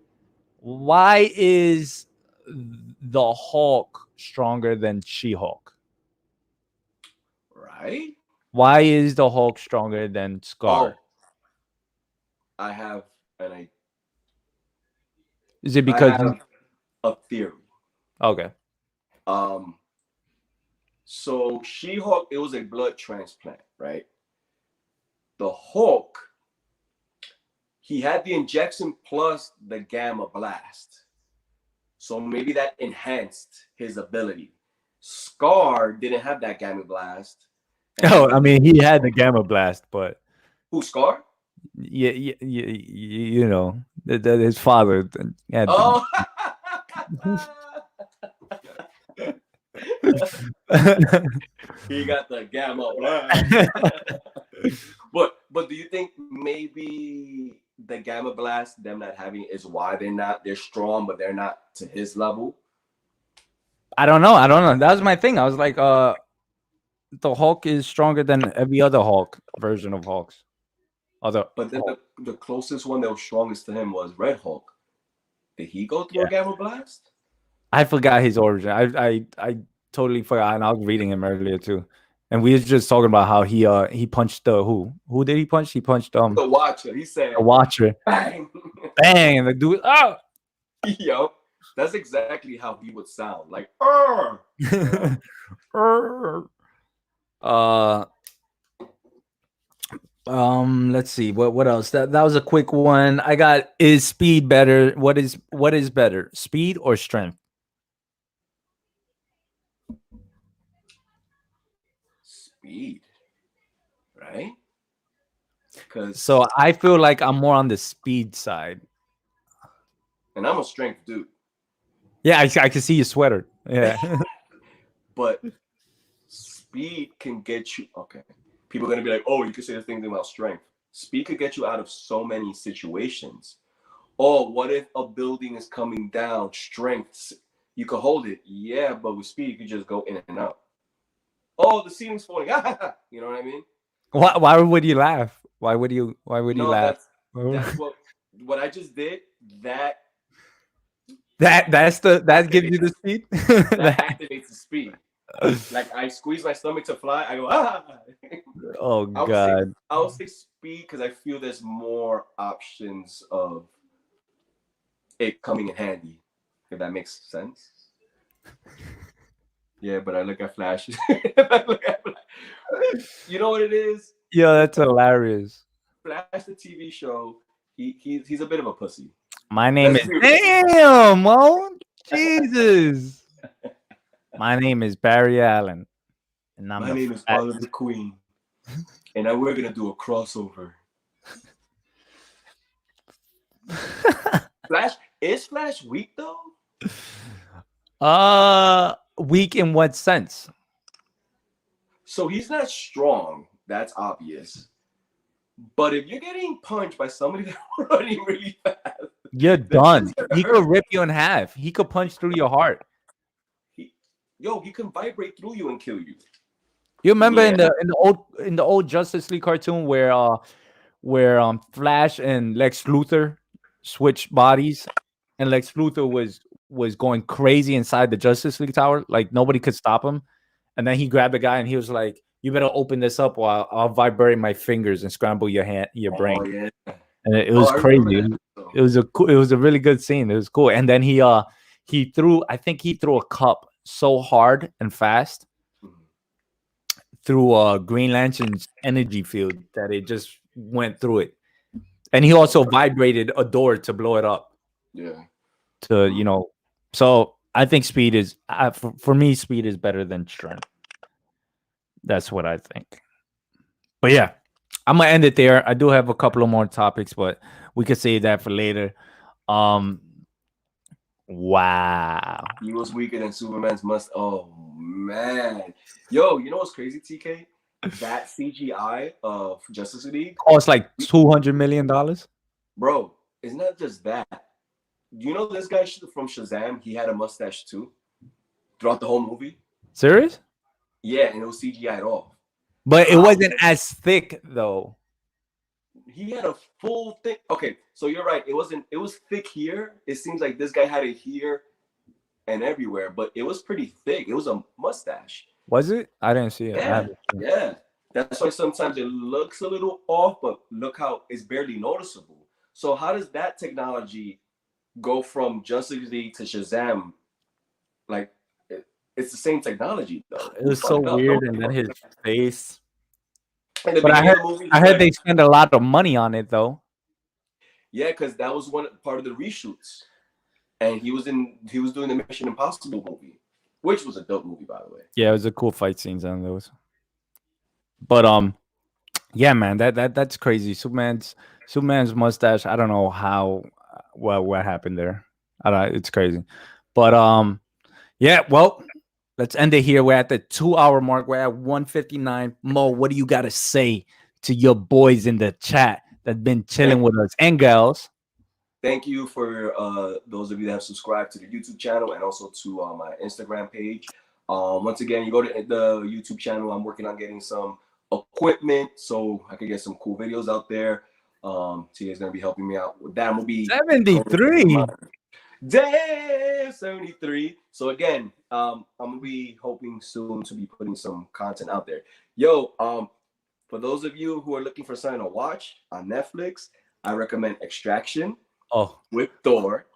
Why is the Hulk stronger than She-Hulk? Right? Why is the Hulk stronger than Scar? Oh, I have is it because a theory? Okay. So She-Hulk, it was a blood transplant, right? The Hulk, he had the injection plus the gamma blast. So maybe that enhanced his ability. Scar didn't have that gamma blast. Oh, I mean, he had the gamma blast, but who, Scar? Yeah, his father had. Oh. He got the gamma blast. But do you think maybe the gamma blast, them not having it, is why they're strong, but they're not to his level? I don't know. I don't know. That was my thing. I was like, the Hulk is stronger than every other Hulk version of Hulks. But then the closest one that was strongest to him was Red Hulk. Did he go through a gamma blast? I forgot his origin. I totally forgot, and I was reading him earlier too. And we was just talking about how he punched the who? Who did he punch? He punched the Watcher. He said the Watcher. Bang, bang, and the dude. Oh, yo, that's exactly how he would sound. Like, let's see. What else? That was a quick one. I got, is speed better? What is better? Speed or strength? Speed. Right? So I feel like I'm more on the speed side. And I'm a strength dude. Yeah, I can see your sweater. Yeah. But speed can get you, okay. People are going to be like, oh, you can say the thing about strength. Speed could get you out of so many situations. Oh, what if a building is coming down? Strength, you can hold it. Yeah, but with speed, you can just go in and out. Oh, the ceiling's falling. You know what I mean? Why would you laugh? Why would you laugh? That's what I just did. That gives you the speed. That activates the speed. Like I squeeze my stomach to fly. I go Oh God! I would say speed because I feel there's more options of it coming in handy. If that makes sense. Yeah, but I look at Flash. You know what it is? Yeah, that's hilarious. Flash, the TV show. He's a bit of a pussy. My name is damn. Oh Jesus. My name is Barry Allen, and my name is Oliver Queen, and we're gonna do a crossover. Flash is Flash weak though? Weak in what sense? So he's not strong. That's obvious. But if you're getting punched by somebody that's running really fast, you're done. He could rip you in half. He could punch through your heart. He can vibrate through you and kill you. You remember in the old Justice League cartoon where Flash and Lex Luthor switched bodies, and Lex Luthor was going crazy inside the Justice League tower, like nobody could stop him. And then he grabbed the guy and he was like, "You better open this up while I'll vibrate my fingers and scramble your brain." Oh, yeah. And it was crazy. It was a really good scene. It was cool. And then he threw a cup so hard and fast through Green Lantern's energy field that it just went through it. And he also vibrated a door to blow it up. Yeah. So I think speed is for me. Speed is better than strength. That's what I think. But yeah, I'm gonna end it there. I do have a couple of more topics, but we could save that for later. Wow. He was weaker than Superman's must. Oh man. Yo, you know what's crazy, TK? That CGI of Justice League cost like $200 million. Bro, it's not just that. You know this guy from Shazam, he had a mustache too throughout the whole movie. Serious? Yeah, and it was CGI'd off. But it wasn't as thick though. He had a full thick. Okay, so you're right. It was thick here. It seems like this guy had it here and everywhere, but it was pretty thick. It was a mustache. Was it? I didn't see it. Yeah. That's why sometimes it looks a little off, but look how it's barely noticeable. So how does that technology go from Justice League to Shazam? Like, it's the same technology though. It was so weird, and then his face. But I heard they spend a lot of money on it though. Yeah, because that was part of the reshoots, and he was doing the Mission Impossible movie, which was a dope movie, by the way. Yeah, it was a cool fight scenes on those. But yeah, man, that's crazy. Superman's mustache. I don't know how what happened there. It's crazy. But yeah, well, let's end it here. We're at the 2-hour mark. We're at 1:59. Mo, what do you got to say to your boys in the chat that's been chilling with us and gals? Thank you for those of you that have subscribed to the YouTube channel and also to my Instagram page. Once again, you go to the YouTube channel. I'm working on getting some equipment so I can get some cool videos out there. Tia's gonna be helping me out with that. I'm gonna be 73. Damn, 73. So again, I'm gonna be hoping soon to be putting some content out there. Yo, for those of you who are looking for something to watch on Netflix, I recommend Extraction. With Thor.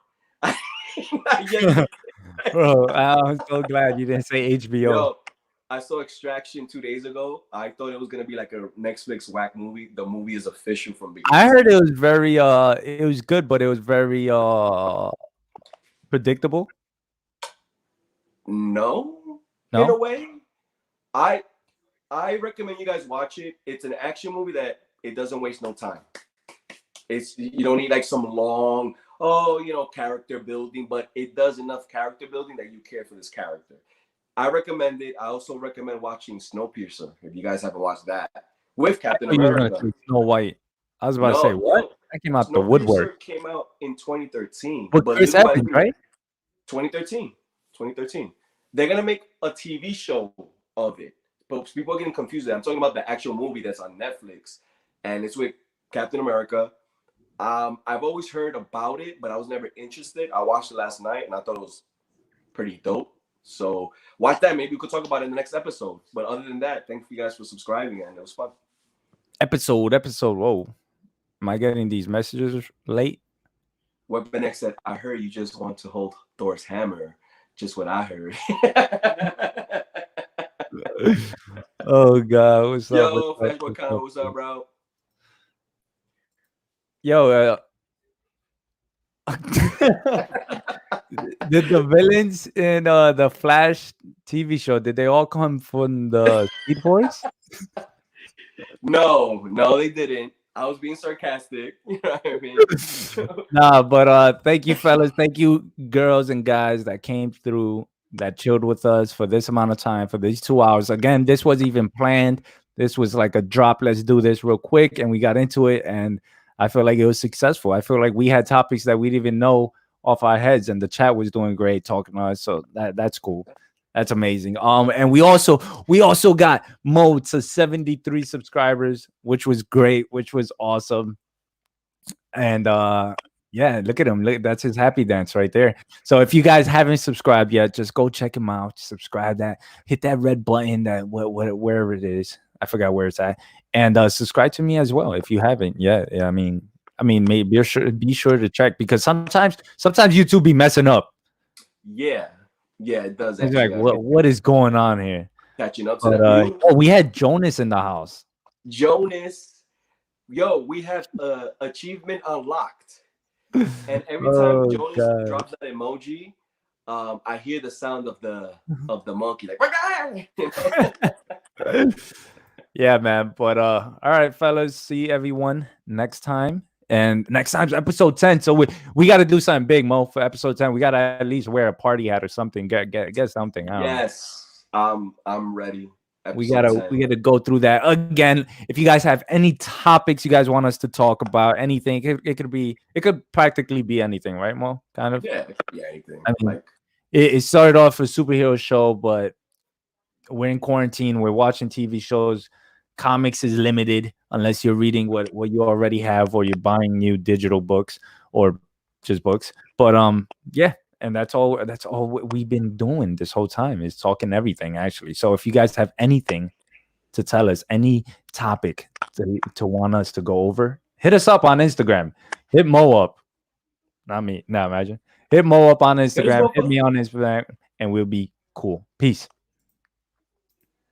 Bro, I'm so glad you didn't say HBO. Yo, I saw Extraction 2 days ago. I thought it was gonna be like a Netflix whack movie. The movie is official from beginning. I heard it was very it was good, but it was very predictable. No, in a way. I recommend you guys watch it. It's an action movie that it doesn't waste no time. You don't need like some long, character building, but it does enough character building that you care for this character. I recommend it. I also recommend watching Snowpiercer if you guys haven't watched that with Captain America. Snow White. I was about to say what? That came out the woodwork. Came out in 2013. But Chris Evans, right? 2013. They're gonna make a TV show of it, but people are getting confused. I'm talking about the actual movie that's on Netflix, and it's with Captain America. I've always heard about it, but I was never interested. I watched it last night, and I thought it was pretty dope. So watch that. Maybe we could talk about it in the next episode. But other than that, thank you guys for subscribing, and it was fun. Episode. Whoa. Am I getting these messages late? Weapon X said, I heard you just want to hold Thor's hammer. Just what I heard. Oh, God. What's up? Yo, Flashboy, what's up, bro? Yo, did the villains in the Flash TV show, did they all come from the Speed Force? No, they didn't. I was being sarcastic. You know what I mean? Nah, but thank you, fellas. Thank you, girls and guys that came through, that chilled with us for this amount of time, for these 2 hours. Again, this wasn't even planned. This was like a drop. Let's do this real quick. And we got into it. And I feel like it was successful. I feel like we had topics that we didn't even know off our heads, and the chat was doing great talking to us. So that's cool. That's amazing. And we also got Mo to 73 subscribers, which was great, which was awesome. And yeah, look at him. Look, that's his happy dance right there. So if you guys haven't subscribed yet, just go check him out. Subscribe, hit that red button, that wherever it is. I forgot where it's at. And subscribe to me as well if you haven't yet. I mean, maybe be sure to check, because sometimes YouTube be messing up. Yeah, it does. It's like, what is going on here? Catching up to that. We had Jonas in the house. Jonas, yo, we have achievement unlocked. And every time Jonas drops that emoji, I hear the sound of the monkey, like, yeah, man. But all right, fellas, see everyone next time. And next time's episode 10. So we got to do something big, Mo, for episode 10. We got to at least wear a party hat or something. Get something. Yes, I'm ready. We gotta go through that again. If you guys have any topics you guys want us to talk about, anything, it could practically be anything, right, Mo? Kind of. Yeah, anything. I mean, it started off a superhero show, but we're in quarantine. We're watching TV shows. Comics is limited unless you're reading what you already have, or you're buying new digital books or just books. But yeah, and that's all we've been doing this whole time, is talking everything, actually. So if you guys have anything to tell us, any topic to want us to go over, hit us up on Instagram. Hit Mo up. Not me. Now imagine. Hit Mo up on Instagram. Hit me on Instagram, and we'll be cool. Peace.